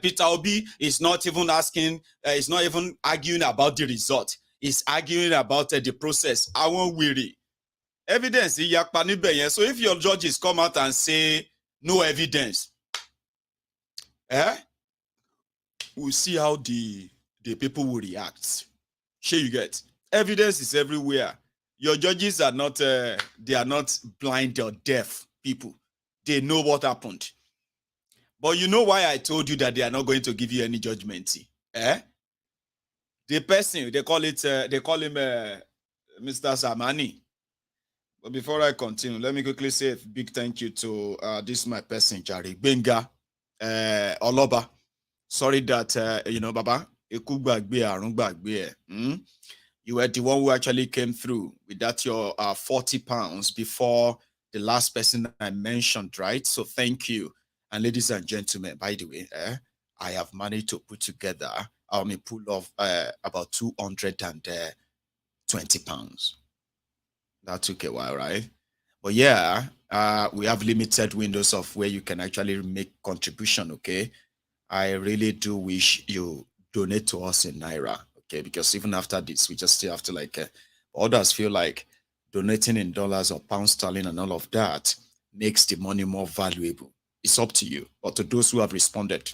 Speaker 4: Peter Obi is not even asking, is not even arguing about the result. He's arguing about the process. I won't weary. Evidence. So if your judges come out and say no evidence, we'll see how the people will react. Sure, you get evidence is everywhere. Your judges are not they are not blind or deaf people. They know what happened. But you know why I told you that they are not going to give you any judgment? The person, they call him Mr. Samani. But before I continue, let me quickly say a big thank you to this my person, Jari Benga Oloba. Sorry that you know, Baba. You were the one who actually came through with that your 40 pounds before the last person I mentioned, right? So thank you. And ladies and gentlemen, by the way, I have managed to put together, pull off about 220 pounds. That took a while, right? But yeah, we have limited windows of where you can actually make contribution, okay? I really do wish you donate to us in Naira, okay? Because even after this, we just still have to others feel like donating in dollars or pound sterling and all of that makes the money more valuable. It's up to you. But to those who have responded,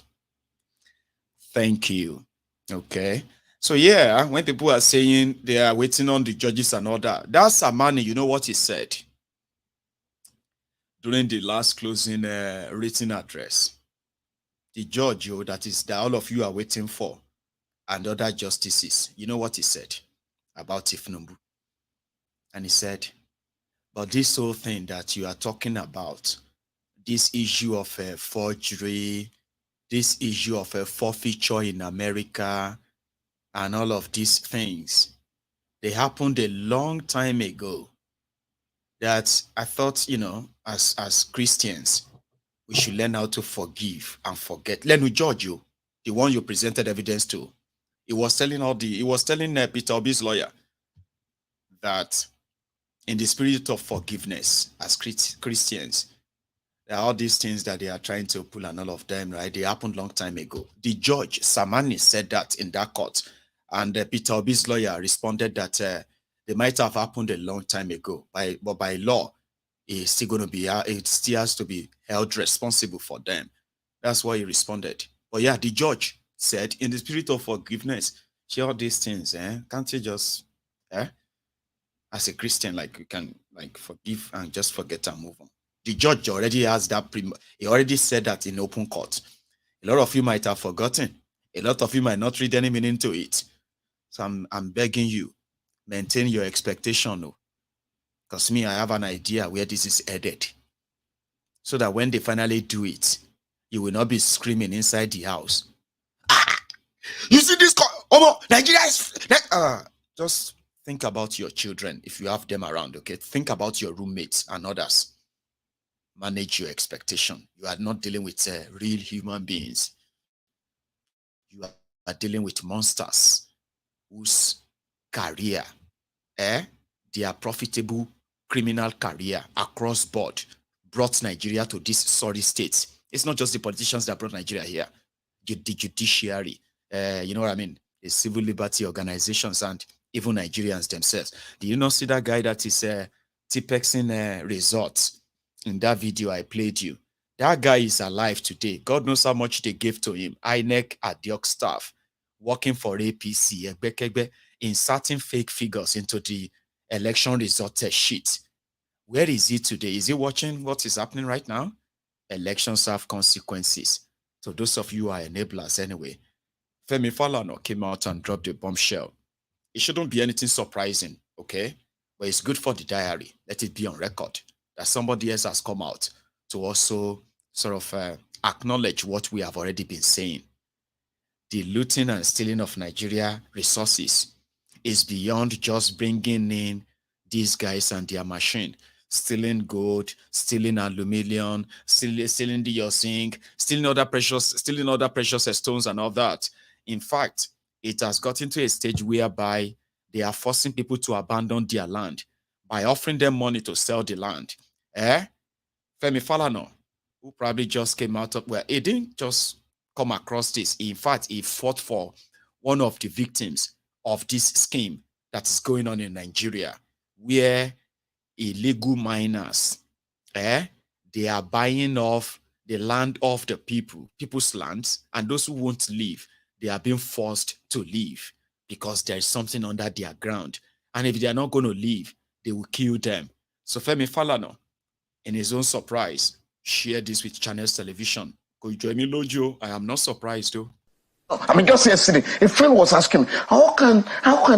Speaker 4: thank you, okay? So yeah, when people are saying they are waiting on the judges and all that, that's Samani, you know what he said during the last closing written address. The judge, that is that all of you are waiting for, and other justices, you know what he said about Tinubu? And he said, but this whole thing that you are talking about, this issue of forgery, this issue of forfeiture in America, and all of these things, they happened a long time ago. That I thought, you know, as Christians, we should learn how to forgive and forget. Let me judge you, the one you presented evidence to. He was telling Peter Obi's lawyer that in the spirit of forgiveness, as Christians, there are all these things that they are trying to pull and all of them, right? They happened long time ago. The judge, Samani, said that in that court. And Peter Obi's lawyer responded that they might have happened a long time ago. But by law, it's still going to be, it still has to be held responsible for them. That's why he responded. But yeah, the judge said, in the spirit of forgiveness, share all these things, can't you just, as a Christian, you can forgive and just forget and move on. The judge already has that, he already said that in open court. A lot of you might have forgotten. A lot of you might not read any meaning to it. So I'm begging you, maintain your expectation, because me, I have an idea where this is headed. So that when they finally do it, you will not be screaming inside the house. You see this? Nigeria is... just think about your children if you have them around, okay? Think about your roommates and others. Manage your expectation. You are not dealing with real human beings. You are dealing with monsters whose career, their profitable criminal career across board brought Nigeria to this sorry state. It's not just the politicians that brought Nigeria here. The judiciary, you know what I mean? The civil liberty organizations and even Nigerians themselves. Do you not see that guy that is Tipexing results in that video I played you? That guy is alive today. God knows how much they gave to him. INEC Adiok staff working for APC, inserting fake figures into the election result sheet. Where is he today? Is he watching what is happening right now? Elections have consequences. So those of you who are enablers anyway,
Speaker 11: Femi Falana came out and dropped a bombshell. It shouldn't be anything surprising, okay? But it's good for the diary. Let it be on record that somebody else has come out to also sort of acknowledge what we have already been saying. The looting and stealing of Nigeria resources is beyond just bringing in these guys and their machine, stealing gold, stealing aluminium, stealing the zinc, stealing other precious stones and all that. In fact, it has gotten to a stage whereby they are forcing people to abandon their land by offering them money to sell the land. Femi Falana, who probably just came out of, well, he didn't just come across this. In fact, he fought for one of the victims of this scheme that is going on in Nigeria, where illegal miners, they are buying off the land of the people's lands, and those who won't leave, they are being forced to leave because there is something under their ground. And if they are not going to leave, they will kill them. So Femi Falana, in his own surprise, shared this with Channels Television. I am not surprised though.
Speaker 16: I mean, just yesterday, a friend was asking me, how can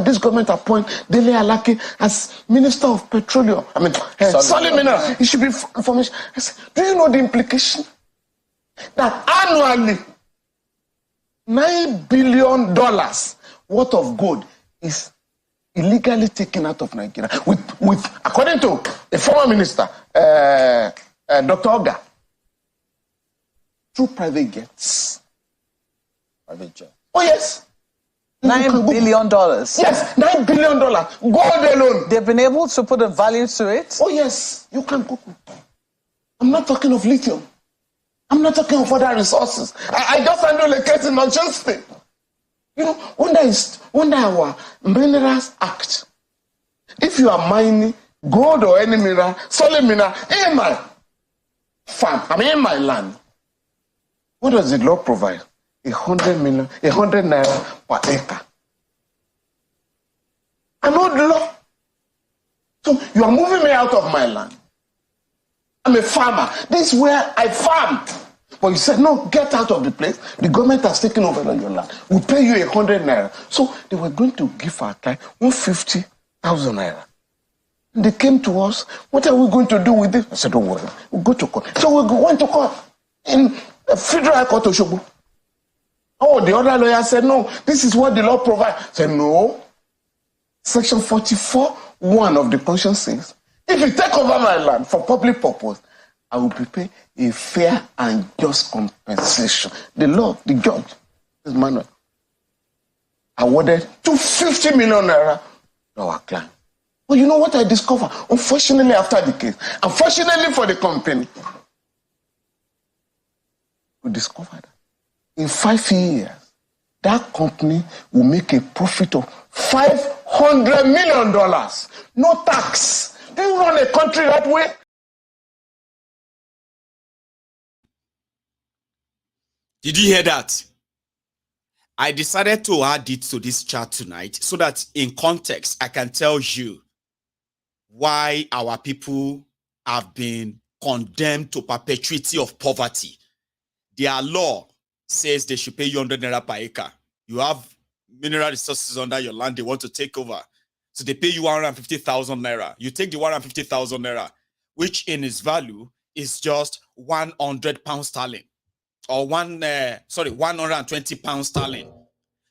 Speaker 16: this government appoint Dele Alaki as Minister of Petroleum? I mean, solid mineral. It should be information. I said, do you know the implication? That annually, $9 billion worth of gold is illegally taken out of Nigeria. With according to a former minister, Dr. Oga, through private jets. Oh, yes.
Speaker 3: $9 billion.
Speaker 16: Yes, $9 billion. Gold alone.
Speaker 3: They've been able to put a value to it.
Speaker 16: Oh, yes. You can go. I'm not talking of lithium. I'm not talking of other resources. I just handle a case in Manchester. You know, under our Minerals Act, if you are mining gold or any mineral, solid mineral, in my farm, in my land, what does the law provide? 100 naira per acre. I know the law. So you are moving me out of my land. I'm a farmer. This is where I farm. But you said, no, get out of the place. The government has taken over your land. We'll pay you 100 naira. So they were going to give our client 150,000 naira. And they came to us, what are we going to do with it? I said, don't worry, we'll go to court. So we went to court in the Federal High Court of Osogbo. Oh, the other lawyer said, no, this is what the law provides. I said, no. Section 44(1) of the Constitution says, if you take over my land for public purpose, I will prepare a fair and just compensation. The law, the judge, this man awarded 250 million naira to our client. But you know what I discovered? Unfortunately, after the case, unfortunately for the company, we discovered that in 5 years, that company will make a profit of $500 million. No tax. Do you run a country that way?
Speaker 11: Did you hear that? I decided to add it to this chat tonight so that in context, I can tell you why our people have been condemned to perpetuity of poverty. Their law says they should pay you 100 naira per acre. You have mineral resources under your land they want to take over. So they pay you 150,000 naira. You take the 150,000 naira, which in its value is just 100 pounds sterling. Or 120 pounds sterling.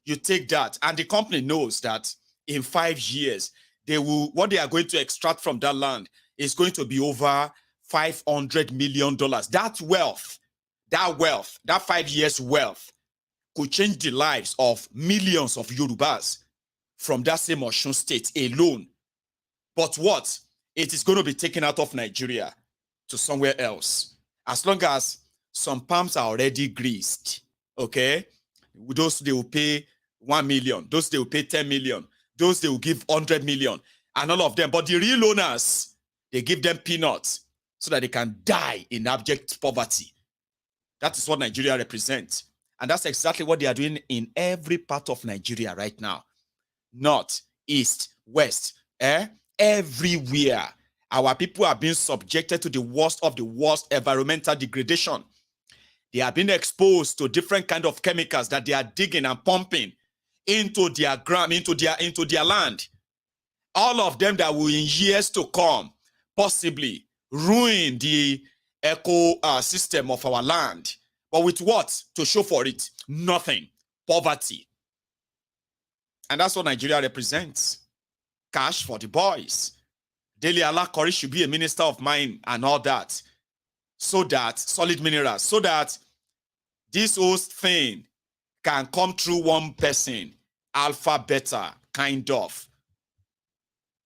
Speaker 11: You take that, and the company knows that in 5 years, what they are going to extract from that land is going to be over $500 million. That 5 years wealth could change the lives of millions of Yorubas from that same Osun state alone. But what? It is going to be taken out of Nigeria to somewhere else. As long as some palms are already greased, okay? Those they will pay 1 million, those they will pay 10 million, those they will give 100 million, and all of them. But the real owners, they give them peanuts so that they can die in abject poverty. That is what Nigeria represents. And that's exactly what they are doing in every part of Nigeria right now. North, east, west, everywhere. Our people are being subjected to the worst of the worst environmental degradation. They have been exposed to different kind of chemicals that they are digging and pumping into their ground, into their land. All of them that will in years to come possibly ruin the ecosystem of our land. But with what to show for it? Nothing. Poverty. And that's what Nigeria represents. Cash for the boys. Dele Alakori should be a minister of mine and all that. So that, solid minerals, so that this whole thing can come through one person, alpha, beta, kind of.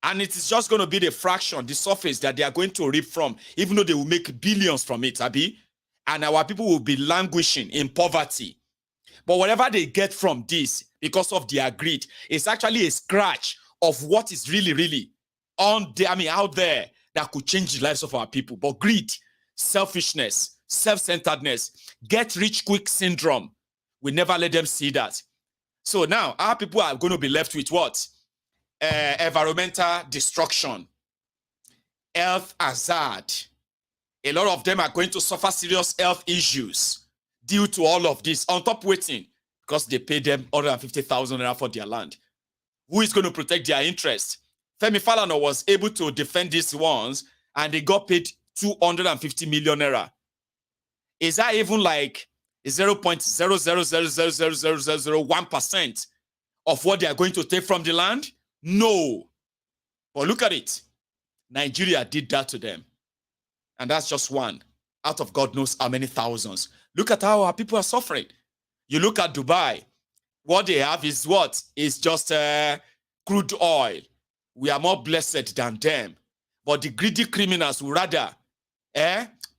Speaker 11: And it is just going to be the fraction, the surface that they are going to reap from, even though they will make billions from it, Abi. And our people will be languishing in poverty. But whatever they get from this, because of their greed, is actually a scratch of what is really out there that could change the lives of our people. But greed, selfishness, self-centeredness, get rich quick syndrome, we never let them see that. So now our people are going to be left with what? Environmental destruction, health hazard. A lot of them are going to suffer serious health issues due to all of this. On top waiting, because they pay them 150,000 naira for their land. Who is going to protect their interests? Femi Falana was able to defend these ones, and they got paid 250 million naira. Is that even like 0.0000001% of what they are going to take from the land? No. But look at it. Nigeria did that to them. And that's just one out of God knows how many thousands. Look at how our people are suffering. You look at Dubai. What they have is what? It's just crude oil. We are more blessed than them. But the greedy criminals would rather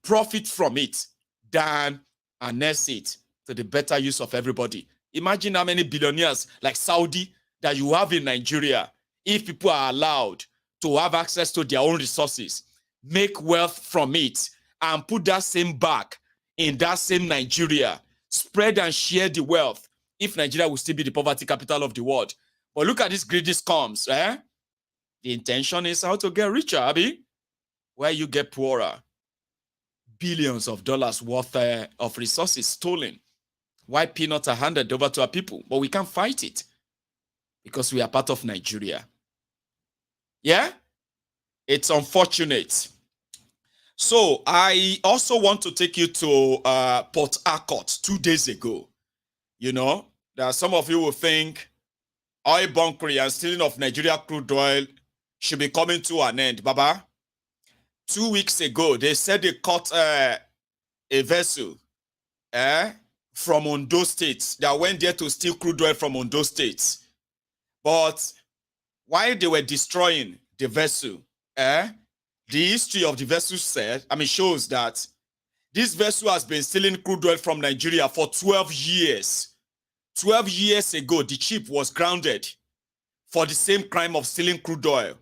Speaker 11: profit from it than harness it to the better use of everybody. Imagine how many billionaires like Saudi that you have in Nigeria, if people are allowed to have access to their own resources, make wealth from it, and put that same back in that same Nigeria, spread and share the wealth, if Nigeria will still be the poverty capital of the world. But look at these greedy scums. The intention is how to get richer, Abi, where you get poorer. Billions of dollars worth of resources stolen. Why peanuts are handed over to our people? But we can't fight it because we are part of Nigeria. Yeah? It's unfortunate. So I also want to take you to Port Harcourt 2 days ago. You know, there are some of you will think oil bunkering and stealing of Nigeria crude oil should be coming to an end. Baba, 2 weeks ago, they said they caught a vessel from Ondo State that went there to steal crude oil from Ondo State. But while they were destroying the vessel, the history of the vessel shows that this vessel has been stealing crude oil from Nigeria for 12 years. 12 years ago, the ship was grounded for the same crime of stealing crude oil.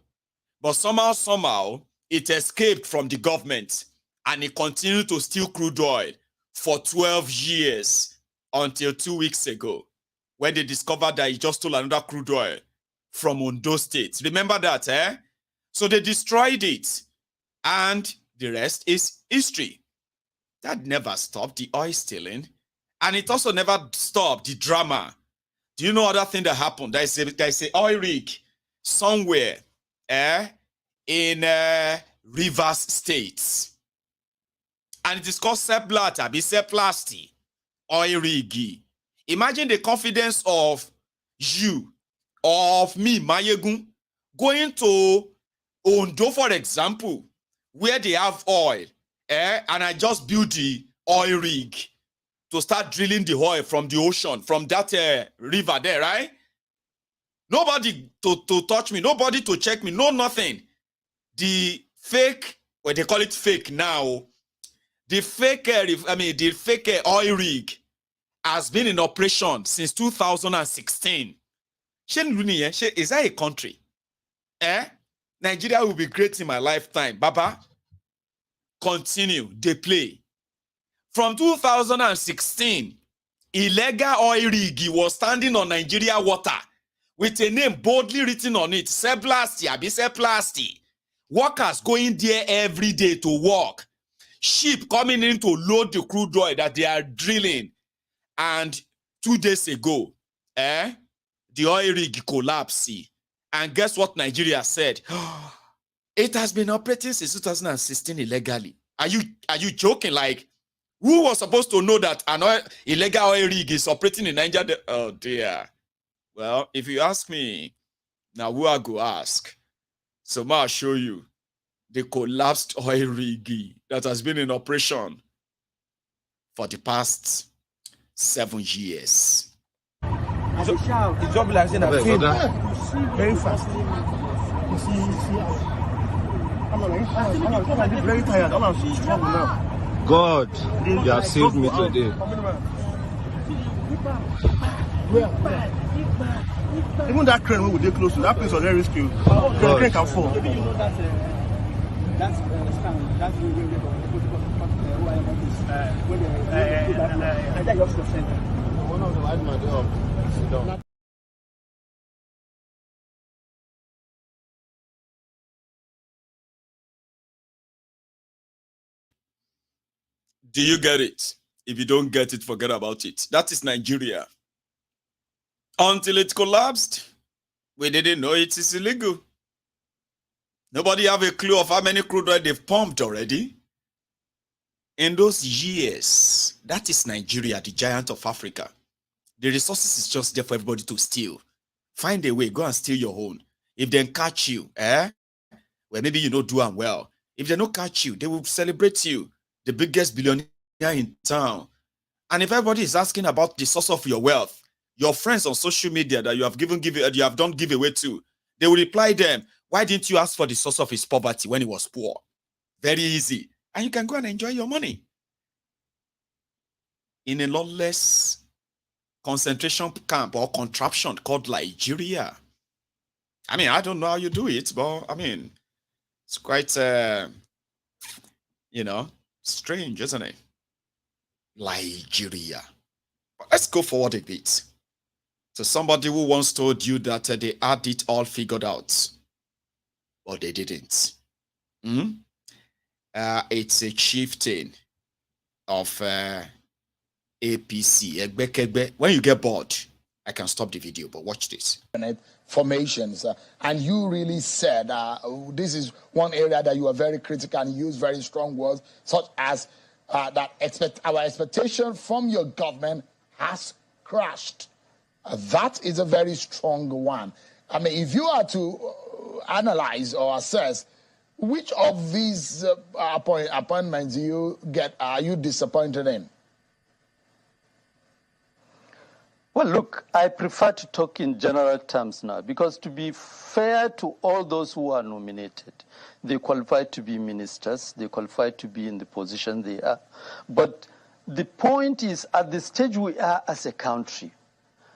Speaker 11: But somehow, it escaped from the government and it continued to steal crude oil for 12 years until 2 weeks ago, when they discovered that he just stole another crude oil from Ondo State. Remember that, So they destroyed it. And the rest is history. That never stopped the oil stealing. And it also never stopped the drama. Do you know other thing that happened? There's a oil rig somewhere in Rivers State. And it is called Seplasti oil rig. Imagine the confidence of you, of me, Mayegun, going to Ondo, for example, where they have oil, and I just built the oil rig to start drilling the oil from the ocean, from that river there, right? Nobody to touch me, nobody to check me, no nothing. The fake, well, they call it fake now. The fake, the fake oil rig has been in operation since 2016. Is that a country? Nigeria will be great in my lifetime. Baba, continue, they play. From 2016, illegal oil rig was standing on Nigeria water with a name boldly written on it, Seplasti. Workers going there every day to work. ship coming in to load the crude oil that they are drilling. And 2 days ago, the oil rig collapsed. And guess what Nigeria said? It has been operating since 2016 illegally. Are you joking? Like, who was supposed to know that an illegal oil rig is operating in Nigeria? Oh dear. Well, if you ask me, now who I go ask? So I'll show you the collapsed oil rig that has been in operation for the past 7 years.
Speaker 8: It's just like saying that very fast. You see, I'm very tired. I'm struggle now.
Speaker 7: God, you have saved me today.
Speaker 8: Even that crane when we get close to that place was very risky. The crane can fall. That's
Speaker 11: Do you get it? If you don't get it, forget about it. That is Nigeria. Until it collapsed, we didn't know it is illegal. Nobody have a clue of how many crude oil they've pumped already. In those years, that is Nigeria, the giant of Africa. The resources is just there for everybody to steal. Find a way, go and steal your own. If they catch you, well, maybe you don't do them well. If they don't catch you, they will celebrate you, the biggest billionaire in town. And if everybody is asking about the source of your wealth, your friends on social media that you have done giveaway to, they will reply them, why didn't you ask for the source of his poverty when he was poor? Very easy. And you can go and enjoy your money. In a lawless concentration camp or contraption called Nigeria. I mean, I don't know how you do it, but I mean, it's quite, strange, isn't it? Nigeria. But let's go forward a bit. So somebody who once told you that they had it all figured out, but they didn't. It's a chieftain of APC. When you get bored, I can stop the video, but watch this.
Speaker 17: Formations, and you really said this is one area that you are very critical and use very strong words, such as that our expectation from your government has crashed. That is a very strong one. I mean, if you are to analyze or assess which of these appointments are you disappointed in?
Speaker 9: Well, look, I prefer to talk in general terms now, because to be fair to all those who are nominated, they qualify to be ministers, they qualify to be in the position they are. But the point is, at the stage we are as a country,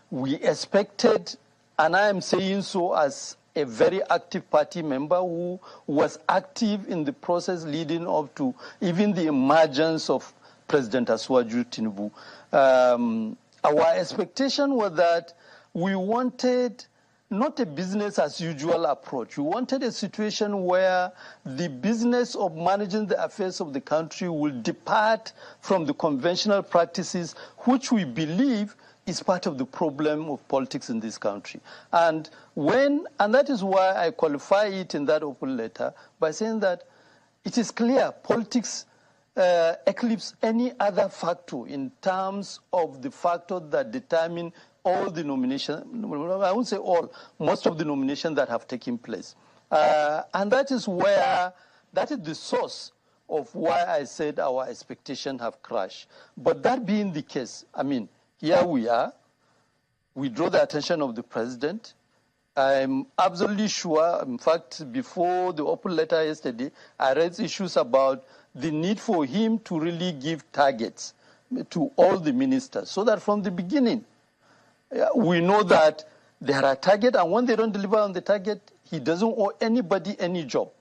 Speaker 9: we expected, and I am saying so as a very active party member who was active in the process leading up to even the emergence of President Asiwaju Tinubu. Our expectation was that we wanted not a business as usual approach. We wanted a situation where the business of managing the affairs of the country will depart from the conventional practices, which we believe is part of the problem of politics in this country. And that is why I qualify it in that open letter by saying that it is clear politics eclipse any other factor in terms of the factors that determine all the nominations, I won't say all, most of the nominations that have taken place. And that is the source of why I said our expectations have crashed. But that being the case, I mean, here we are. We draw the attention of the president. I'm absolutely sure, in fact, before the open letter yesterday, I raised issues about the need for him to really give targets to all the ministers, so that from the beginning, we know that there are targets, and when they don't deliver on the target, he doesn't owe anybody any job.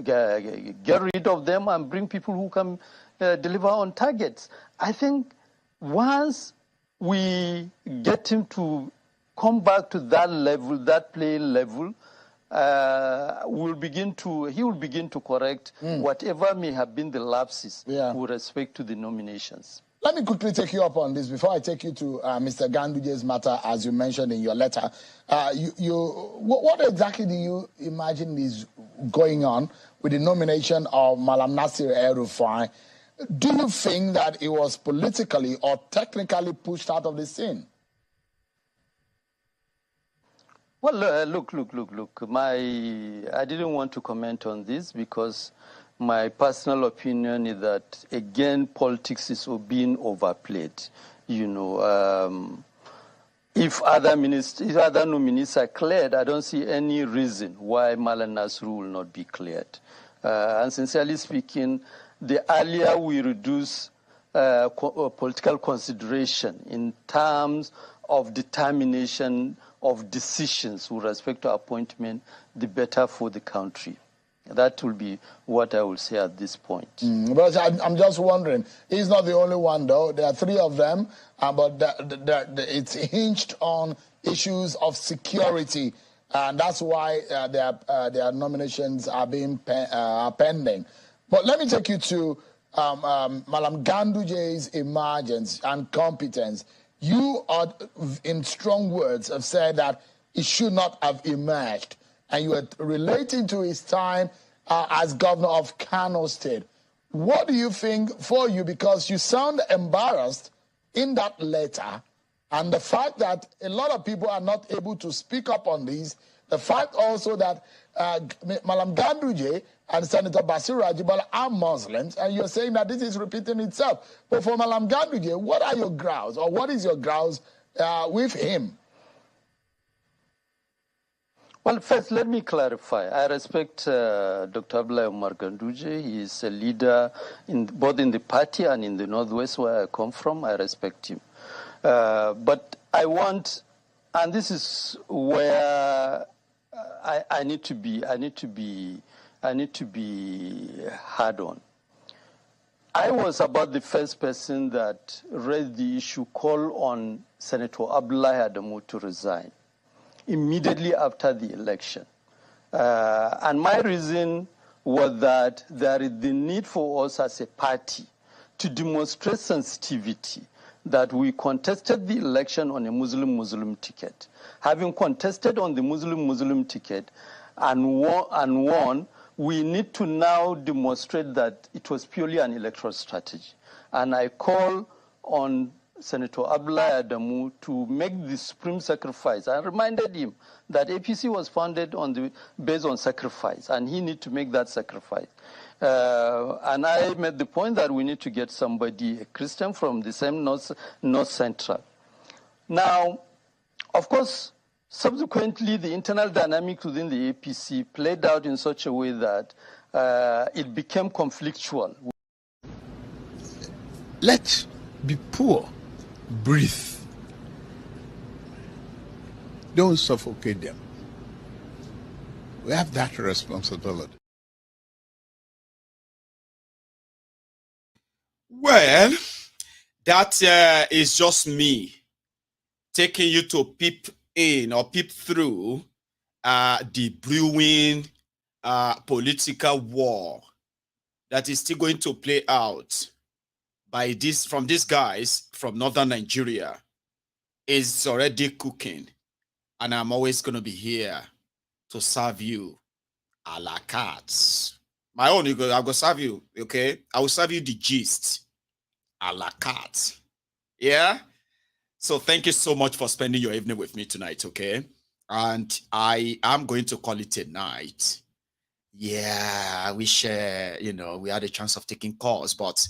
Speaker 9: Get rid of them and bring people who can deliver on targets. I think once we get him to come back to that level, that playing level, he will begin to correct whatever may have been the lapses with respect to the nominations.
Speaker 17: Let me quickly take you up on this before I take you to Mr. Ganduje's matter, as you mentioned in your letter. What exactly do you imagine is going on with the nomination of Malam Nasir El-Rufai? Do you think that it was politically or technically pushed out of the scene?
Speaker 9: Well, look. I didn't want to comment on this because my personal opinion is that, again, politics is being overplayed. You know, if other nominees are cleared, I don't see any reason why Malam Nasir will not be cleared. And sincerely speaking, the earlier we reduce political consideration in terms of determination of decisions with respect to appointment, the better for the country. That will be what I will say at this point.
Speaker 17: But I'm just wondering, he's not the only one, though. There are three of them, but it's hinged on issues of security, and that's why their nominations are being pending. But let me take you to Malam Ganduje's emergence and competence. You, in strong words, have said that he should not have emerged, and you are relating to his time as governor of Kano State. What do you think for you? Because you sound embarrassed in that letter, and the fact that a lot of people are not able to speak up on these, the fact also that Malam Ganduje and Senator Basiru Ajibala are Muslims, and you're saying that this is repeating itself. But for Malam Ganduje, what are your grounds, or what is your grounds with him?
Speaker 9: Well, first, let me clarify. I respect Dr. Abdullahi Umar Ganduje. He is a leader both in the party and in the Northwest, where I come from. I respect him. But I want, and this is where I need to be hard on. I was about the first person that raised the issue, call on Senator Abdullahi Adamu to resign immediately after the election. And my reason was that there is the need for us as a party to demonstrate sensitivity, that we contested the election on a Muslim-Muslim ticket. Having contested on the Muslim-Muslim ticket and won, we need to now demonstrate that it was purely an electoral strategy. And I call on Senator Abdullahi Adamu to make the supreme sacrifice. I reminded him that APC was founded based on sacrifice, and he needs to make that sacrifice. And I made the point that we need to get somebody, a Christian from the same North Central. Now, of course, subsequently, the internal dynamics within the APC played out in such a way that it became conflictual.
Speaker 17: Let's be poor. Breathe. Don't suffocate them. We have that responsibility.
Speaker 11: Well, that is just me taking you to peep in or peep through the brewing political war that is still going to play out from these guys from northern Nigeria. Is already cooking, and I'm always going to be here to serve you a la carte. My own, I'll go serve you, okay? I will serve you the gist a la carte. Yeah? So thank you so much for spending your evening with me tonight, okay? And I am going to call it a night. Yeah, I wish, we had a chance of taking calls, but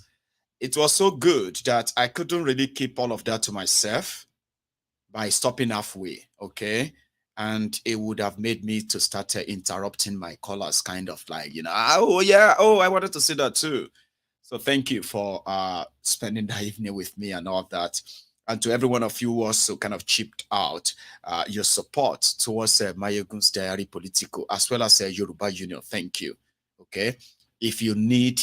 Speaker 11: it was so good that I couldn't really keep all of that to myself by stopping halfway, okay? And it would have made me to start interrupting my callers, kind of like, I wanted to see that too. So thank you for spending the evening with me and all that. And to every one of you who also kind of chipped out your support towards Mayegun's Diary Political, as well as Yoruba Union. Thank you, okay? If you need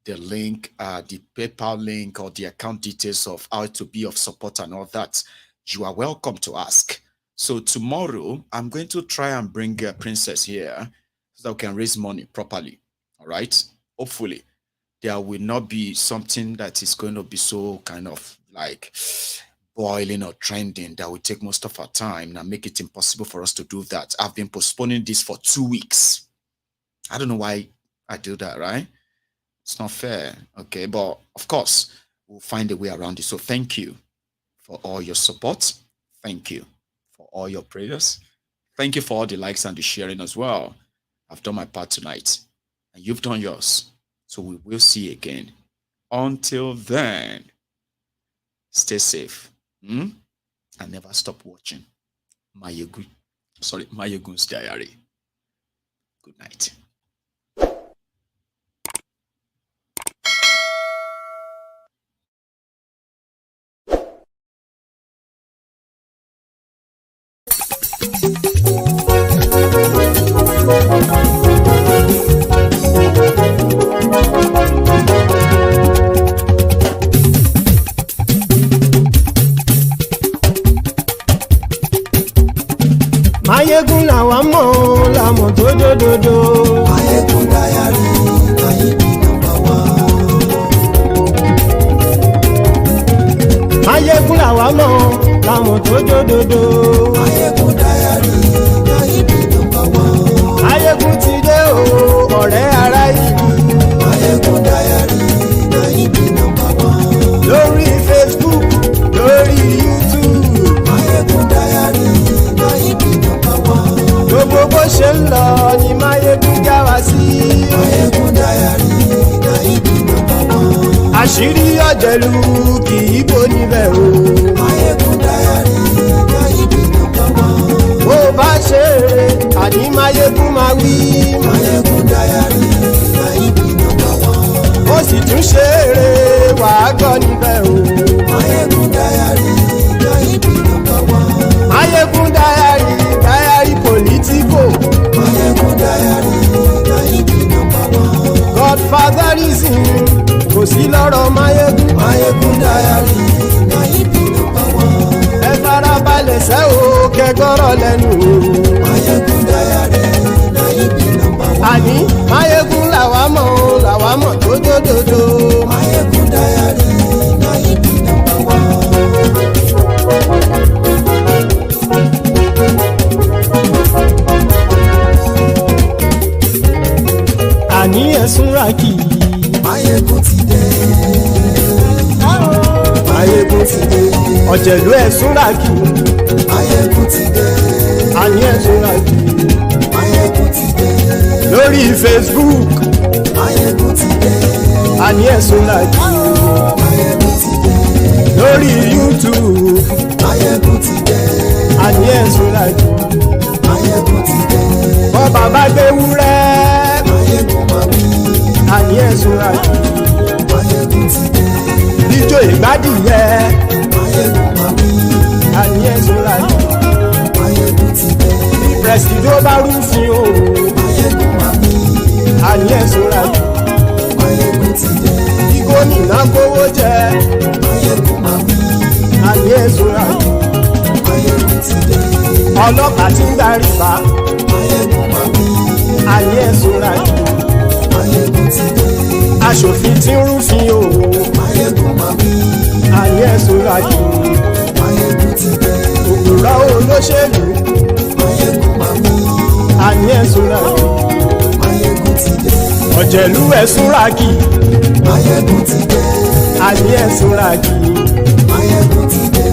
Speaker 11: the link, the PayPal link, or the account details of how to be of support and all that, you are welcome to ask. So tomorrow, I'm going to try and bring a princess here so that we can raise money properly. All right? Hopefully, there will not be something that is going to be so kind of like boiling or trending that will take most of our time and make it impossible for us to do that. I've been postponing this for 2 weeks. I don't know why I do that, right? It's not fair. Okay, but of course, we'll find a way around it. So thank you for all your support. Thank you for all your prayers. Thank you for all the likes and the sharing as well. I've done my part tonight, and you've done yours. So we will see you again. Until then, stay safe. And never stop watching Mayegun's Diary. Good night.
Speaker 10: Mayegun làwa mọ̀ làmọ̀ tó dòdòdò. Mayegun Diary Mayebi number one. Mayegun làwa mọ̀ làmọ̀ tó dòdòdò. Mayegun Diary Mayebi number one. Mayegun ti dé o ọ̀rẹ́ ará ìlú. Mayegun Diary Mayebi number one. Lórí Facebook lórí YouTube. Mayegun Diary Mayebi number one. Gbogbo bó ṣe ń lọ ni Mayegun já wa sí. Mayegun Diary Mayebi number one. Àṣírí ọ̀jẹ̀lú kì í bò níbẹ̀ o. Mayegun Diary Mayebi number one. Bó bá ṣe eré àní Mayegun máa wí. Mayegun Diary Mayebi number one. Ó sì tún ṣe eré wàá gbọ́ níbẹ̀ o. Mayegun Diary Mayebi number one. Mayegun Diary Diary political. Mayegun Diary Mayebi number one. Godfatherism kò sí lọ́rọ̀ Mayegun. Mayegun Diary Mayebi number one. Ẹ farabalẹ̀ sẹ́ o kẹgọ́rọ̀ lẹ́nu o. Mayegun Diary Mayebi number one. Àní Mayegun làwa mọ̀ tó dòdòdò. Mayegun Diary Mayebi number one. Àní ẹ̀sùn ràkì. Mayegun ti dé. Mayegun ti dé. Ọ̀jẹ̀lú ẹ̀sùn ràkì. Mayegun ti dé. Àní ẹ̀sùn ràkì. Mayegun ti dé. Lórí Facebook. Mayegun ti dé. Àní ẹ̀sùn ràkì. Mayegun ti dé. Lórí YouTube. Mayegun ti dé. Àní ẹ̀sùn ràkì. Mayegun ti dé. Bọ́ bàbá gbé wúrẹ́. Mayegun máa wí. Àní ẹ̀sùn ràkì. Mayegun ti dé. Ijó ìgbádìyẹ. Mayegun máa wí. Àní ẹ̀sùn ràkì. Mayegun ti dé. Pẹ̀sìdó bá rúfin o. Mayegun máa wí. Àní ẹ̀sùn ràkì. Mayegun ti dé. Gómìnà kówó jẹ. Mayegun máa wí. Àní ẹ̀sùn ràkì. Mayegun ti dé. Ọlọ́pàá tí ń darí bá. Mayegun máa wí. Àní ẹ̀sùn ràkì. Mayegun ti dé. Aṣòfin tí ń rúfin o. Mayegun máa wí. Àní ẹ̀sùn ràkì. Mayegun ti dé. Òpùrọ́ olóṣèlú. Mayegun máa wí. Àní ẹ̀sùn ràkì. Mayegun ti dé. Ọ̀jẹ̀lú ẹ̀sùn ràkì. Mayegun ti dé. Àní ẹ̀sùn ràkì. Mayegun ti dé.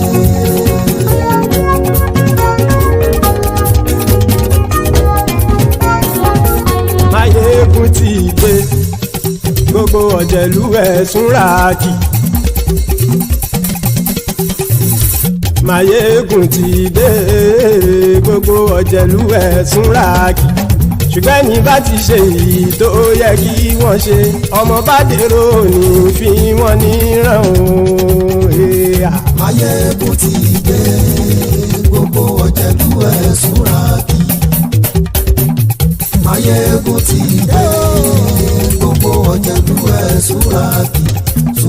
Speaker 10: Mayegun ti dé. Gbogbo ọ̀jẹ̀lú ẹ̀sùn ràkì. Mayegun ti dé. Gbogbo ọ̀jẹ̀lú ẹ̀sùn ràkì. Ṣùgbọ́n ní bá ti ṣe èyí tó yẹ kí wọ́n ṣe, ọmọ bá dèrò ní fi wọ́n níran o. Mayegun ti dé. Gbogbo ọ̀jẹ̀lú ẹ̀sùn ràkì. Mayegun ti dé. Gbogbo ọ̀jẹ̀lú ẹ̀sùn ràkì.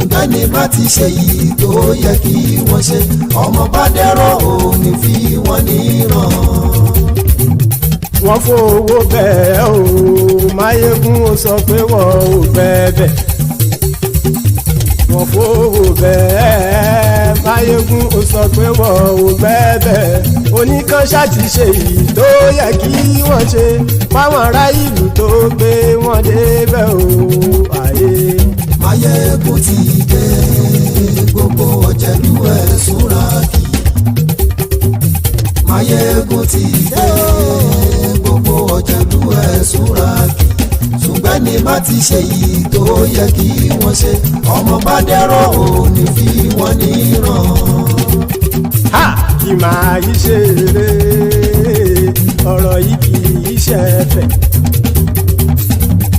Speaker 12: ṣùgbọ́n ní bá ti ṣe yìí tó yẹ kí wọ́n ṣe ọmọ bá dẹ́rọ̀ ò ní fi wọ́n níran.
Speaker 10: wọ́n fowó bẹ́ẹ̀ o Máyégún ó sọ pé wọ́n ò fẹ́ bẹ́ẹ̀. wọ́n fowó bẹ́ẹ̀ Máyégún ó sọ pé wọ́n ò fẹ́ bẹ́ẹ̀. oníkanṣá ti ṣe yìí tó yẹ kí wọ́n ṣe fáwọn ará ìlú tó gbé wọn débẹ̀ o.
Speaker 12: Máyégún ti dé gbogbo ọ̀jẹ̀lú ẹ̀ súnra kì. Máyégún ti dé gbogbo ọ̀jẹ̀lú ẹ̀ súnra kì. ṣùgbọ́n ní bá ti ṣe yìí tó yẹ kí wọ́n ṣe ọmọ bá dẹ́rọ̀ ò ní fi wọ́n níran.
Speaker 10: kì máa yí ṣe eré ọ̀rọ̀ yìí kì í ṣe ẹ̀fẹ̀.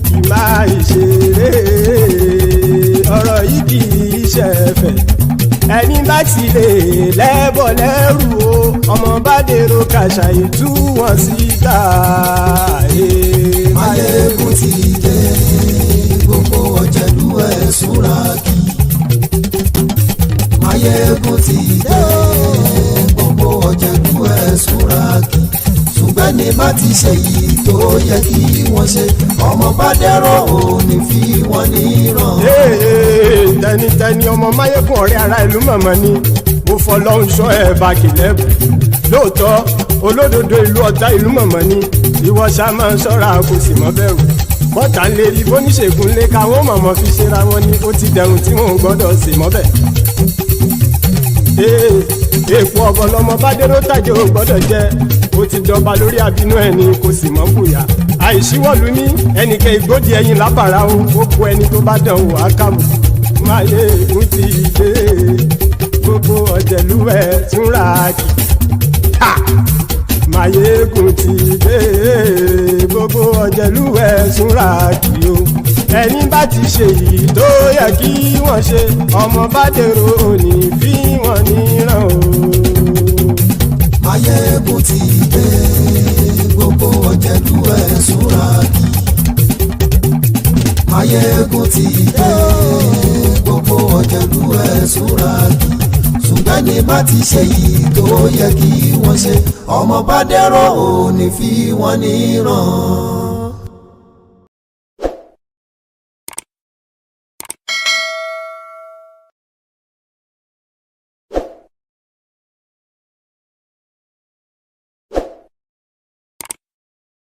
Speaker 10: kì máa yí ṣe eré ọ̀rọ̀ yìí kì í ṣe ẹ̀fẹ̀. ẹni bá ti lè lẹ́bọ̀ lẹ́rù o ọmọ bá dèrò kàṣà ìtú wọn síta.
Speaker 12: Máyégún ti dé gbogbo ọ̀jẹ̀lú ẹ̀ súnra kì. Máyégún ti dé gbogbo ọ̀jẹ̀lú ẹ̀ súnra kì. ṣùgbọ́n ní bá ti ṣe yìí tó yẹ kí wọ́n ṣe ọmọ bá dẹ́rọ̀ ò ní fi wọ́n níran.
Speaker 10: tẹnitẹni ọmọ Máyégún ọ̀rẹ́ ara ìlú mọ̀mọ́ ni mo fọlọ́hún sọ ẹ̀ bá kìlẹ́bù. lóòótọ́ olódodo ìlú ọ̀tá ìlú mọ̀mọ́ ni ìwọ ṣá máa ń ṣọ́ra kò sì mọ́ bẹ̀rù. bọ́tà ń lè rí bóníṣègùn lé káwọn mọ̀mọ́ fi ṣera wọn ni ó ti dẹrùn tí wọn ò gbọ́dọ̀ sì mọ́ bẹ̀. èèpo ọ̀bọ lọmọ bá dérò tàjẹ́ ò gbọ́dọ̀ jẹ́ ó ti jọba lórí àbínú ẹni kò sì mọ́ bùyà. àìsíwọ́lu ní ẹnìkẹ́ ìgbódì ẹyin lábàrá o ó kó ẹni tó bá dán o àkàmù. Máyégún ti dé gbogbo ọ̀jẹ̀lú ẹ̀ túnra kì. Máyégún ti dé gbogbo ọ̀jẹ̀lú ẹ̀ túnra kì o. ẹni bá ti ṣe yìí tó yẹ kí wọ́n ṣe ọmọ bá dèrò òní fi wọ́n níran o.
Speaker 12: Máyégún ti dé gbogbo ọ̀jẹ̀lú ẹ̀ súnra kì. Máyégún ti dé gbogbo ọ̀jẹ̀lú ẹ̀ súnra kì. ṣùgbọ́n ní bá ti ṣe yìí tó yẹ kí wọ́n ṣe ọmọ bá dẹ́rọ̀ ò ní fi wọ́n níran.